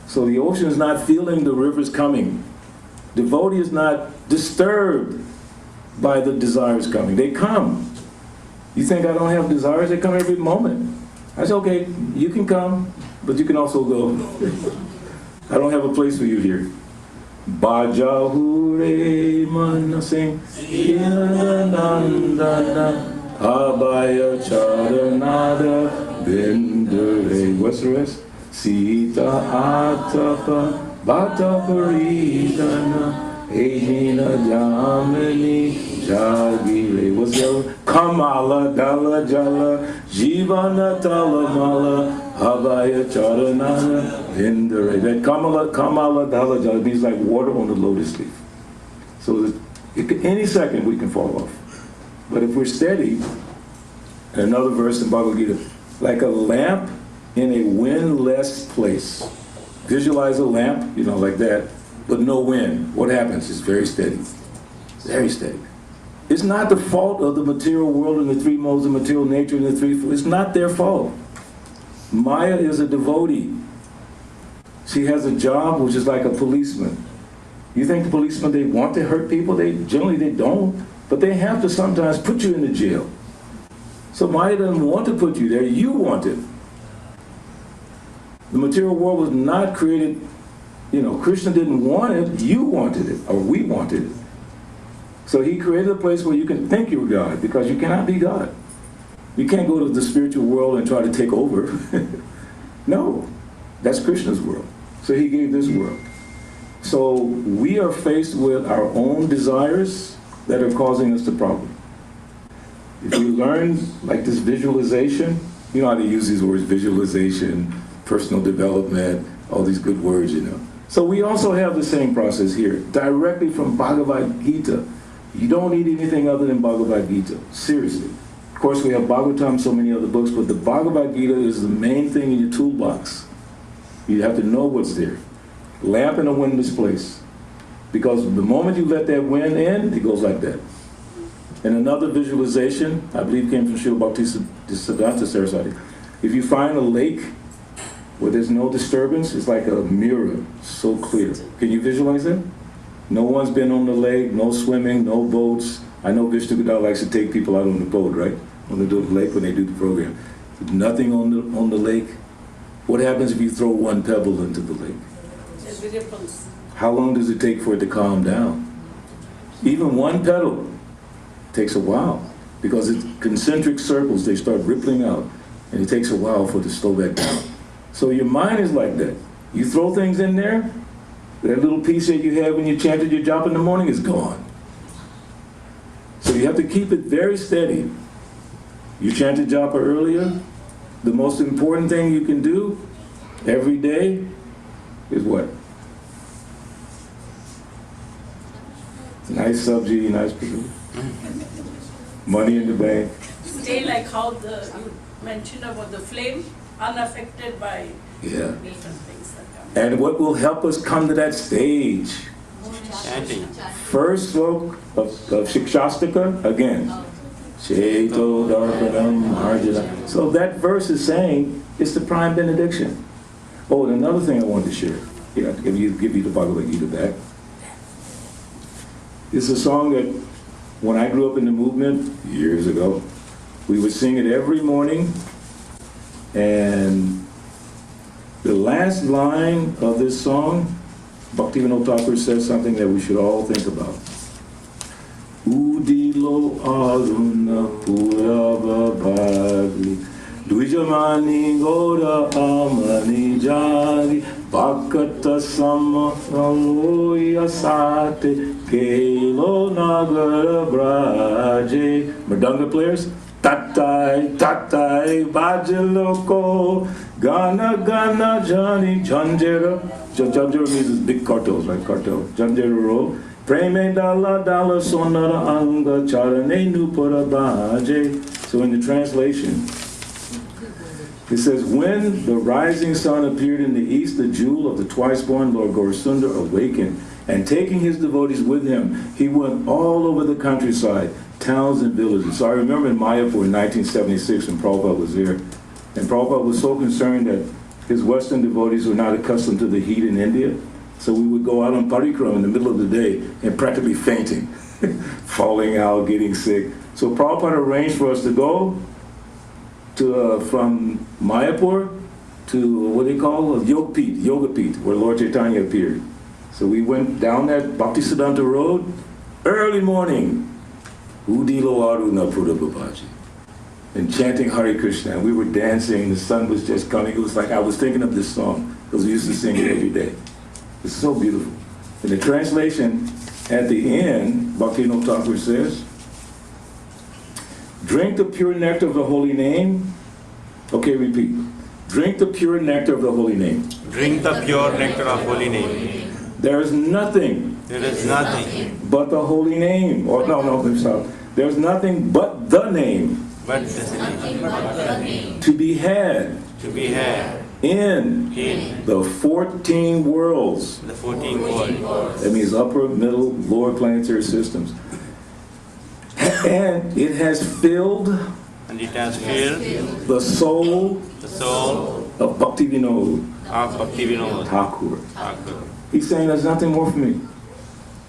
So the ocean is not feeling the rivers coming. Devotee is not disturbed by the desires coming. They come. You think I don't have desires? They come every moment. I say, okay, you can come, but you can also go. I don't have a place for you here. Baja hure manasing Nandana Abhaya Charanada Bindare. What's the rest? Sita Atapa Bata Paridana Ejina Jamini Jagire. What's the other? Kamala Dala Jala Jivana Talamala Abhaya Charanana Bindare. That Kamala Dala Jala means like water on the lotus leaf. So that any second we can fall off. But if we're steady, another verse in Bhagavad Gita, like a lamp in a windless place. Visualize a lamp, like that, but no wind. What happens? It's very steady. Very steady. It's not the fault of the material world and the three modes of material nature and the three. It's not their fault. Maya is a devotee. She has a job which is like a policeman. You think the policemen, they want to hurt people? Generally they don't, but they have to sometimes put you in the jail. So Maya doesn't want to put you there, you want it. The material world was not created, Krishna didn't want it, you wanted it, or we wanted it. So he created a place where you can think you're God, because you cannot be God. You can't go to the spiritual world and try to take over. No, that's Krishna's world. So he gave this world. So we are faced with our own desires that are causing us the problem. If we learn like this visualization, you know how to use these words, visualization, personal development, all these good words, So we also have the same process here, directly from Bhagavad Gita. You don't need anything other than Bhagavad Gita, seriously. Of course, we have Bhagavatam, so many other books, but the Bhagavad Gita is the main thing in your toolbox. You have to know what's there. Lamp in a windless place. Because the moment you let that wind in, it goes like that. And another visualization, I believe came from Srila Bhaktisiddhanta Saraswati. If you find a lake where there's no disturbance, it's like a mirror, so clear. Can you visualize that? No one's been on the lake, no swimming, no boats. I know Vishnu Gadal likes to take people out on the boat, right? On the lake when they do the program. Nothing on the lake. What happens if you throw one pebble into the lake? How long does it take for it to calm down? Even one petal takes a while, because it's concentric circles, they start rippling out, and it takes a while for it to slow back down. So your mind is like that. You throw things in there, that little piece that you have when you chanted your japa in the morning is gone. So you have to keep it very steady. You chanted japa earlier. The most important thing you can do every day is what? Nice subji, nice people. Money in the bank. stay like how you mentioned about the flame, unaffected by Yeah. different things that come. And what will help us come to that stage? Chanting. First sloka of Shikshastika, again. Cheto Darpadam Arjuna. So that verse is saying it's the prime benediction. Oh, and another thing I wanted to share. Yeah, give you the Bhagavad Gita back. It's a song that when I grew up in the movement years ago, we would sing it every morning. And the last line of this song, Bhaktivinoda Thakur says something that we should all think about. Udilo aruna purava bhagli Dvijamani Goda Amani Jagi Bhakata Samaloya Sate Kelo Nagara Braje. Madanga players? Tatai, Tatai, Bhajaloko, Gana Gana Jani Janjera. Janjera means big cartels, right? Cartel. Janjera roll. Preme Dala Dala Sonara Anga Charane Nupara Bhaje. So in the translation, it says, when the rising sun appeared in the east, the jewel of the twice-born Lord Gaurasundar awakened, and taking his devotees with him, he went all over the countryside, towns and villages. So I remember in Mayapur in 1976 when Prabhupada was there, and Prabhupada was so concerned that his Western devotees were not accustomed to the heat in India, so we would go out on parikram in the middle of the day and practically fainting, falling out, getting sick. So Prabhupada arranged for us to go to from Mayapur to what they call Yoga Pit, where Lord Chaitanya appeared. So we went down that Bhaktisiddhanta road early morning, Udilo Aruna Purababaji, and chanting Hare Krishna. And we were dancing, the sun was just coming. It was like I was thinking of this song because we used to sing it every day. It's so beautiful. In the translation, at the end, Bhaktivinoda Thakur says, drink the pure nectar of the holy name. Okay, repeat. Drink the pure nectar of the holy name. Drink the pure nectar of holy name. There is nothing. There is nothing. But the holy name. Or no, stop. There's nothing but the name. But the name. To be had. To be had. In the 14 worlds. The 14 worlds. That means upper, middle, lower planetary systems. And it has filled. And it has filled the soul of Bhaktivinoda Thakur. He's saying there's nothing more for me.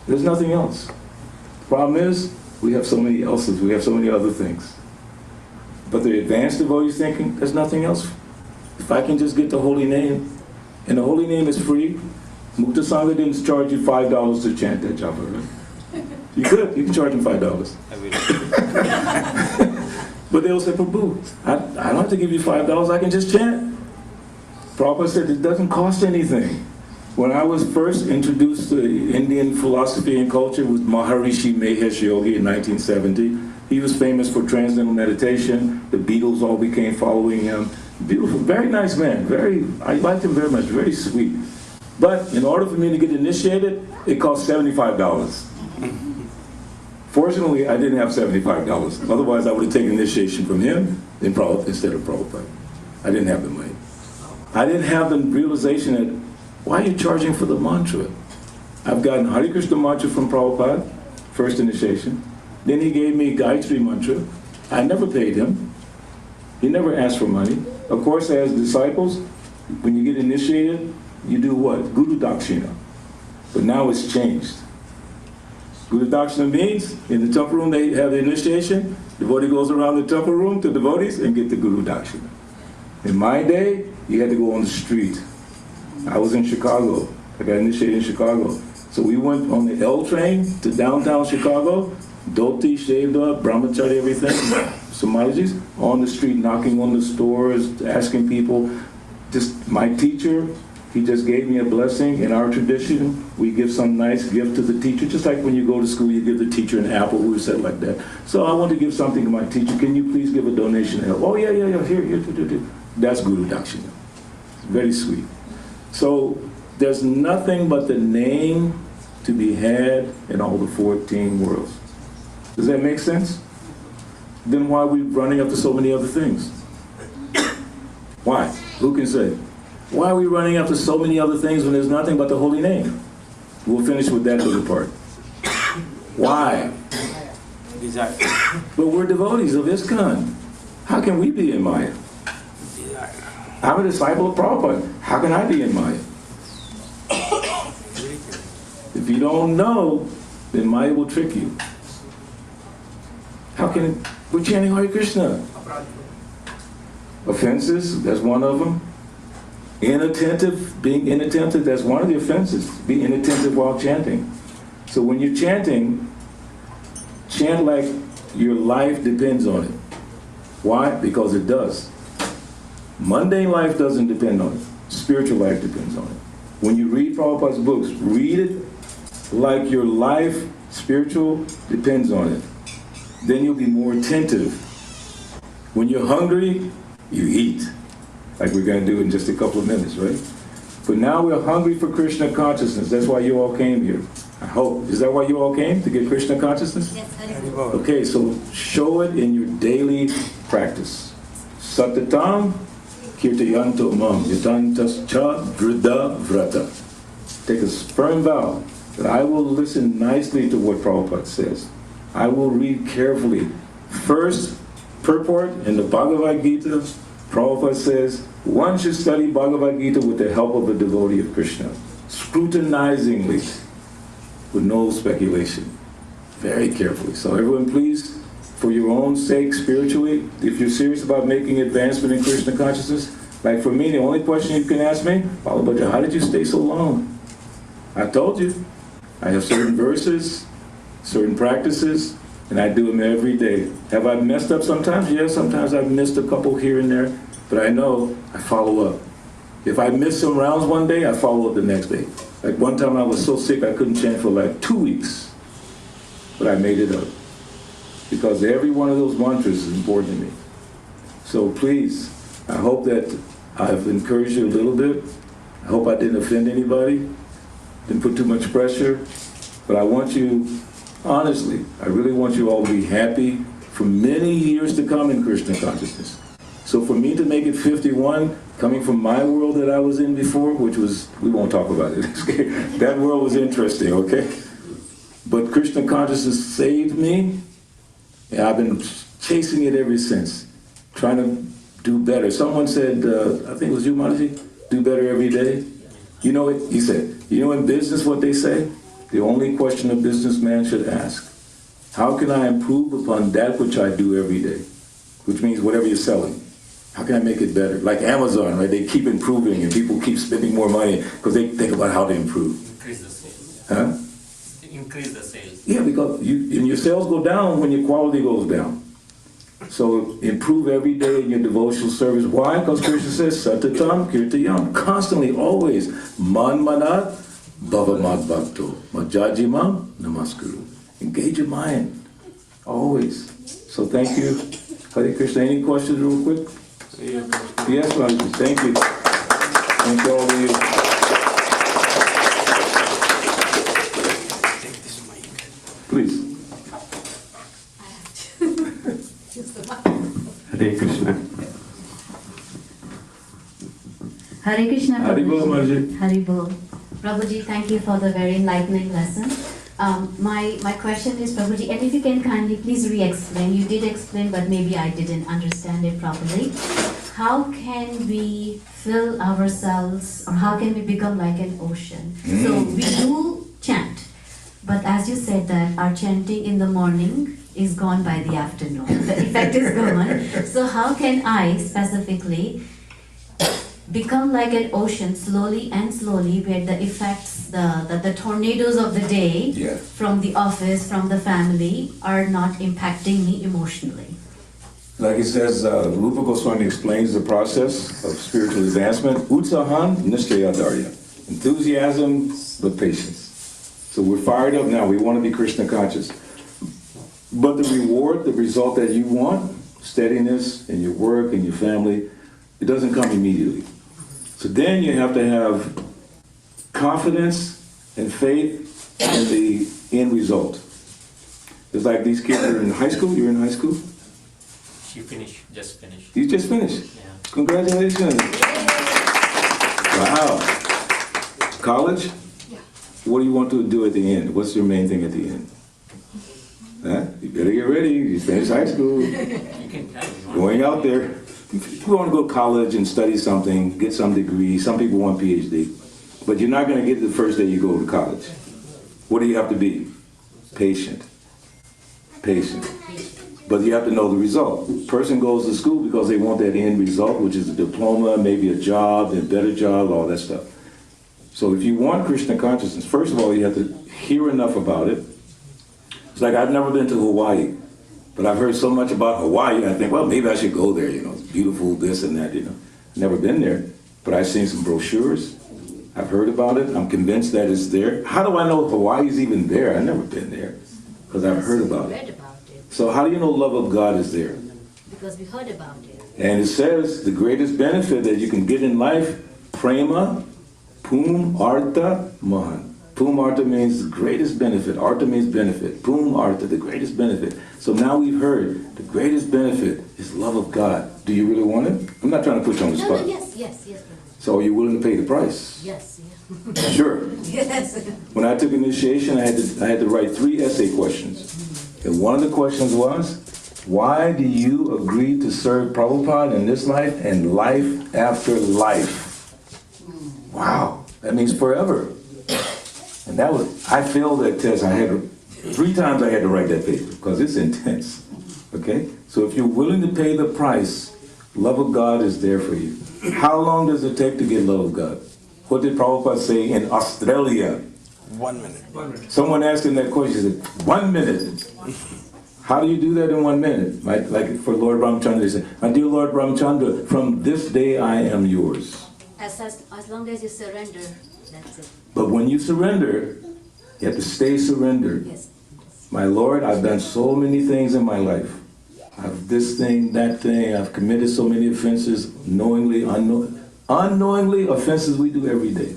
There's nothing else. The problem is, we have so many else's, we have so many other things. But the advanced devotees thinking, there's nothing else. If I can just get the holy name, and the holy name is free, Mukta Sangha didn't charge you $5 to chant that japa, right? You could, you can charge them $5. But they'll say, Prabhu, I don't have to give you $5, I can just chant. Prabhupada said it doesn't cost anything. When I was first introduced to Indian philosophy and culture with Maharishi Mahesh Yogi in 1970, he was famous for transcendental meditation. The Beatles all became following him. Beautiful, very nice man. I liked him very much, very sweet. But in order for me to get initiated, it cost $75. Fortunately, I didn't have $75. Otherwise, I would have taken initiation from him instead of Prabhupada. I didn't have the money. I didn't have the realization that, why are you charging for the mantra? I've gotten Hare Krishna mantra from Prabhupada, first initiation. Then he gave me Gayatri mantra. I never paid him. He never asked for money. Of course, as disciples, when you get initiated, you do what? Guru Dakshina. But now it's changed. Guru Dakshina means, in the temple room they have the initiation, the devotee goes around the temple room to devotees and get the Guru Dakshina. In my day, you had to go on the street. I was in Chicago. I got initiated in Chicago. So we went on the L train to downtown Chicago, dhoti, shaved up, brahmachari, everything, Samajis, on the street, knocking on the stores, asking people. Just my teacher, he just gave me a blessing. In our tradition, we give some nice gift to the teacher, just like when you go to school, you give the teacher an apple, we said like that. So I want to give something to my teacher. Can you please give a donation to help? Oh, yeah, here. That's Guru Dakshina. Very sweet. So there's nothing but the name to be had in all the 14 worlds. Does that make sense? then why are we running after so many other things? Why? Who can say? Why are we running after so many other things when there's nothing but the holy name? We'll finish with that little part. Why? Desire. But we're devotees of ISKCON. How can we be in Maya? I'm a disciple of Prabhupada. How can I be in Maya? If you don't know, then Maya will trick you. How can we're chanting Hare Krishna? Offenses, that's one of them. Inattentive, being inattentive, that's one of the offenses. Be inattentive while chanting. So when you're chanting, chant like your life depends on it. Why? Because it does. Mundane life doesn't depend on it. Spiritual life depends on it. When you read Prabhupada's books, read it like your life, spiritual, depends on it. Then you'll be more attentive. When you're hungry, you eat. Like we're going to do in just a couple of minutes, right? But now we're hungry for Krishna consciousness. That's why you all came here. I hope. Is that why you all came? To get Krishna consciousness? Yes, Okay, so show it in your daily practice. Satatam kirtayanto mam yatantas cha drida vrata. Take a firm vow that I will listen nicely to what Prabhupada says. I will read carefully. First, purport in the Bhagavad Gita, Prabhupada says, one should study Bhagavad Gita with the help of a devotee of Krishna, scrutinizingly, with no speculation, very carefully. So everyone please, for your own sake spiritually, if you're serious about making advancement in Krishna consciousness, like for me, the only question you can ask me, Balabhadra, how did you stay so long? I told you, I have certain verses, certain practices, and I do them every day. Have I messed up sometimes? Yes, sometimes I've missed a couple here and there, but I know I follow up. If I miss some rounds one day, I follow up the next day. Like one time I was so sick I couldn't chant for like 2 weeks, but I made it up. Because every one of those mantras is important to me. So please, I hope that I've encouraged you a little bit. I hope I didn't offend anybody, didn't put too much pressure, but I want you, honestly, I really want you all to be happy for many years to come in Krishna consciousness. So for me to make it 51, coming from my world that I was in before, which was, we won't talk about it, that world was interesting, okay? But Krishna consciousness saved me, and I've been chasing it ever since, trying to do better. Someone said, I think it was you, Mataji, do better every day. You know what he said? You know in business what they say? The only question a businessman should ask, how can I improve upon that which I do every day? Which means whatever you're selling. How can I make it better? Like Amazon, right? They keep improving and people keep spending more money because they think about how to improve. Increase the sales. Huh? Increase the sales. Yeah, because your sales go down when your quality goes down. So improve every day in your devotional service. Why? Because Krishna says, Satatam Kirtayam. Constantly, always. Man manat bhava mad bhakto. Majajimam namaskuru. Engage your mind. Always. So thank you. Hare Krishna. Any questions real quick? Yes, Maharaj. Thank you. Thank you all of you. Please. Hare Krishna. Hare Krishna, Haribol, Prabhuji. Haribol. Prabhuji, thank you for the very enlightening lesson. My question is, Prabhuji, and if you can kindly please re-explain. You did explain, but maybe I didn't understand it properly. How can we fill ourselves, or how can we become like an ocean? So we do chant, but as you said that our chanting in the morning is gone by the afternoon. The effect is gone. So how can I specifically become like an ocean slowly and slowly, where the effects, the tornadoes of the day from the office, from the family are not impacting me emotionally? Like it says, Rupa Goswami explains the process of spiritual advancement. Utsahan nishtayadarya. Enthusiasm with patience. So we're fired up now. We want to be Krishna conscious. But the reward, the result that you want, steadiness in your work and your family, it doesn't come immediately. So then you have to have confidence and faith in the end result. It's like these kids are in high school. You're in high school? You finish, just finished. You just finished? Yeah. Congratulations. Wow. College? Yeah. What do you want to do at the end? What's your main thing at the end? Huh? You better get ready. You finish high school. You can tell me. Going out there. People want to go to college and study something, get some degree. Some people want PhD. But you're not going to get it the first day you go to college. What do you have to be? Patient. Patient. But you have to know the result. Person goes to school because they want that end result, which is a diploma, maybe a job, a better job, all that stuff. So if you want Krishna consciousness, first of all, you have to hear enough about it. It's like I've never been to Hawaii, but I've heard so much about Hawaii, and I think, well, maybe I should go there, it's beautiful, this and that, Never been there, but I've seen some brochures. I've heard about it. I'm convinced that it's there. How do I know Hawaii's even there? I've never been there, because I've heard about it. So how do you know love of God is there? Because we heard about it. And it says the greatest benefit that you can get in life, prema, pum, artha, mahan. Pum artha means the greatest benefit. Artha means benefit. Pum artha, the greatest benefit. So now we've heard the greatest benefit is love of God. Do you really want it? I'm not trying to put you on the spot. Yes. So are you willing to pay the price? Yes. Sure. Yes. When I took initiation, I had to write 3 essay questions. And one of the questions was, why do you agree to serve Prabhupada in this life and life after life? Wow, that means forever. And I failed that test. 3 times I had to write that paper because it's intense. Okay? So if you're willing to pay the price, love of God is there for you. How long does it take to get love of God? What did Prabhupada say in Australia? 1 minute. Someone asked him that question, he said, 1 minute. How do you do that in 1 minute? Like for Lord Ramchandra, he said, my dear Lord Ramchandra, from this day I am yours. As long as you surrender, that's it. But when you surrender, you have to stay surrendered. Yes. My Lord, I've done so many things in my life. I've this thing, that thing, I've committed so many offenses, knowingly, unknowingly, offenses we do every day.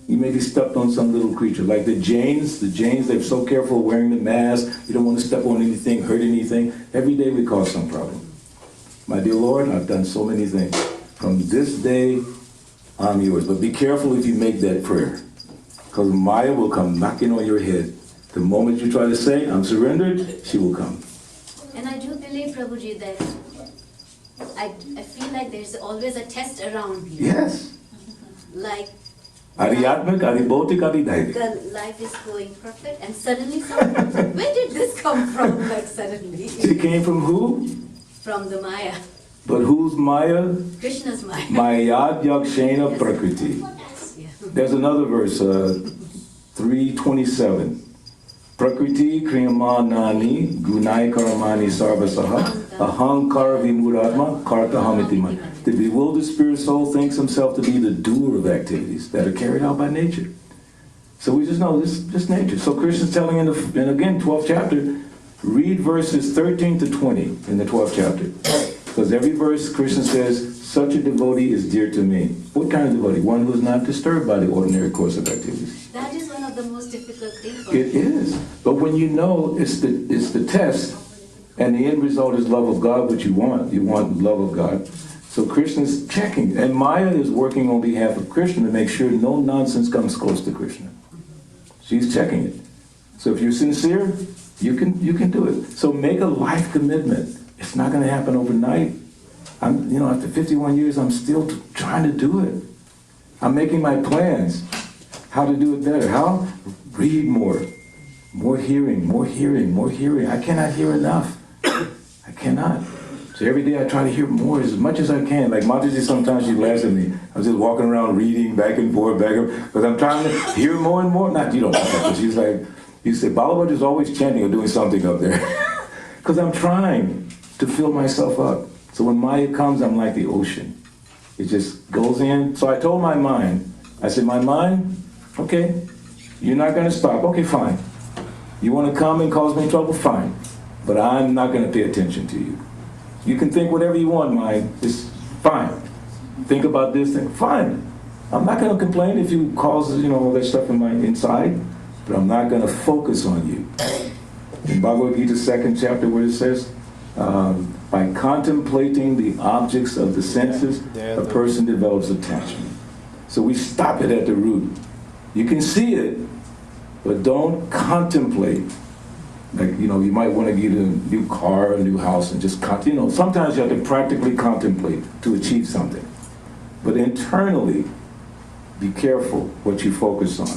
You maybe stepped on some little creature, like the Jains, they're so careful wearing the mask, you don't want to step on anything, hurt anything. Every day we cause some problem. My dear Lord, I've done so many things. From this day, I'm yours. But be careful if you make that prayer, because Maya will come knocking on your head. The moment you try to say, I'm surrendered, she will come. And I do believe, Prabhuji, that I feel like there's always a test around me. Yes. Like, Adhyatmik, adhibautik, adhidaitik. the life is going perfect, and suddenly, where did this come from? Like suddenly. She came from who? From the Maya. But who's Maya? Krishna's Maya. Mayad yakshena prakriti. Yeah. There's another verse, 327. Prakriti kriyamanani gunai karamani sarvasaha ahankara vimuratma kartahamitima. The bewildered spirit soul thinks himself to be the doer of activities that are carried out by nature. So we just know this nature. So Krishna's telling in again, 12th chapter, read verses 13 to 20 in the 12th chapter. Because every verse Krishna says, such a devotee is dear to me. What kind of devotee? One who is not disturbed by the ordinary course of activities. That is one of the most difficult things. It is. But when you know it's the test, and the end result is love of God, which you want love of God. So Krishna's checking, and Maya is working on behalf of Krishna to make sure no nonsense comes close to Krishna. She's checking it. So if you're sincere, you can do it. So make a life commitment. It's not going to happen overnight. After 51 years, I'm still trying to do it. I'm making my plans. How to do it better? How? Read more. More hearing. I cannot hear enough. I cannot. So every day I try to hear more as much as I can. Like Mataji, sometimes she laughs at me. I was just walking around reading back and forth, because I'm trying to hear more and more. Not, you don't like that, but she's like, you say, Balabhadra is always chanting or doing something up there. Because I'm trying to fill myself up. So when Maya comes, I'm like the ocean. It just goes in. So I told my mind, I said, my mind, okay, you're not going to stop. Okay, fine. You want to come and cause me trouble? Fine. But I'm not going to pay attention to you. You can think whatever you want, mind. It's fine. Think about this thing. Fine. I'm not going to complain if you cause, all that stuff in my inside, but I'm not going to focus on you. In Bhagavad Gita 2nd chapter where it says, By contemplating the objects of the senses, a person develops attachment. So we stop it at the root. You can see it, but don't contemplate. Like, you might want to get a new car, a new house, and just, sometimes you have to practically contemplate to achieve something. But internally, be careful what you focus on,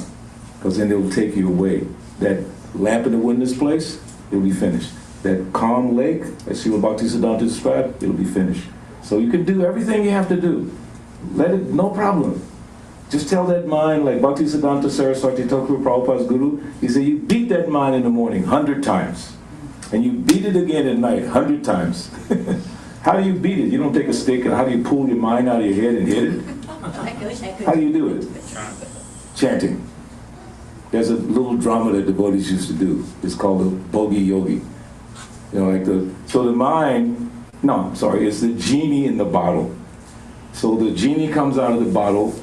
because then it'll take you away. That lamp in the witness place, it'll be finished. That calm lake, as Srila Bhaktisiddhanta described, it'll be finished. So you can do everything you have to do. Let it, no problem. Just tell that mind, like Bhaktisiddhanta Saraswati Thakur, Prabhupada's guru, he said, you beat that mind in the morning 100 times. And you beat it again at night 100 times. How do you beat it? You don't take a stick, and how do you pull your mind out of your head and hit it? How do you do it? Chanting. There's a little drama that devotees used to do. It's called the Bhogi Yogi. So the mind, it's the genie in the bottle. So the genie comes out of the bottle,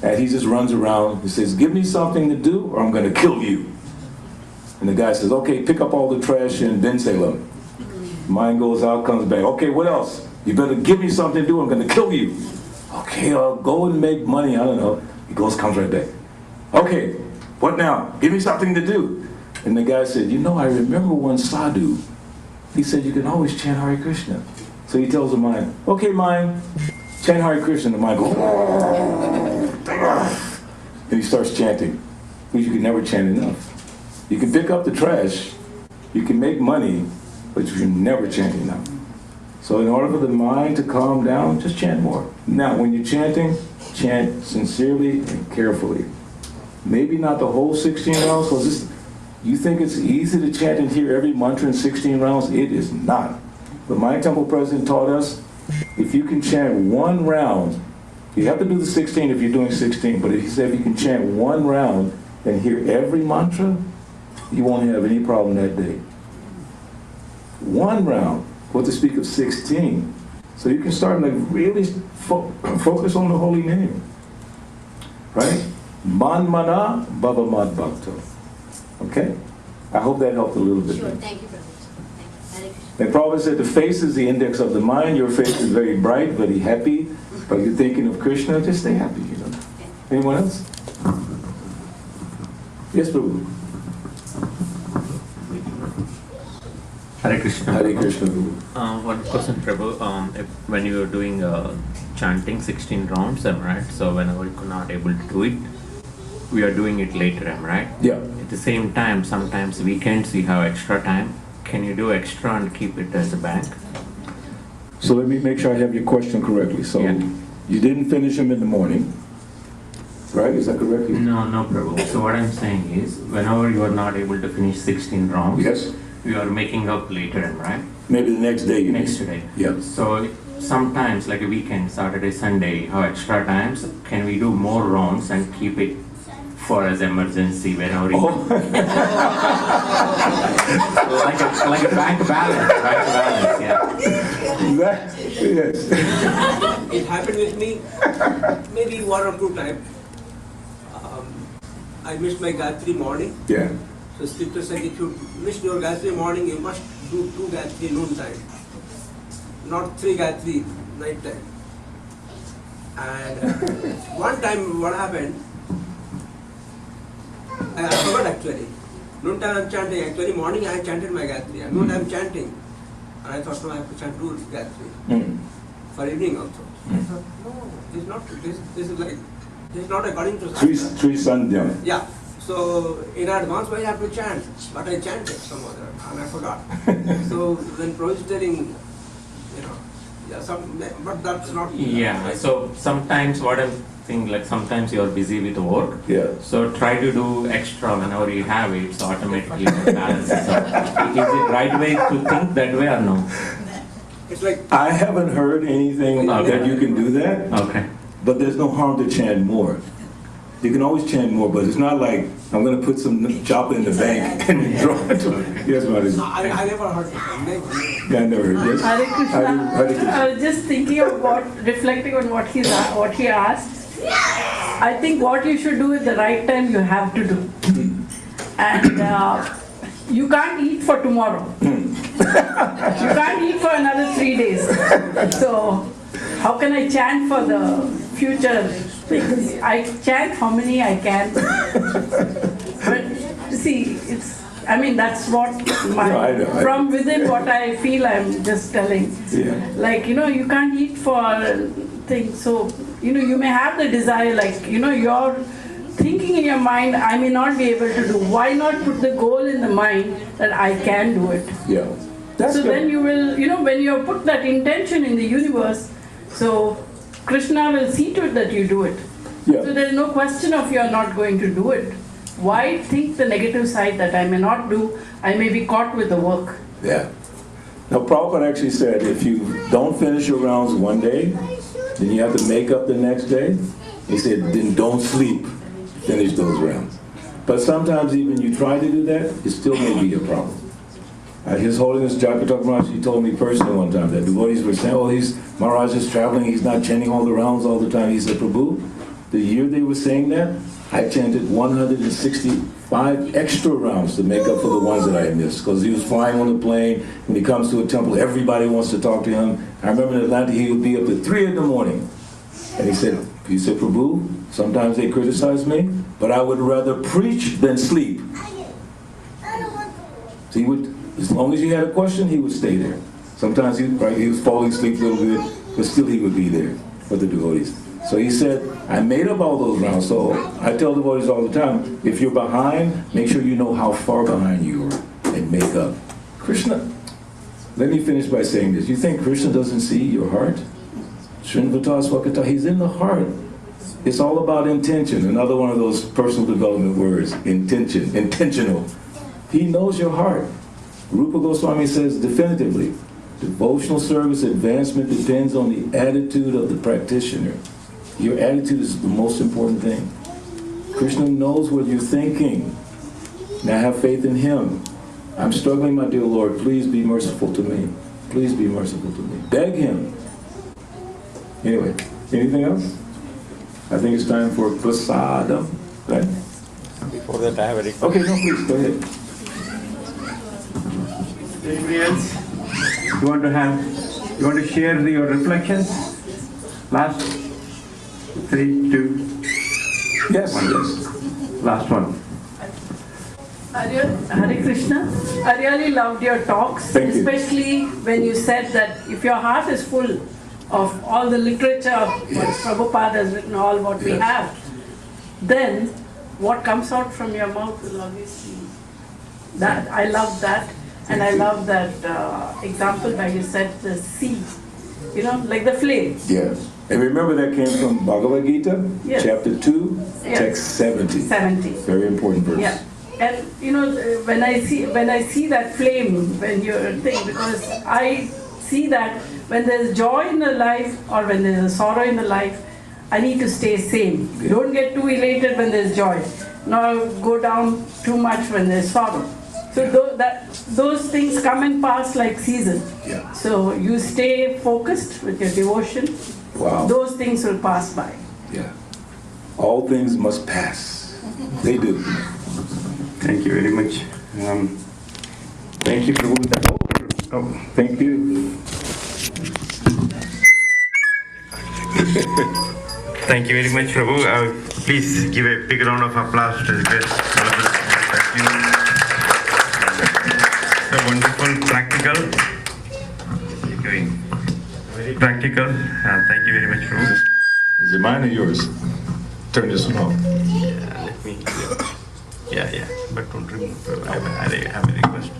and he just runs around. He says, give me something to do, or I'm going to kill you. And the guy says, okay, pick up all the trash in Bensalem. Mind goes out, comes back. Okay, what else? You better give me something to do, I'm going to kill you. Okay, I'll go and make money, I don't know. He goes, comes right back. Okay, what now? Give me something to do. And the guy said, I remember one sadhu. He said, you can always chant Hare Krishna. So he tells the mind, okay, mind, chant Hare Krishna. The mind goes, and he starts chanting, because you can never chant enough. You can pick up the trash, you can make money, but you can never chant enough. So in order for the mind to calm down, just chant more. Now, when you're chanting, chant sincerely and carefully. Maybe not the whole 16 rounds, because you think it's easy to chant and hear every mantra in 16 rounds? It is not. The Maya Temple president taught us, if you can chant one round, you have to do the 16 if you're doing 16, but he said if you can chant one round and hear every mantra, you won't have any problem that day. One round, what to speak of 16. So you can start really focus on the holy name. Right? Man mana bhava mad bhakto. Okay? I hope that helped a little bit. Sure, thank you, Prabhuji. And Prabhupada said the face is the index of the mind. Your face is very bright, very happy. But you're thinking of Krishna, just stay happy, Anyone else? Yes, Prabhu. Hare Krishna. Hare Krishna. One question, Prabhu. When you were doing chanting 16 rounds, right? So whenever you could not able to do it, we are doing it later, right? Yeah. At the same time, sometimes weekends we have extra time. Can you do extra and keep it as a bank? So let me make sure I have your question correctly. So you didn't finish them in the morning, right? Is that correct? No, Prabhu. So what I'm saying is, whenever you are not able to finish 16 rounds, yes, you are making up later, right? Maybe the next day. Next day. Yeah. So sometimes, like a weekend, Saturday, Sunday, have extra times. Can we do more rounds and keep it for as emergency whenever? like a bank balance, yeah. Yes. It happened with me maybe 1 or 2 times. I missed my Gayatri morning. Yeah. So scripture said if you miss your Gayatri morning, you must do 2 Gayatri noon time, not 3 Gayatri night time. And one time what happened, I forgot actually. Noon time I'm chanting, actually morning I chanted my Gayatri, and noon I'm chanting. And I thought, no, I have to chant 2 Gayatri for evening also. I thought, no, this is not, this is like, this is not according to Shastra. Three Sandhya. Yeah. So in advance I have to chant, but I chanted some other and I forgot. So when Prabhu is telling, but that's not. Yeah. So sometimes what I'm thinking, like sometimes you are busy with work. Yeah. So try to do extra whenever you have it, so automatically it balances out. Is it right way to think that way or no? It's like I haven't heard anything that you can do that. Okay. But there's no harm to chant more. You can always chant more, but it's not like I'm going to put some japa in the bank and draw it to it. Yes, Madhu. I never heard it. Yeah, I never heard. Yes. Hare Krishna. Hare Krishna. I was just thinking about reflecting on what he asked. I think what you should do at the right time you have to do. And you can't eat for tomorrow. You can't eat for another 3 days. So how can I chant for the future things? I chant how many I can. But see, that's what from within what I feel I'm just telling. Yeah. Like, you can't eat for things. So, you may have the desire, like, you're thinking in your mind, I may not be able to do. Why not put the goal in the mind that I can do it? Yeah. So then you will, when you put that intention in the universe, so Krishna will see to it that you do it. Yeah. So there's no question of you're not going to do it. Why think the negative side that I may not do, I may be caught with the work? Yeah. Now, Prabhupada actually said if you don't finish your rounds one day, then you have to make up the next day. He said, then don't sleep. Finish those rounds. But sometimes even you try to do that, it still may be a problem. His Holiness Jakatak Maharaj, he told me personally one time that devotees were saying, Maharaj is traveling, he's not chanting all the rounds all the time. He said, Prabhu, the year they were saying that, I chanted 165 extra rounds to make up for the ones that I missed. Because he was flying on the plane, when he comes to a temple, everybody wants to talk to him. I remember in Atlanta, he would be up at 3 in the morning. And he said, Prabhu, sometimes they criticize me, but I would rather preach than sleep. So he would, as long as you had a question, he would stay there. Sometimes he was falling asleep a little bit, but still he would be there for the devotees. So he said, I made up all those rounds. So I tell devotees all the time, if you're behind, make sure you know how far behind you are and make up. Krishna, let me finish by saying this. You think Krishna doesn't see your heart? Srinvata Swakata, he's in the heart. It's all about intention. Another one of those personal development words, intention, intentional. He knows your heart. Rupa Goswami says definitively, devotional service advancement depends on the attitude of the practitioner. Your attitude is the most important thing. Krishna knows what you're thinking. Now have faith in him. I'm struggling, my dear Lord. Please be merciful to me. Please be merciful to me. Beg him. Anyway, anything else? I think it's time for prasadam, right? Before that, I have a request. Okay, no, please, go ahead. Anybody else? You want to share your reflections? Last 3, 2. Yes. One, yes. Last one. Hare Krishna, I really loved your talks, especially when you said that if your heart is full of all the literature what Prabhupada has written, all what we have, then what comes out from your mouth will always be that. I love that, and I love that example where you said the seed, like the flame. Yes. And remember that came from Bhagavad Gita, chapter 2, text 70. 70. Very important verse. Yeah. And when I see that flame, when you're thinking, because I see that when there's joy in the life or when there's a sorrow in the life, I need to stay same. Don't get too elated when there's joy, nor go down too much when there's sorrow. So those things come and pass like season. Yeah. So you stay focused with your devotion. Wow. Those things will pass by. Yeah. All things must pass. They do. Thank you very much. Thank you, Prabhu. Thank you. Thank you very much, Prabhu. Please give a big round of applause to the guest. Thank you. So wonderful, practical. Very practical. Thank you very much, Prabhu. Is it mine or yours? Turn this one off. Yeah, let me. Yeah. But don't remove. I have a request.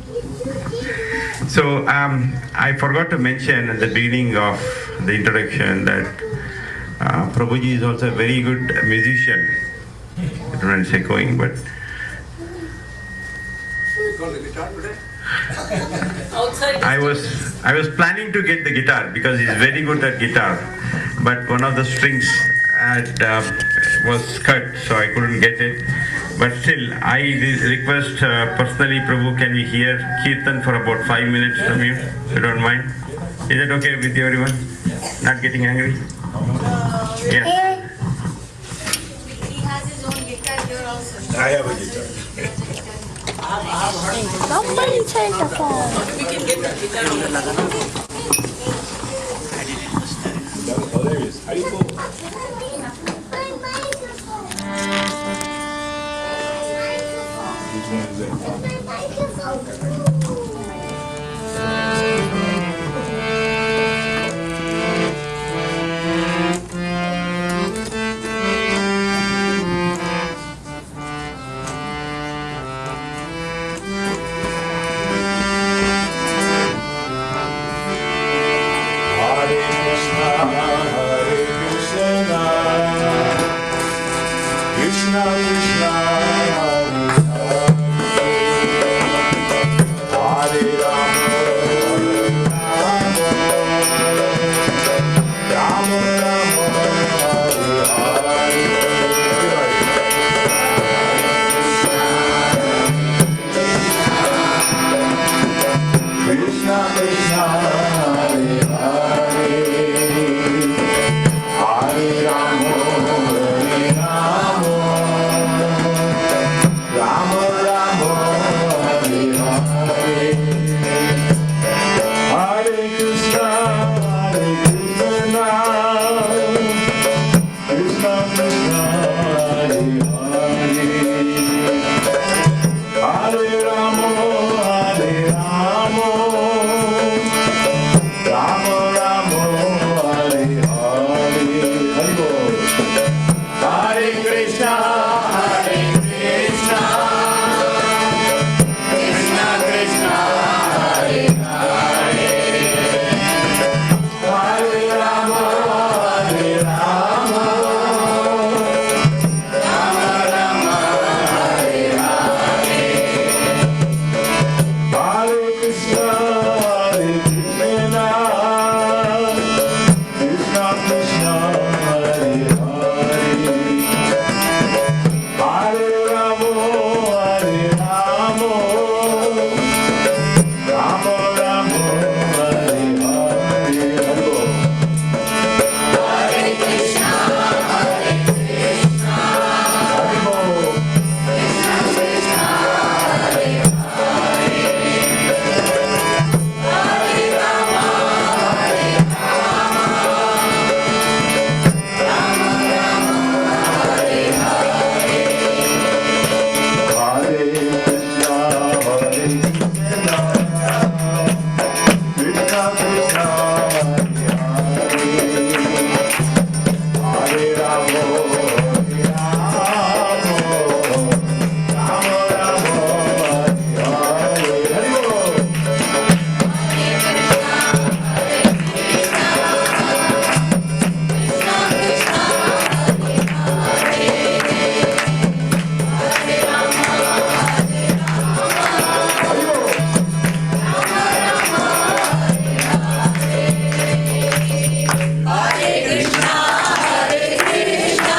So I forgot to mention at the beginning of the introduction that Prabhuji is also a very good musician. I don't want to say going, but I was planning to get the guitar because he's very good at guitar, but one of the strings was cut, so I couldn't get it. But still, I request personally, Prabhu, can we hear Kirtan for about 5 minutes from you, if you don't mind? Is that okay with you, everyone? Not getting angry? Yes. He has his own guitar here also. I have a guitar. Somebody take the phone. We can get the guitar on the Hilarious. How do you pull? Which one is that? Krishna Krishna, Hare Rama, Rama Rama, Hare Hare, Krishna Krishna, Hare Hare, Hare Rama, Rama Rama, Hare Hare, Hare Krishna, Krishna Krishna, Hare Hare, Hare Rama, Hare Rama, Rama Rama, Hare Hare, Hare Bol. Hare Krishna, Hare Krishna, Krishna Krishna, Hare Hare, Hare Rama, Hare Rama, Rama Rama, Hare Hare, Hare Krishna, Hare Krishna, Krishna Krishna, Hare Hare, Hare Rama, Hare Rama, Rama Rama, Hare Hare, Hare Bol. Hare Krishna, Hare Krishna, Hare Bol. Krishna Krishna, Hare Hare, Hare Rama, Hare Rama, Rama Rama, Hare Hare, Hare Krishna, Hare Krishna,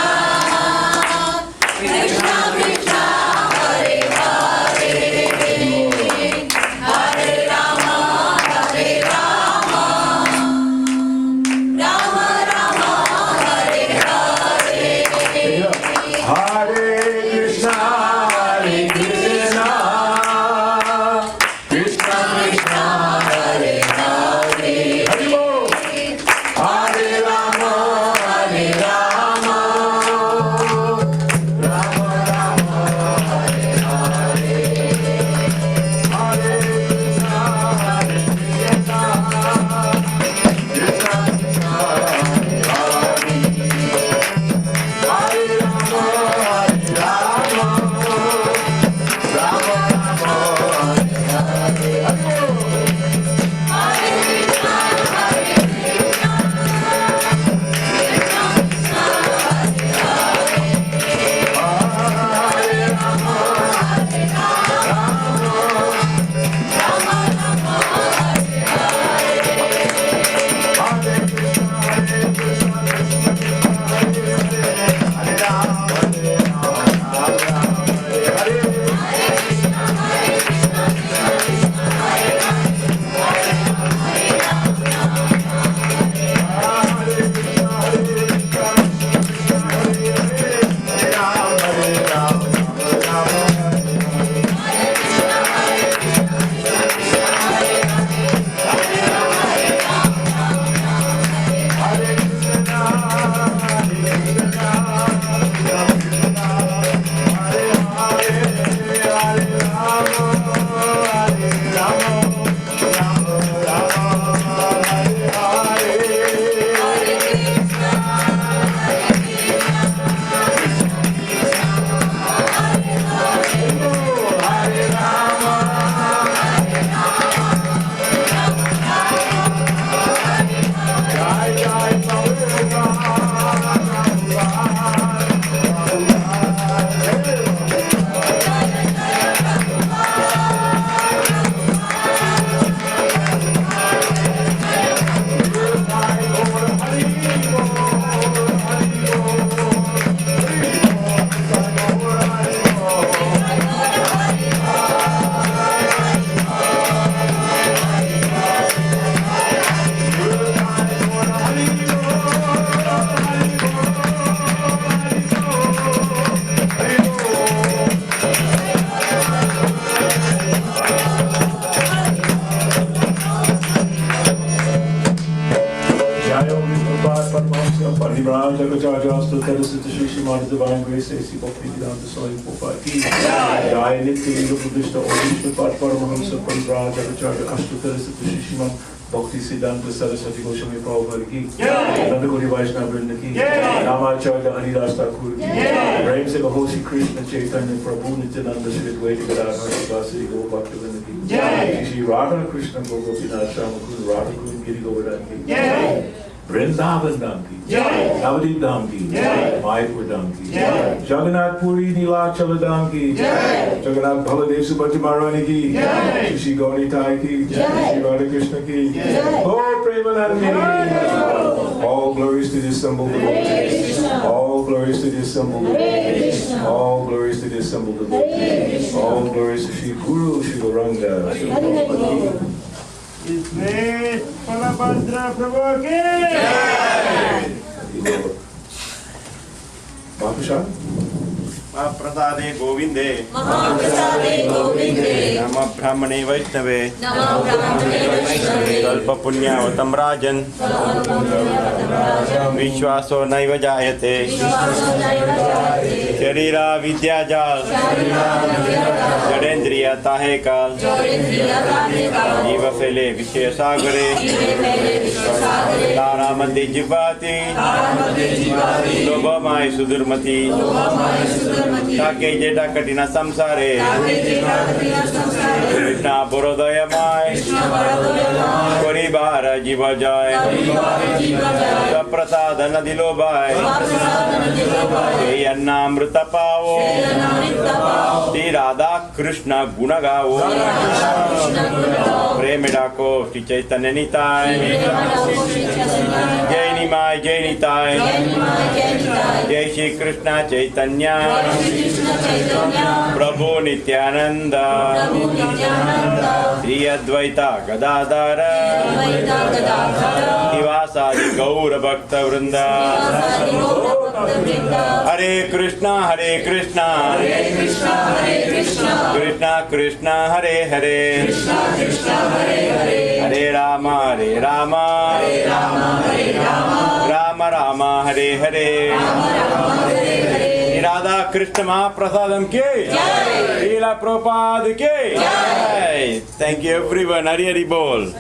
Krishna Krishna, Hare Hare, Hare Rama, Hare Rama, Rama Rama, Hare Hare, Hare Bol. Hare Krishna, Hare Krishna, Krishna Krishna, Hare Hare, Hare Bol. Hare Rama, Hare Rama, Rama Rama, Hare Hare, Hare Krishna, Hare Krishna, Krishna Krishna, Hare Hare, Hare Rama, Hare Rama, Ashutarasita Shri Srimad Divine Grace A.C. Bhaktivedanta Swami Prabhupada Ki Jai Nitya Lila Pravishta Om Vishnu Pad Paramahamsa Parivraj Acharya Ashutarasita Shri Srimad Bhakti Siddhanta Saraswati Goswami Prabhupada Ki Nanda Gauri Vaishnava Vrinda Ki Namacharya Haridas Thakur Ki Prem Se Gahosi Krishna Chaitanya Prabhu Nityananda Shri Advaita Gadadhar Sivasari Gaur Bhakti Vrinda Ki Shri Radha Krishna Gopinath Shyamakund Radha Kund Giri Govardhan Ki Vrindavan Dham Ki Navadip Dham Ki Mayapur Dham Ki Jagannath Puri Nilachala Dham Ki Jagannath Baladev Subhadra Maharani Ki Shri Gaunitai Ki Shri Radha Krishna Ki Oh Premanandi All glories to the assembled devotees All glories to the assembled devotees All glories to the assembled devotees All glories to Shri Guru Shri Gauranga Shri Prabhupada Ki Great Balabhadra Prabhu ki Mahaprasad Mahaprasade Govinde Mahaprasade Govinde Nama Brahmane Vaishnave Namo Brahmane Vaishnave Kalpa Punyavatam Rajan Vishwaso Naiva Jayate Sharira Vidyajal Jadendriya Tahekal Jiva Fele Vishesagare Taramati Jibati Lobamai Sudurmati Take Jeta Katina Samsare Krishna Borodayamai Koribara Jiva Jai Saprasada Nadilobai Yanamrita Pavo Shri Radha Krishna Gunagavo Premedako Shri Chaitanya Nitai Jai Nimai Jai Nitai Jai Shri Krishna Chaitanya Prabhu Nityananda Shri Advaita Gadadhara Nivasadi Gaura Bhakta Vrinda Hare Krishna Hare Krishna Krishna Krishna Hare Hare Hare Rama Hare Rama Rama Rama Hare Hare Radha Krishna Mahaprasadam ki Srila Prabhupada ki Thank you everyone. Hari Hari Bol.